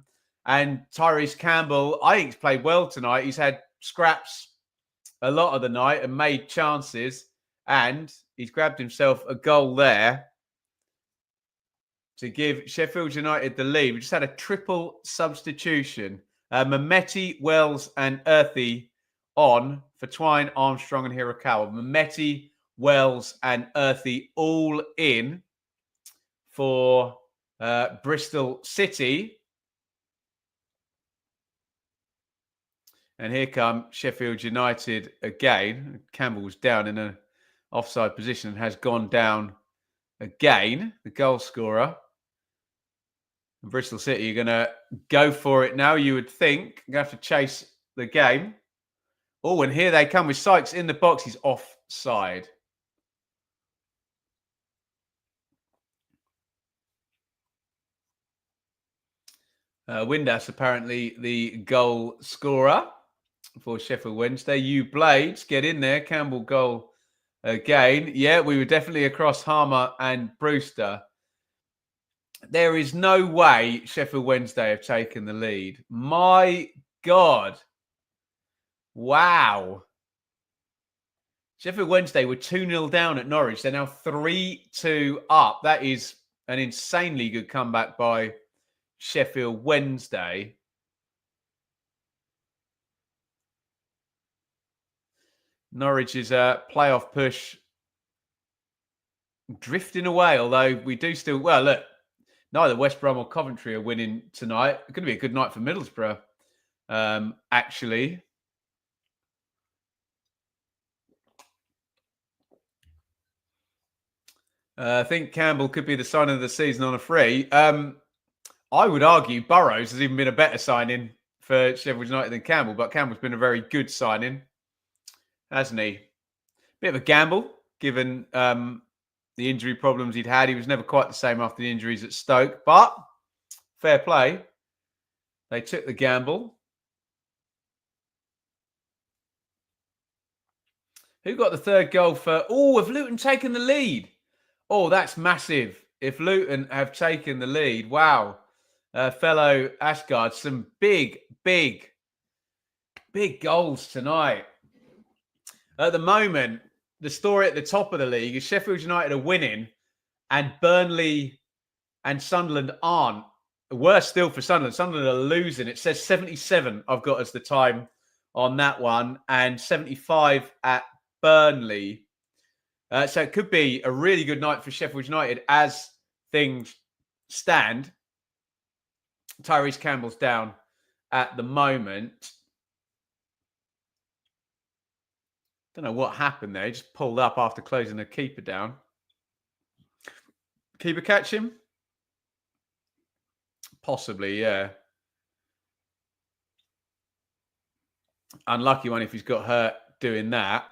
[SPEAKER 1] Tyrese Campbell, I think he's played well tonight. He's had scraps a lot of the night and made chances. And he's grabbed himself a goal there to give Sheffield United the lead. We just had a triple substitution. Mehmeti, Wells and Earthy on for Twine, Armstrong and Hirokawa. Mehmeti, Wells and Earthy all in for Bristol City. And here come Sheffield United again. Campbell was down in an offside position and has gone down again, the goal scorer. And Bristol City are going to go for it now, you would think. You're going to have to chase the game. Oh, and here they come with Sykes in the box. He's offside. Windass apparently the goal scorer for Sheffield Wednesday. You Blades, get in there. Campbell goal again. Yeah, we were definitely across Harmer and Brewster. There is no way Sheffield Wednesday have taken the lead. My God. Wow. Sheffield Wednesday were 2-0 down at Norwich. They're now 3-2 up. That is an insanely good comeback by Sheffield Wednesday. Norwich's playoff push drifting away, although we do still... Well, look, neither West Brom or Coventry are winning tonight. It's going to be a good night for Middlesbrough, actually. I think Campbell could be the signing of the season on a free. I would argue Burrows has even been a better signing for Sheffield United than Campbell, but Campbell's been a very good signing, hasn't he? Bit of a gamble, given the injury problems he'd had. He was never quite the same after the injuries at Stoke, but fair play. They took the gamble. Who got the third goal for... Oh, have Luton taken the lead? Oh, that's massive. If Luton have taken the lead, wow. Fellow Ashgard, some big goals tonight. At the moment, the story at the top of the league is Sheffield United are winning and Burnley and Sunderland aren't. Worse still for Sunderland. Sunderland are losing. It says 77 I've got as the time on that one and 75 at Burnley. So it could be a really good night for Sheffield United as things stand. Tyrese Campbell's down at the moment. Don't know what happened there. He just pulled up after closing the keeper down. Keeper catch him? Possibly, yeah. Unlucky one if he's got hurt doing that.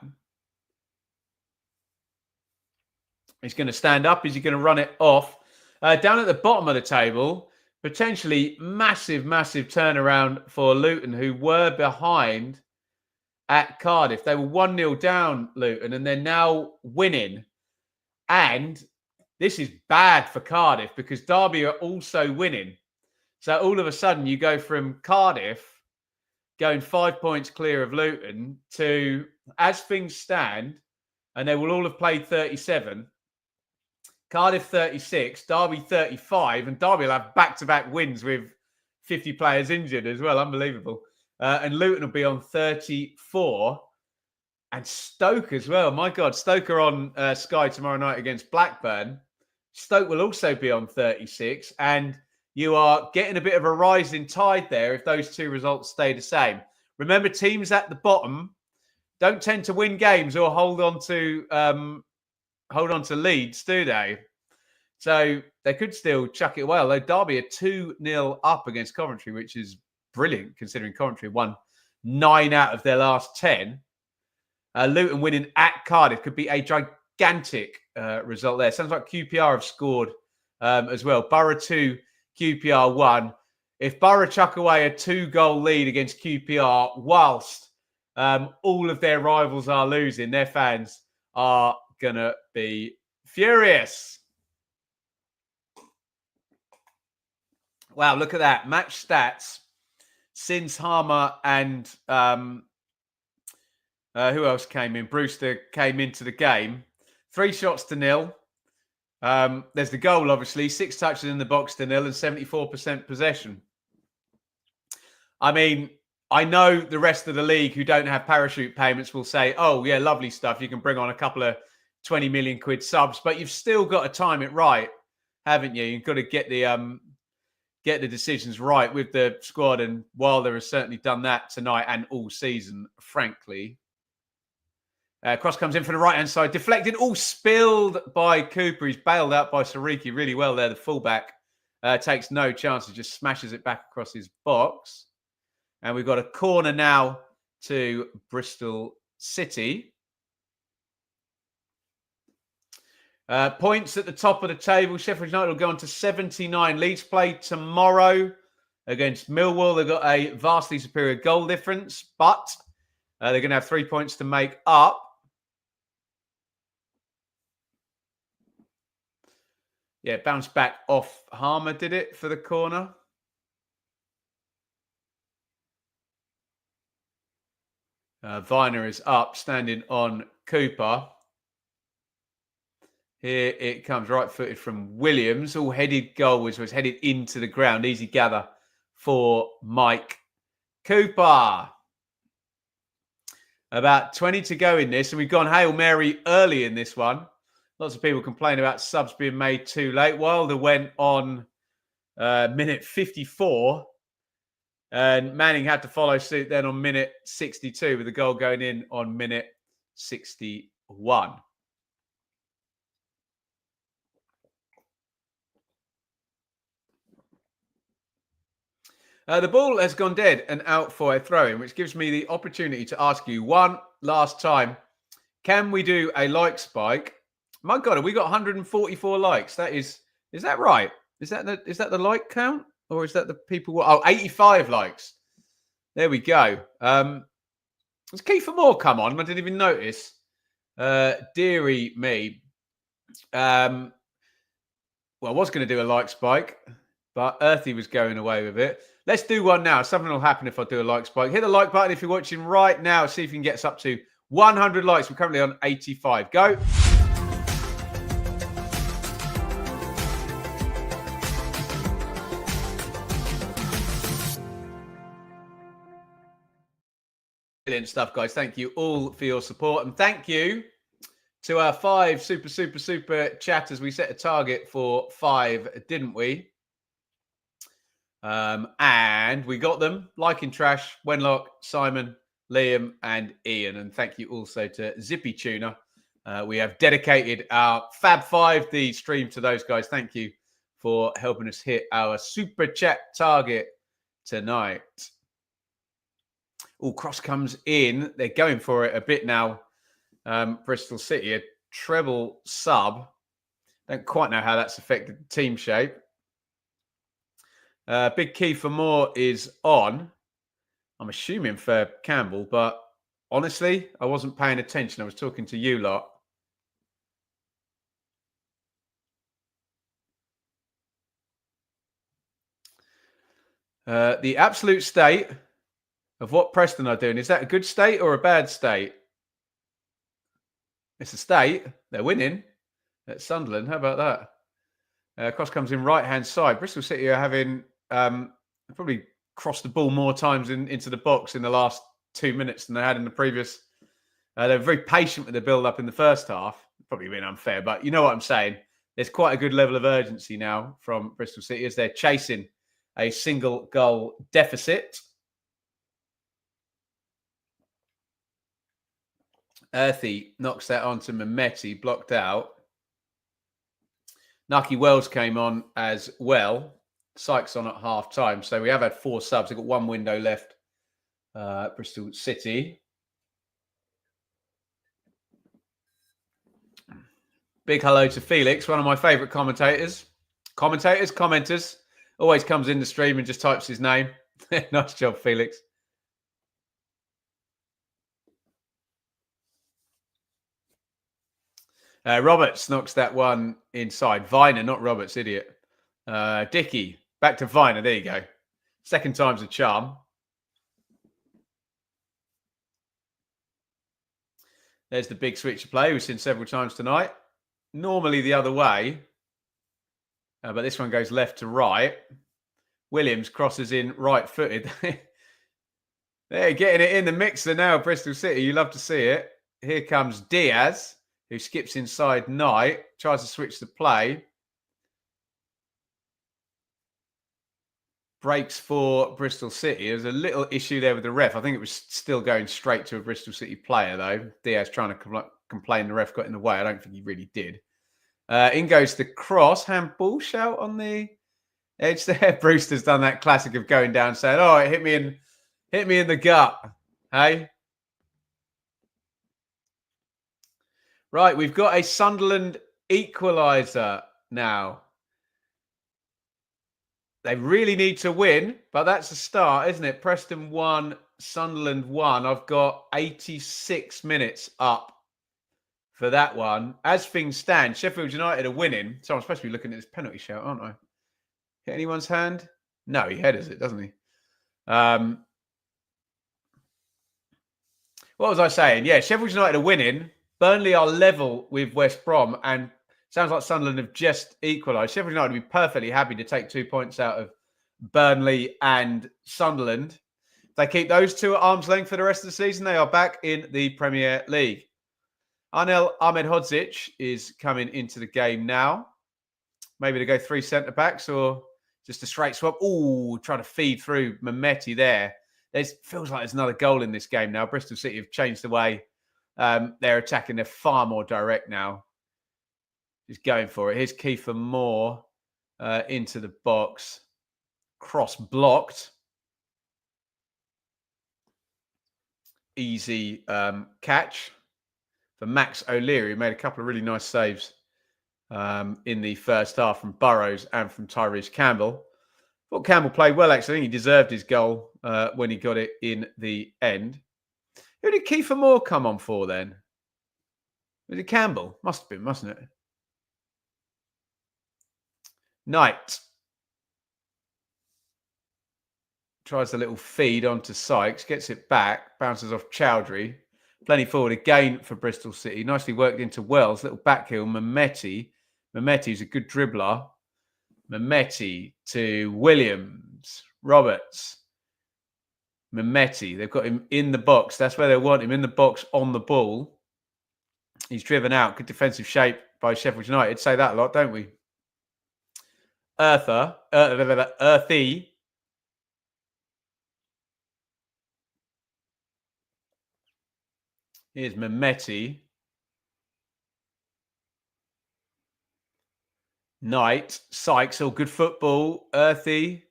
[SPEAKER 1] He's going to stand up. Is he going to run it off? Down at the bottom of the table, potentially massive turnaround for Luton, who were behind at Cardiff. They were 1-0 down, Luton, and they're now winning. And this is bad for Cardiff because Derby are also winning. So all of a sudden you go from Cardiff going 5 points clear of Luton to, as things stand, and they will all have played 37, Cardiff 36, Derby 35, and Derby will have back-to-back wins with 50 players injured as well. Unbelievable. And Luton will be on 34. And Stoke as well. My God, Stoke are on Sky tomorrow night against Blackburn. Stoke will also be on 36. And you are getting a bit of a rising tide there if those two results stay the same. Remember, teams at the bottom don't tend to win games or hold on to leads, do they? So they could still chuck it away. Although Derby are 2-0 up against Coventry, which is brilliant considering Coventry won 9 out of their last 10. Luton winning at Cardiff could be a gigantic result there. Sounds like QPR have scored as well. Borough 2, QPR 1. If Borough chuck away a 2-goal lead against QPR whilst all of their rivals are losing, their fans are going to be furious. Wow, look at that. Match stats. Since Harmer and who else came in? Brewster came into the game. 3 shots to 0. There's the goal, obviously. 6 touches in the box to 0 and 74% possession. I mean, I know the rest of the league who don't have parachute payments will say, oh, yeah, lovely stuff. You can bring on a couple of 20 million quid subs, but you've still got to time it right, haven't you? You've got to get the decisions right with the squad. And Wilder has certainly done that tonight and all season, frankly. Cross comes in for the right-hand side. Deflected, all spilled by Cooper. He's bailed out by Sariki really well there. The fullback takes no chances, just smashes it back across his box. And we've got a corner now to Bristol City. Points at the top of the table. Sheffield United will go on to 79. Leeds play tomorrow against Millwall. They've got a vastly superior goal difference, but they're going to have 3 points to make up. Yeah, bounced back off Harmer, did it, for the corner? Viner is up, standing on Cooper. Here it comes, right-footed from Williams. All headed goal was headed into the ground. Easy gather for Mike Cooper. About 20 to go in this, and we've gone Hail Mary early in this one. Lots of people complain about subs being made too late. Wilder went on minute 54, and Manning had to follow suit then on minute 62 with the goal going in on minute 61. The ball has gone dead and out for a throw-in, which gives me the opportunity to ask you one last time. Can we do a like spike? My God, have we got 144 likes? Is that right? Is that the like count? Or is that the people? Oh, 85 likes. There we go. Let's keep for more. Come on. I didn't even notice. Deary me. Well, I was going to do a like spike, but Earthy was going away with it. Let's do one now. Something will happen if I do a like spike. Hit the like button if you're watching right now. See if you can get us up to 100 likes. We're currently on 85. Go. Brilliant stuff, guys. Thank you all for your support. And thank you to our 5 super chatters. We set a target for 5, didn't we? And we got them. Liking Trash, Wenlock, Simon, Liam, and Ian. And thank you also to Zippy Tuner. We have dedicated our Fab 5, the stream, to those guys. Thank you for helping us hit our super chat target tonight. All Cross comes in. They're going for it a bit now. Bristol City, a treble sub. Don't quite know how that's affected the team shape. Big key for more is on. I'm assuming for Campbell, but honestly, I wasn't paying attention. I was talking to you lot. The absolute state of what Preston are doing, is that a good state or a bad state? It's a state. They're winning at Sunderland. How about that? Cross comes in right-hand side. Bristol City are having probably crossed the ball more times into the box in the last 2 minutes than they had in the previous. They're very patient with the build-up in the first half. Probably been unfair, but you know what I'm saying. There's quite a good level of urgency now from Bristol City as they're chasing a single goal deficit. Earthy knocks that onto Mehmeti, blocked out. Naki Wells came on as well. Sykes on at half time. So we have had 4 subs. They've got 1 window left. Bristol City. Big hello to Felix, one of my favourite commentators. Commenters. Always comes in the stream and just types his name. Nice job, Felix. Roberts knocks that one inside. Viner, not Roberts, idiot. Dickey, back to Viner. There you go. Second time's a charm. There's the big switch of play we've seen several times tonight. Normally the other way, but this one goes left to right. Williams crosses in right-footed. They're getting it in the mixer now, Bristol City. You love to see it. Here comes Diaz, who skips inside Knight, tries to switch the play. Breaks for Bristol City. There's a little issue there with the ref. I think it was still going straight to a Bristol City player, though. Diaz trying to complain the ref got in the way. I don't think he really did. In goes the cross. Handball shout on the edge there. Brewster's done that classic of going down saying, oh, it hit me in the gut. Hey? Right, we've got a Sunderland equalizer now. They really need to win, but that's a start, isn't it? Preston 1, Sunderland 1. I've got 86 minutes up for that one. As things stand, Sheffield United are winning. So I'm supposed to be looking at this penalty shout, aren't I? Hit anyone's hand? No, he headers it, doesn't he? What was I saying? Yeah, Sheffield United are winning. Burnley are level with West Brom, and sounds like Sunderland have just equalised. Sheffield United would be perfectly happy to take 2 points out of Burnley and Sunderland. If they keep those two at arm's length for the rest of the season, they are back in the Premier League. Anel Ahmedhodzic is coming into the game now. Maybe to go 3 centre-backs or just a straight swap. Ooh, trying to feed through Mehmeti there. Feels like there's another goal in this game now. Bristol City have changed the way they're attacking. They're far more direct now. Just going for it. Here's Kiefer Moore into the box. Cross blocked. Easy catch. for Max O'Leary, who made a couple of really nice saves in the first half from Burrows and from Tyrese Campbell. Thought Campbell played well, actually. I think he deserved his goal when he got it in the end. Who did Kiefer Moore come on for then? Was it Campbell? Must have been, mustn't it? Knight tries a little feed onto Sykes, gets it back, bounces off Chowdhury. Plenty forward again for Bristol City. Nicely worked into Wells. Little back heel. Mehmeti. Mehmeti's a good dribbler. Mehmeti to Williams. Roberts. Mehmeti. They've got him in the box. That's where they want him, in the box on the ball. He's driven out. Good defensive shape by Sheffield United. Say that a lot, don't we? Earthy. Here's Mehmeti. Knight. Sykes. All good football. Earthy.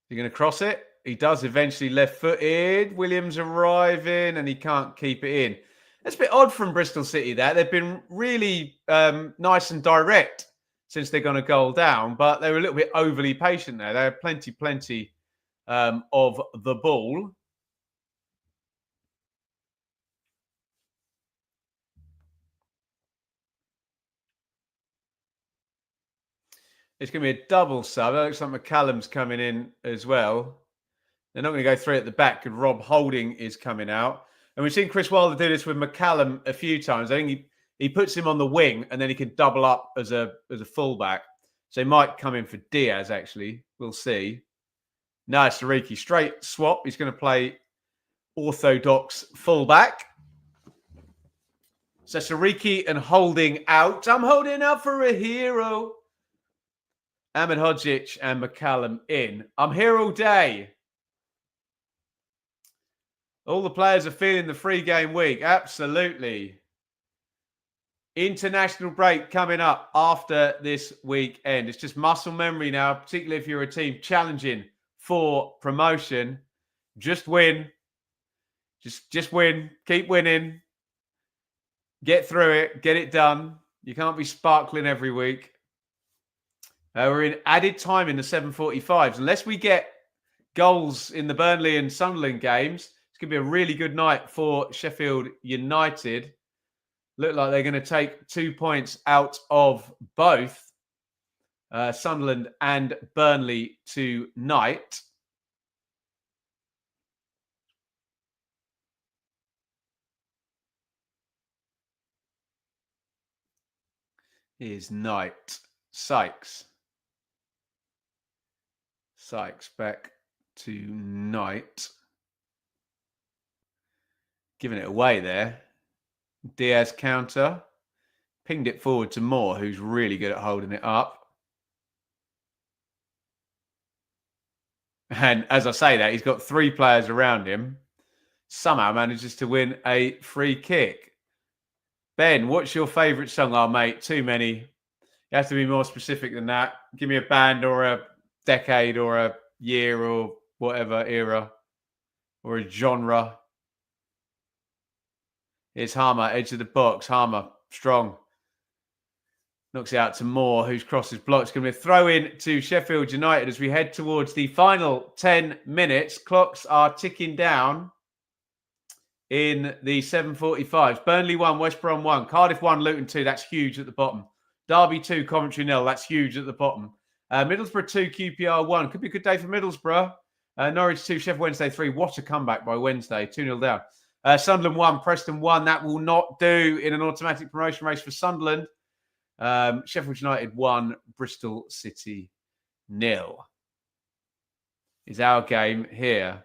[SPEAKER 1] You're going to cross it? He does eventually, left-footed. Williams arriving and he can't keep it in. That's a bit odd from Bristol City there. They've been really nice and direct since they've gone a goal down, but they were a little bit overly patient there. They had plenty of the ball. It's going to be a double sub. It looks like McCallum's coming in as well. They're not going to go through at the back because Rob Holding is coming out. And we've seen Chris Wilder do this with McCallum a few times. I think he puts him on the wing and then he can double up as a fullback. So he might come in for Diaz, actually. We'll see. No, Sariki, straight swap. He's going to play orthodox fullback. So Sariki and Holding out. I'm holding out for a hero. Ahmed Hodzic and McCallum in. I'm here all day. All the players are feeling the free game week. Absolutely. International break coming up after this weekend. It's just muscle memory now, particularly if you're a team challenging for promotion. Just win. Just win. Keep winning. Get through it. Get it done. You can't be sparkling every week. We're in added time in the 7:45s. Unless we get goals in the Burnley and Sunderland games, it's going to be a really good night for Sheffield United. Look like they're going to take 2 points out of both Sunderland and Burnley tonight. Here's Knight. Sykes back to Knight. Giving it away there. Diaz counter. Pinged it forward to Moore, who's really good at holding it up. And as I say that, he's got 3 players around him. Somehow manages to win a free kick. Ben, what's your favourite song? Oh, mate, too many. You have to be more specific than that. Give me a band or a decade or a year or whatever era or a genre. Here's Harmer, edge of the box. Harmer, strong. Knocks it out to Moore, whose cross is blocked. It's going to be a throw in to Sheffield United as we head towards the final 10 minutes. Clocks are ticking down in the 7:45s. Burnley 1, West Brom 1, Cardiff 1, Luton 2. That's huge at the bottom. Derby 2, Coventry 0. That's huge at the bottom. Middlesbrough 2, QPR 1. Could be a good day for Middlesbrough. Norwich 2, Sheffield Wednesday 3. What a comeback by Wednesday. 2-0 down. Sunderland 1, Preston 1. That will not do in an automatic promotion race for Sunderland. Sheffield United 1, Bristol City 0. Is our game here.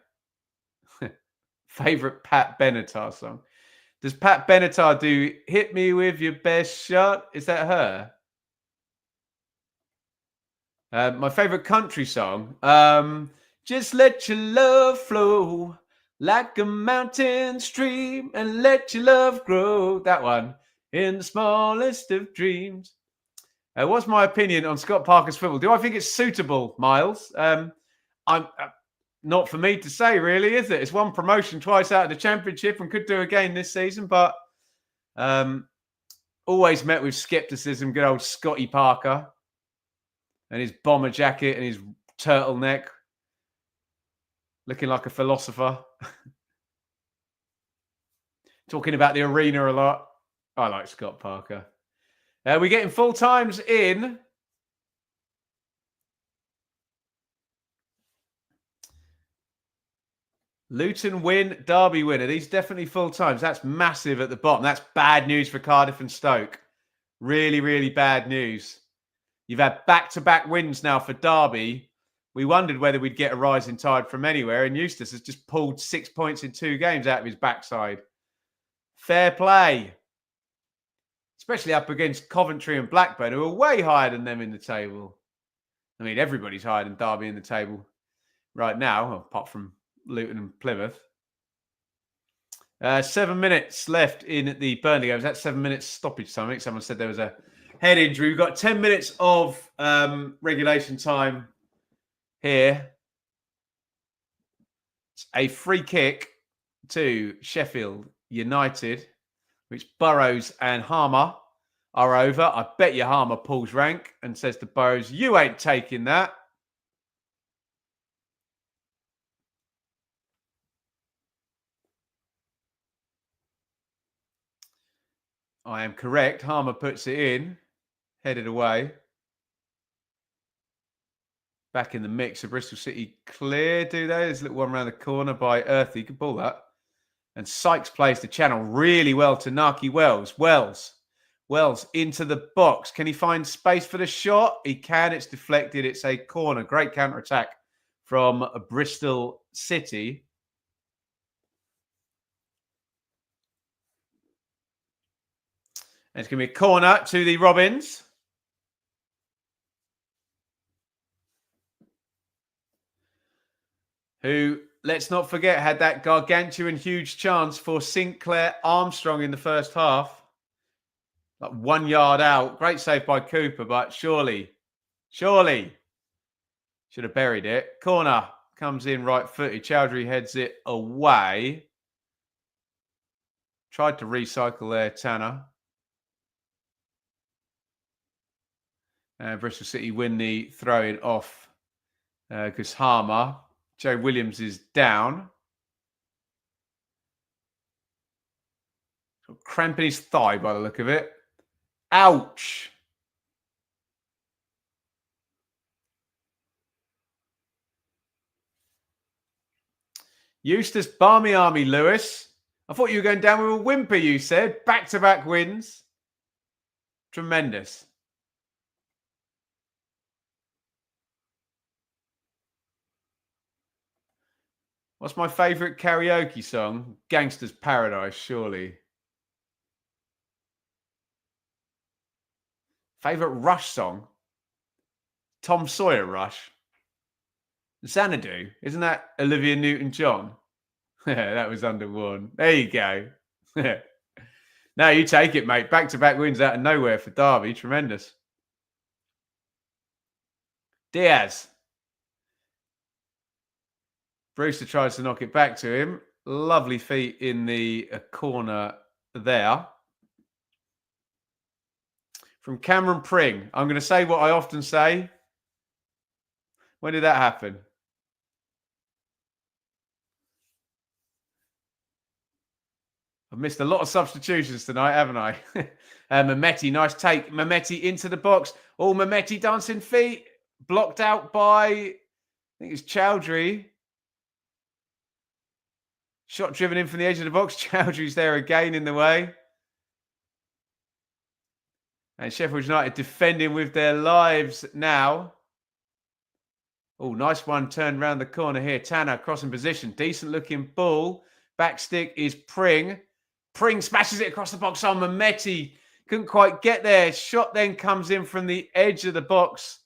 [SPEAKER 1] Favourite Pat Benatar song. Does Pat Benatar do Hit Me With Your Best Shot? Is that her? My favourite country song. Just let your love flow like a mountain stream and let your love grow. That one. In the smallest of dreams. What's my opinion on Scott Parker's football? Do I think it's suitable, Miles? I'm not for me to say, really, is it? It's won promotion twice out of the Championship and could do again this season, but always met with scepticism. Good old Scotty Parker and his bomber jacket and his turtleneck, looking like a philosopher. Talking about the arena a lot. I like Scott Parker. We're getting full times in. Luton win, Derby winner. These definitely full times. That's massive at the bottom. That's bad news for Cardiff and Stoke. Really, really bad news. You've had back-to-back wins now for Derby. We wondered whether we'd get a rising tide from anywhere, and Eustace has just pulled 6 points in 2 games out of his backside. Fair play. Especially up against Coventry and Blackburn, who are way higher than them in the table. I mean, everybody's higher than Derby in the table right now, apart from Luton and Plymouth. 7 minutes left in the Burnley game. Was that 7 minutes stoppage time? I think someone said there was a head injury. We've got 10 minutes of regulation time here. It's a free kick to Sheffield United, which Burrows and Harmer are over. I bet you Harmer pulls rank and says to Burrows, "You ain't taking that." I am correct. Harmer puts it in, headed away. Back in the mix of Bristol City clear, do they? There's a little one around the corner by Earthy. Good ball, that. And Sykes plays the channel really well to Naki Wells. Wells into the box. Can he find space for the shot? He can. It's deflected. It's a corner. Great counter-attack from Bristol City. And it's going to be a corner to the Robins. Who, let's not forget, had that gargantuan huge chance for Sinclair Armstrong in the first half. Like 1 yard out. Great save by Cooper, but surely should have buried it. Corner comes in right-footed. Chowdhury heads it away. Tried to recycle there, Tanner. Bristol City win the throw-in off because Harmer. Joe Williams is down. Cramp in his thigh by the look of it. Ouch. Eustace Barmy Army Lewis. I thought you were going down with a whimper, you said. Back-to-back wins. Tremendous. What's my favourite karaoke song? Gangster's Paradise, surely. Favourite Rush song? Tom Sawyer Rush. Xanadu. Isn't that Olivia Newton-John? That was under one. There you go. Now you take it, mate. Back-to-back wins out of nowhere for Derby. Tremendous. Diaz. Brewster tries to knock it back to him. Lovely feet in the corner there. From Cameron Pring. I'm going to say what I often say. When did that happen? I've missed a lot of substitutions tonight, haven't I? Mehmeti, nice take. Mehmeti into the box. Oh, Mehmeti dancing feet. Blocked out by, I think it's Chowdhury. Shot driven in from the edge of the box. Chowdhury's there again in the way. And Sheffield United defending with their lives now. Oh, nice one turned round the corner here. Tanner crossing position. Decent looking ball. Back stick is Pring. Pring smashes it across the box on Mehmeti. Couldn't quite get there. Shot then comes in from the edge of the box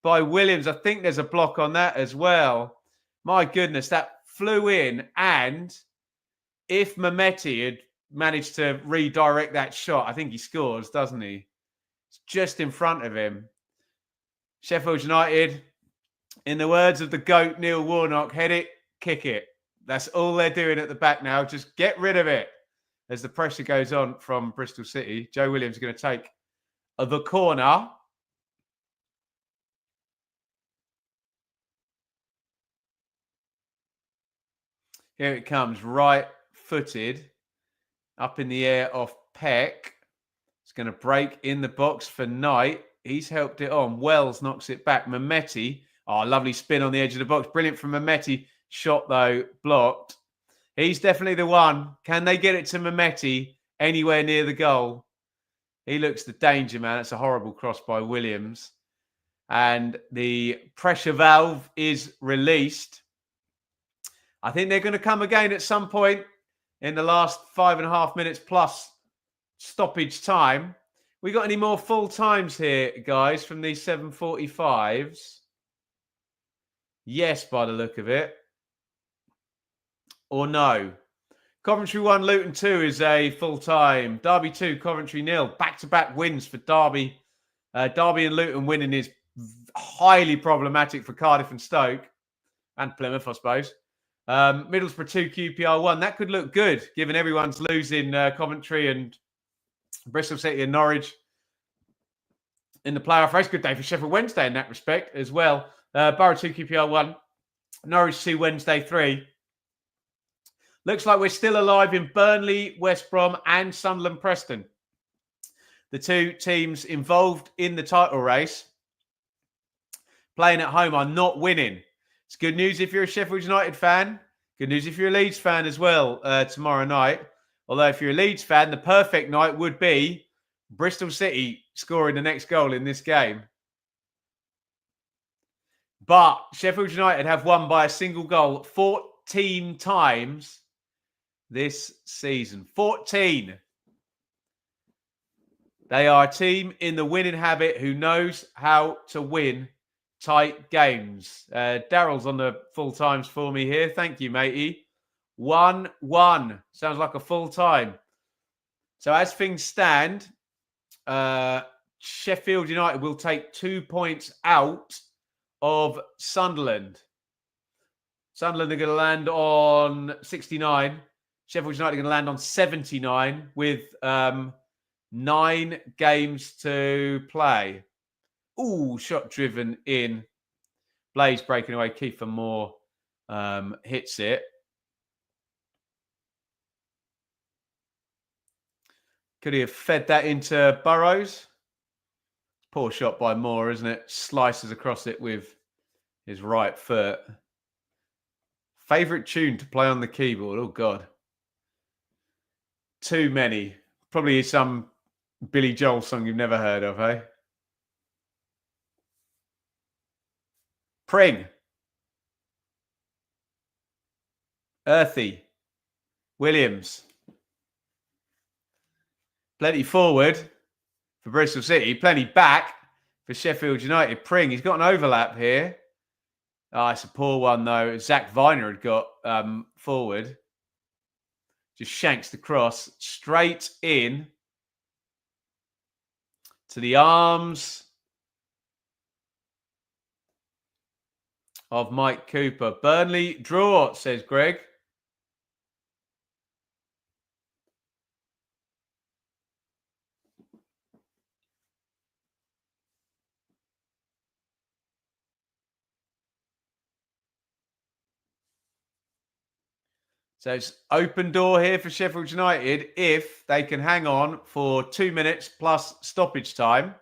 [SPEAKER 1] by Williams. I think there's a block on that as well. My goodness, that flew in. And if Mehmeti had managed to redirect that shot, I think he scores, doesn't he? It's just in front of him. Sheffield United In the words of the GOAT, Neil Warnock, head it, kick it. That's all they're doing at the back now. Just get rid of it. As the pressure goes on from Bristol City, Joe Williams is going to take the corner. Here it comes, right-footed, up in the air off Peck. It's going to break in the box for Knight. He's helped it on. Wells knocks it back. Mehmeti, lovely spin on the edge of the box. Brilliant from Mehmeti. Shot, though, blocked. He's definitely the one. Can they get it to Mehmeti anywhere near the goal? He looks the danger man. It's a horrible cross by Williams. And the pressure valve is released. I think they're going to come again at some point in the last 5.5 minutes plus stoppage time. We got any more full times here, guys, from these 7:45s? Yes, by the look of it. Or no? Coventry 1, Luton 2 is a full time. Derby 2, Coventry 0. Back-to-back wins for Derby. Derby and Luton winning is highly problematic for Cardiff and Stoke. And Plymouth, I suppose. Middlesbrough 2, QPR 1. That could look good, given everyone's losing Coventry and Bristol City and Norwich in the playoff race. Good day for Sheffield Wednesday in that respect as well. Borough 2, QPR 1. Norwich 2, Wednesday 3. Looks like we're still alive in Burnley, West Brom and Sunderland Preston. The two teams involved in the title race playing at home are not winning. It's good news if you're a Sheffield United fan. Good news if you're a Leeds fan as well tomorrow night. Although if you're a Leeds fan, the perfect night would be Bristol City scoring the next goal in this game. But Sheffield United have won by a single goal 14 times this season. 14. They are a team in the winning habit who knows how to win tight games. Daryl's on the full times for me here. Thank you, matey. 1-1. Sounds like a full time. So as things stand, Sheffield United will take 2 points out of Sunderland. Sunderland are going to land on 69. Sheffield United are going to land on 79 with 9 games to play. Ooh, shot driven in. Blaze breaking away. Kiefer Moore hits it. Could he have fed that into Burrows? Poor shot by Moore, isn't it? Slices across it with his right foot. Favourite tune to play on the keyboard? Oh, God. Too many. Probably some Billy Joel song you've never heard of, eh? Pring. Earthy. Williams. Plenty forward for Bristol City. Plenty back for Sheffield United. Pring. He's got an overlap here. Oh, it's a poor one, though. Zach Viner had got forward. Just shanks the cross straight in to the arms of Mike Cooper. Burnley draw, says Greg. So it's open door here for Sheffield United if they can hang on for 2 minutes plus stoppage time,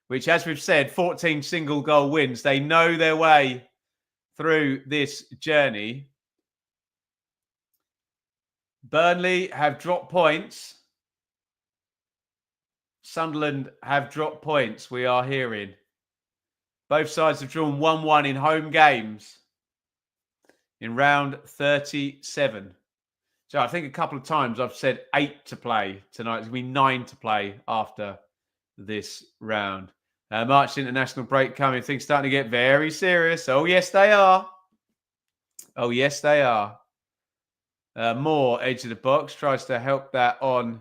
[SPEAKER 1] which, as we've said, 14 single goal wins. They know their way through this journey. Burnley have dropped points. Sunderland have dropped points, we are hearing. Both sides have drawn 1-1 in home games in round 37. So I think a couple of times I've said 8 to play tonight. It's going to be 9 to play after this round. March international break coming. Things starting to get very serious. Oh, yes, they are. Oh, yes, they are. Moore, edge of the box, tries to help that on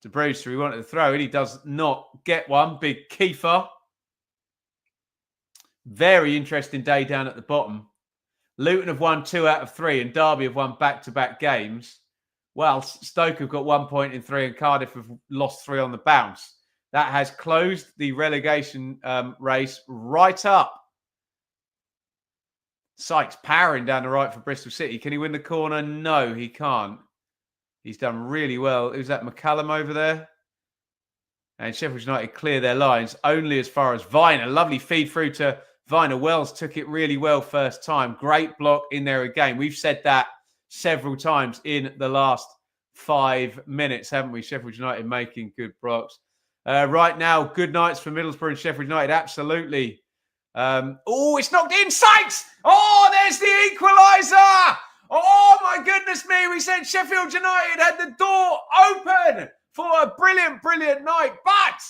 [SPEAKER 1] to Brewster. He wanted to throw it. He does not get one. Big Kiefer. Very interesting day down at the bottom. Luton have won 2 out of 3 and Derby have won back-to-back games. Well, Stoke have got 1 point in 3 and Cardiff have lost 3 on the bounce. That has closed the relegation race right up. Sykes powering down the right for Bristol City. Can he win the corner? No, he can't. He's done really well. Who's that? McCallum over there? And Sheffield United clear their lines only as far as Viner. Lovely feed through to Viner. Wells took it really well first time. Great block in there again. We've said that several times in the last 5 minutes, haven't we? Sheffield United making good blocks. Right now, good nights for Middlesbrough and Sheffield United. Absolutely. Oh, it's knocked in. Sykes! Oh, there's the equalizer! Oh, my goodness me. We said Sheffield United had the door open for a brilliant, brilliant night. But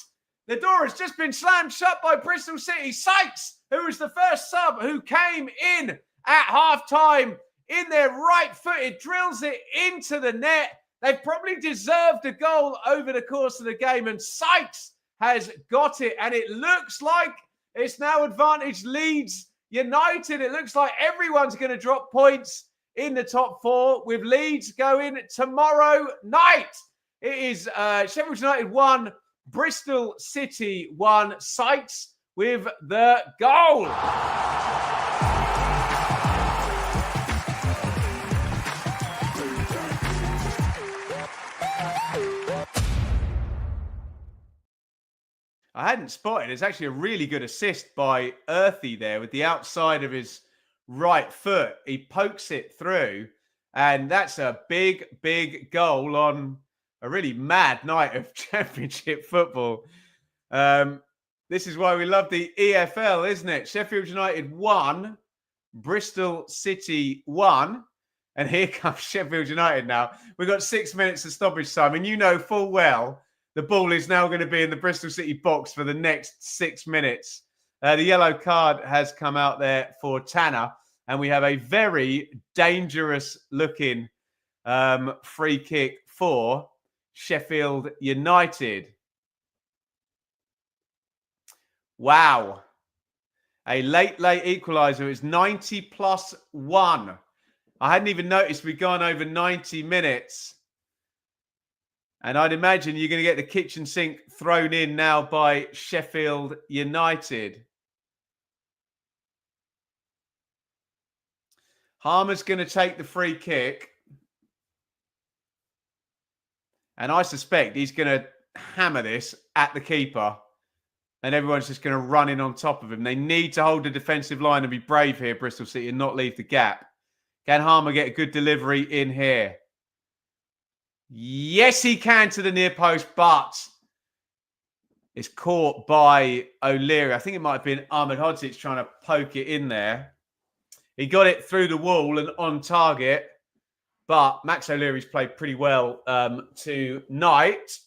[SPEAKER 1] the door has just been slammed shut by Bristol City. Sykes, who was the first sub who came in at half-time in there right-footed, drills it into the net. They've probably deserved a goal over the course of the game, and Sykes has got it, and it looks like it's now advantage Leeds United. It looks like everyone's going to drop points in the top 4 with Leeds going tomorrow night. It is Sheffield United 1, Bristol City 1. Sykes with the goal. I hadn't spotted. It's actually a really good assist by Earthy there with the outside of his right foot. He pokes it through, and that's a big, big goal on a really mad night of Championship football. This is why we love the EFL, isn't it? Sheffield United 1, Bristol City 1. And here comes Sheffield United now. We've got 6 minutes of stoppage time, and you know full well the ball is now going to be in the Bristol City box for the next 6 minutes. The yellow card has come out there for Tanner, and we have a very dangerous-looking free kick for Sheffield United. Wow. A late equaliser. It's 90+1. I hadn't even noticed we'd gone over 90 minutes. And I'd imagine you're going to get the kitchen sink thrown in now by Sheffield United. Harmer's going to take the free kick. And I suspect he's going to hammer this at the keeper. And everyone's just going to run in on top of him. They need to hold the defensive line and be brave here, Bristol City, and not leave the gap. Can Harmer get a good delivery in here? Yes, he can to the near post, but it's caught by O'Leary. I think it might have been Ahmed Hodzic trying to poke it in there. He got it through the wall and on target, but Max O'Leary's played pretty well tonight.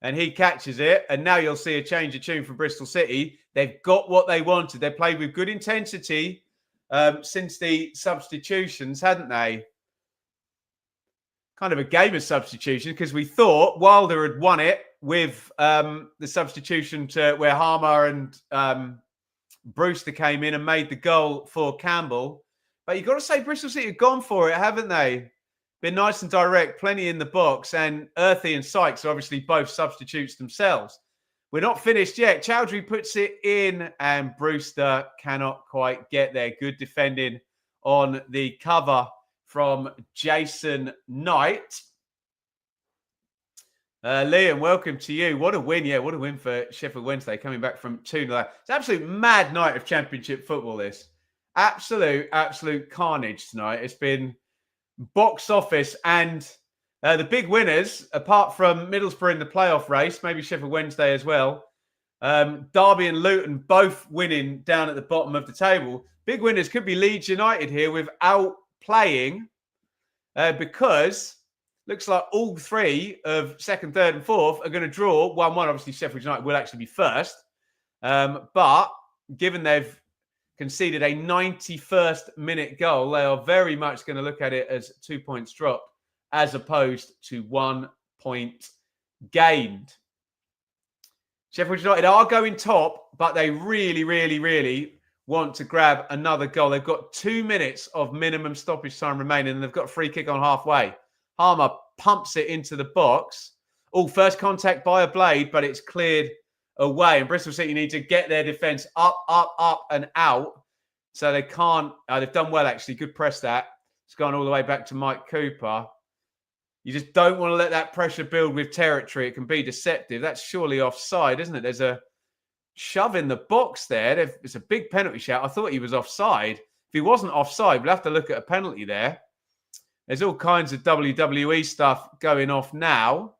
[SPEAKER 1] And he catches it. And now you'll see a change of tune from Bristol City. They've got what they wanted. They played with good intensity since the substitutions, hadn't they? Kind of a game of substitution, because we thought Wilder had won it with the substitution to where Harmer and Brewster came in and made the goal for Campbell. But you've got to say Bristol City have gone for it, haven't they? Been nice and direct, plenty in the box. And Earthy and Sykes are obviously both substitutes themselves. We're not finished yet. Chowdhury puts it in and Brewster cannot quite get there. Good defending on the cover from Jason Knight. Liam, welcome to you. What a win. Yeah, what a win for Sheffield Wednesday, coming back from 2-0. It's an absolute mad night of Championship football, this. Absolute carnage tonight. It's been box office, and the big winners, apart from Middlesbrough in the playoff race, maybe Sheffield Wednesday as well, Derby and Luton both winning down at the bottom of the table. Big winners could be Leeds United here without playing, because looks like all three of second, third and fourth are going to draw 1-1. Obviously, Sheffield United will actually be first. But given they've conceded a 91st minute goal, they are very much going to look at it as 2 points dropped as opposed to 1 point gained. Sheffield United are going top, but they really, really, really want to grab another goal. They've got 2 minutes of minimum stoppage time remaining, and they've got a free kick on halfway. Harmer pumps it into the box. Oh, first contact by a blade, but it's cleared away. And Bristol City need to get their defence up, and out. So they can't. They've done well, actually. Good press that. It's gone all the way back to Mike Cooper. You just don't want to let that pressure build with territory. It can be deceptive. That's surely offside, isn't it? There's a shove in the box there. It's a big penalty shout. I thought he was offside. If he wasn't offside, we'll have to look at a penalty there. There's all kinds of WWE stuff going off now.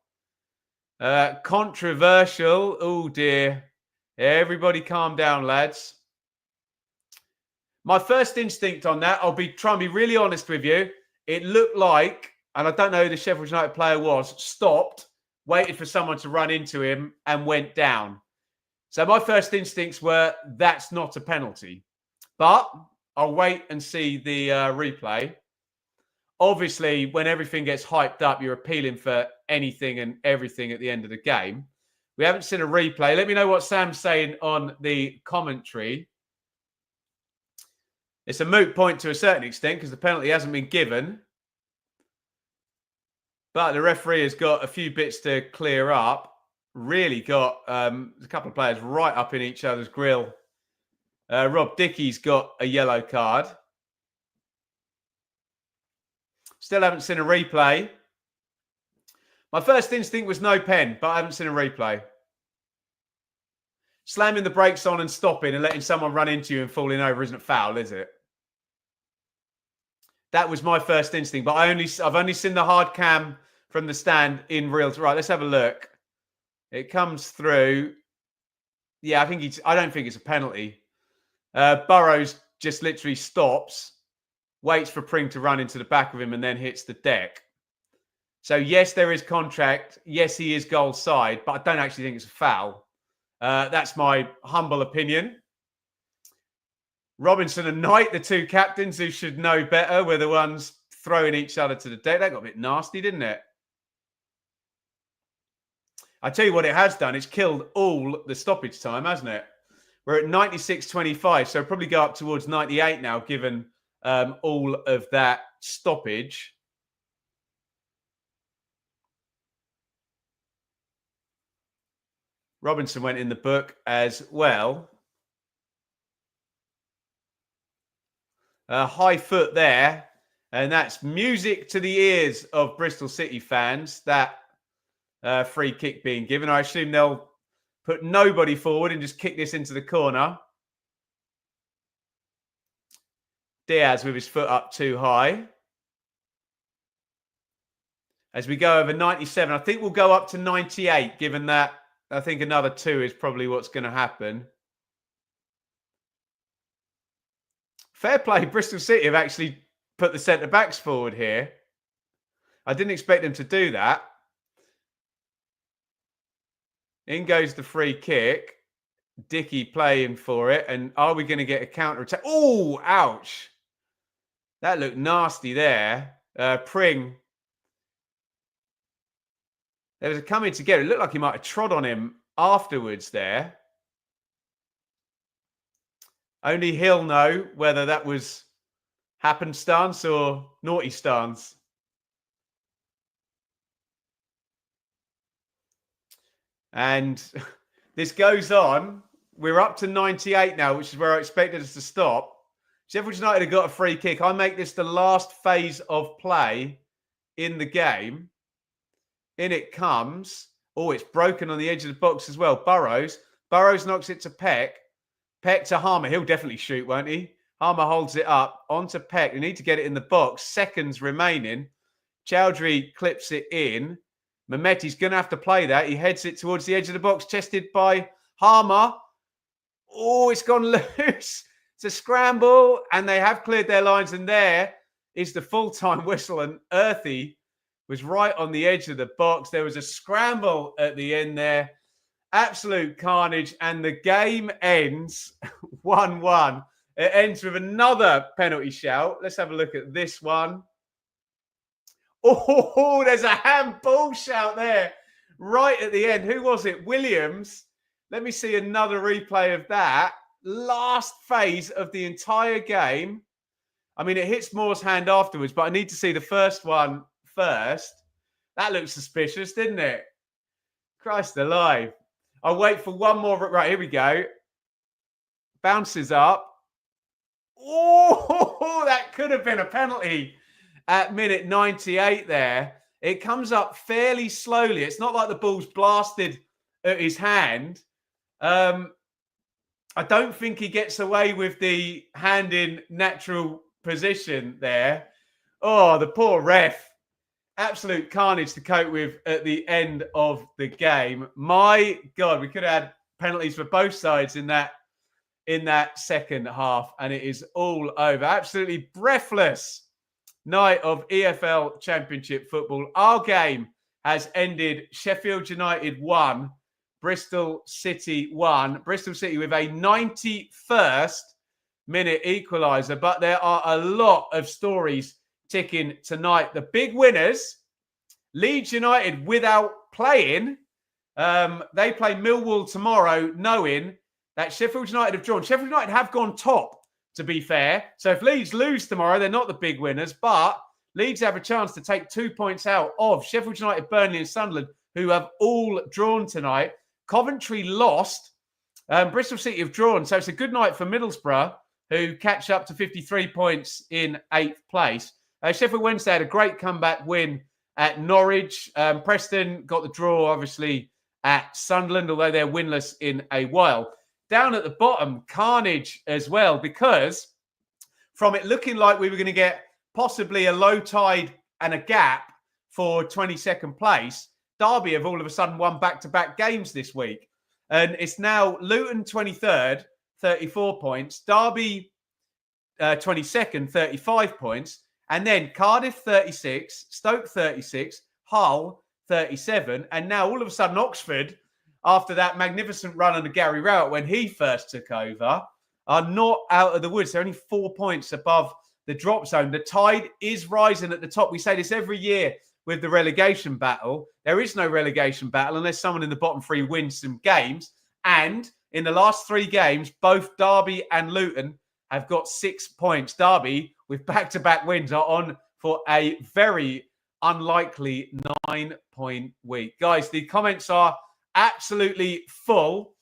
[SPEAKER 1] Controversial. Oh, dear. Everybody calm down, lads. My first instinct on that, I'll try and be really honest with you. It looked like, and I don't know who the Sheffield United player was, stopped, waited for someone to run into him and went down. So my first instincts were, that's not a penalty. But I'll wait and see the replay. Obviously, when everything gets hyped up, you're appealing for anything and everything at the end of the game. We haven't seen a replay. Let me know what Sam's saying on the commentary. It's a moot point to a certain extent because the penalty hasn't been given. But the referee has got a few bits to clear up. Really got a couple of players right up in each other's grill. Rob Dickey's got a yellow card. Still haven't seen a replay. My first instinct was no pen, but I haven't seen a replay. Slamming the brakes on and stopping and letting someone run into you and falling over isn't a foul, is it? That was my first instinct, but I've only seen the hard cam from the stand in real time. Right, let's have a look. It comes through. Yeah, I don't think it's a penalty. Burrows just literally stops, waits for Pring to run into the back of him and then hits the deck. So, yes, there is contract. Yes, he is goal side, but I don't actually think it's a foul. That's my humble opinion. Robinson and Knight, the two captains who should know better, were the ones throwing each other to the deck. That got a bit nasty, didn't it? I tell you what it has done. It's killed all the stoppage time, hasn't it? We're at 96.25, so probably go up towards 98 now, given all of that stoppage. Robinson went in the book as well. High foot there. And that's music to the ears of Bristol City fans, that free kick being given. I assume they'll put nobody forward and just kick this into the corner. Diaz with his foot up too high. As we go over 97, I think we'll go up to 98, given that I think another 2 is probably what's going to happen. Fair play. Bristol City have actually put the centre-backs forward here. I didn't expect them to do that. In goes the free kick. Dickey playing for it. And are we going to get a counter-attack? Oh, ouch. That looked nasty there. Pring. There was a coming together. It looked like he might have trod on him afterwards there. Only he'll know whether that was happenstance or naughty stance. And this goes on. We're up to 98 now, which is where I expected us to stop. Sheffield United have got a free kick. I make this the last phase of play in the game. In it comes. Oh, it's broken on the edge of the box as well. Burrows knocks it to Peck. Peck to Harmer. He'll definitely shoot, won't he? Harmer holds it up onto Peck. They need to get it in the box. Seconds remaining. Chowdhury clips it in. Mehmeti's going to have to play that. He heads it towards the edge of the box, chested by Harmer. Oh, it's gone loose. It's a scramble, and they have cleared their lines, and there is the full-time whistle, and Earthy was right on the edge of the box. There was a scramble at the end there. Absolute carnage, and the game ends 1-1. It ends with another penalty shout. Let's have a look at this one. Oh, there's a handball shout there right at the end. Who was it? Williams Let me see another replay of that. Last phase of the entire game. I mean, it hits Moore's hand afterwards, but I need to see the first one first. That looks suspicious, didn't it? Christ alive. I'll wait for one more. Right, here we go. Bounces up. Oh, that could have been a penalty at minute 98 there. It comes up fairly slowly. It's not like the ball's blasted at his hand. I don't think he gets away with the hand in natural position there. Oh, the poor ref. Absolute carnage to cope with at the end of the game. My God, we could have had penalties for both sides in that second half, and it is all over. Absolutely breathless night of EFL Championship football. Our game has ended. Sheffield United 1, Bristol City 1. Bristol City with a 91st minute equaliser, but there are a lot of stories ticking tonight. The big winners, Leeds United without playing. They play Millwall tomorrow, knowing that Sheffield United have drawn. Sheffield United have gone top, to be fair. So if Leeds lose tomorrow, they're not the big winners, but Leeds have a chance to take 2 points out of Sheffield United, Burnley and Sunderland, who have all drawn tonight. Coventry lost. Bristol City have drawn. So it's a good night for Middlesbrough, who catch up to 53 points in 8th place. Sheffield Wednesday had a great comeback win at Norwich. Preston got the draw, obviously, at Sunderland, although they're winless in a while. Down at the bottom, carnage as well, because from it looking like we were going to get possibly a low tide and a gap for 22nd place, Derby have all of a sudden won back-to-back games this week. And it's now Luton 23rd, 34 points. Derby 22nd, 35 points. And then Cardiff 36, Stoke 36, Hull 37. And now all of a sudden Oxford, after that magnificent run under Gary Rowett when he first took over, are not out of the woods. They're only 4 points above the drop zone. The tide is rising at the top. We say this every year with the relegation battle. There is no relegation battle unless someone in the bottom three wins some games. And in the last 3 games, both Derby and Luton have got 6 points. Derby, with back-to-back wins, are on for a very unlikely 9-point week. Guys, the comments are absolutely full.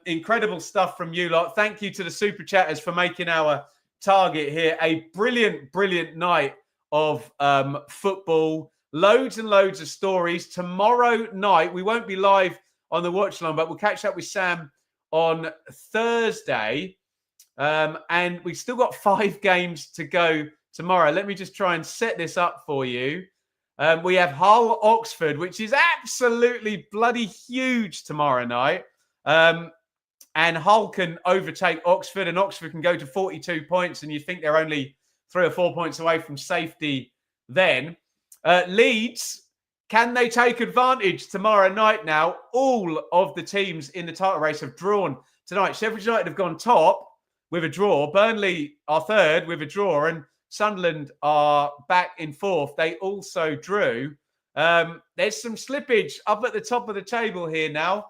[SPEAKER 1] Incredible stuff from you lot. Thank you to the super chatters for making our target here a brilliant, brilliant night of football. Loads and loads of stories. Tomorrow night, we won't be live on the watch line, but we'll catch up with Sam on Thursday. And we've still got 5 games to go tomorrow. Let me just try and set this up for you. We have Hull Oxford, which is absolutely bloody huge tomorrow night. And Hull can overtake Oxford, and Oxford can go to 42 points, and you think they're only 3 or 4 points away from safety then. Leeds, can they take advantage tomorrow night now? All of the teams in the title race have drawn tonight. Sheffield United have gone top with a draw. Burnley are third with a draw, and Sunderland are back in 4th. They also drew. There's some slippage up at the top of the table here now.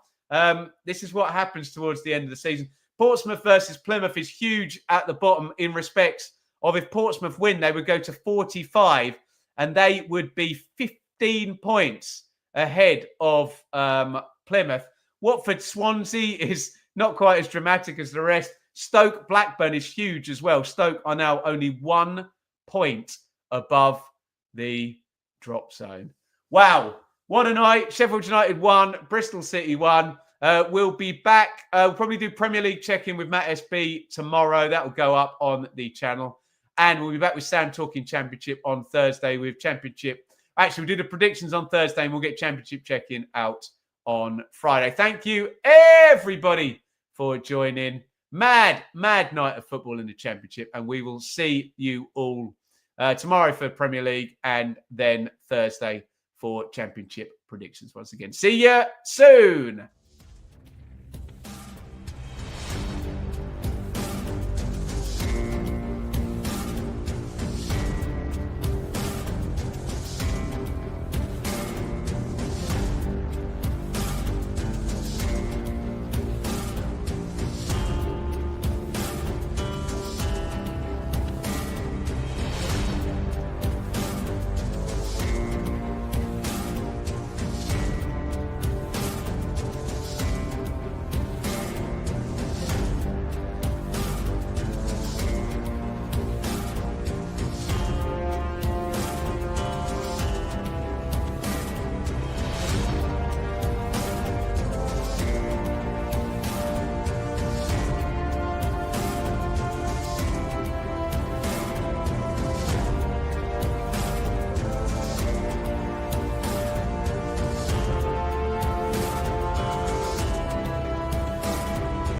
[SPEAKER 1] This is what happens towards the end of the season. Portsmouth versus Plymouth is huge at the bottom in respects of if Portsmouth win, they would go to 45 and they would be 15 points ahead of Plymouth. Watford Swansea is not quite as dramatic as the rest. Stoke Blackburn is huge as well. Stoke are now only 1 point above the drop zone. Wow. What a night. Sheffield United won. Bristol City won. We'll be back. We'll probably do Premier League check-in with Matt SB tomorrow. That will go up on the channel. And we'll be back with Sam talking Championship on Thursday with Championship. Actually, we'll do the predictions on Thursday and we'll get Championship check-in out on Friday. Thank you, everybody, for joining. Mad night of football in the Championship. And we will see you all tomorrow for Premier League and then Thursday for Championship predictions once again. See you soon.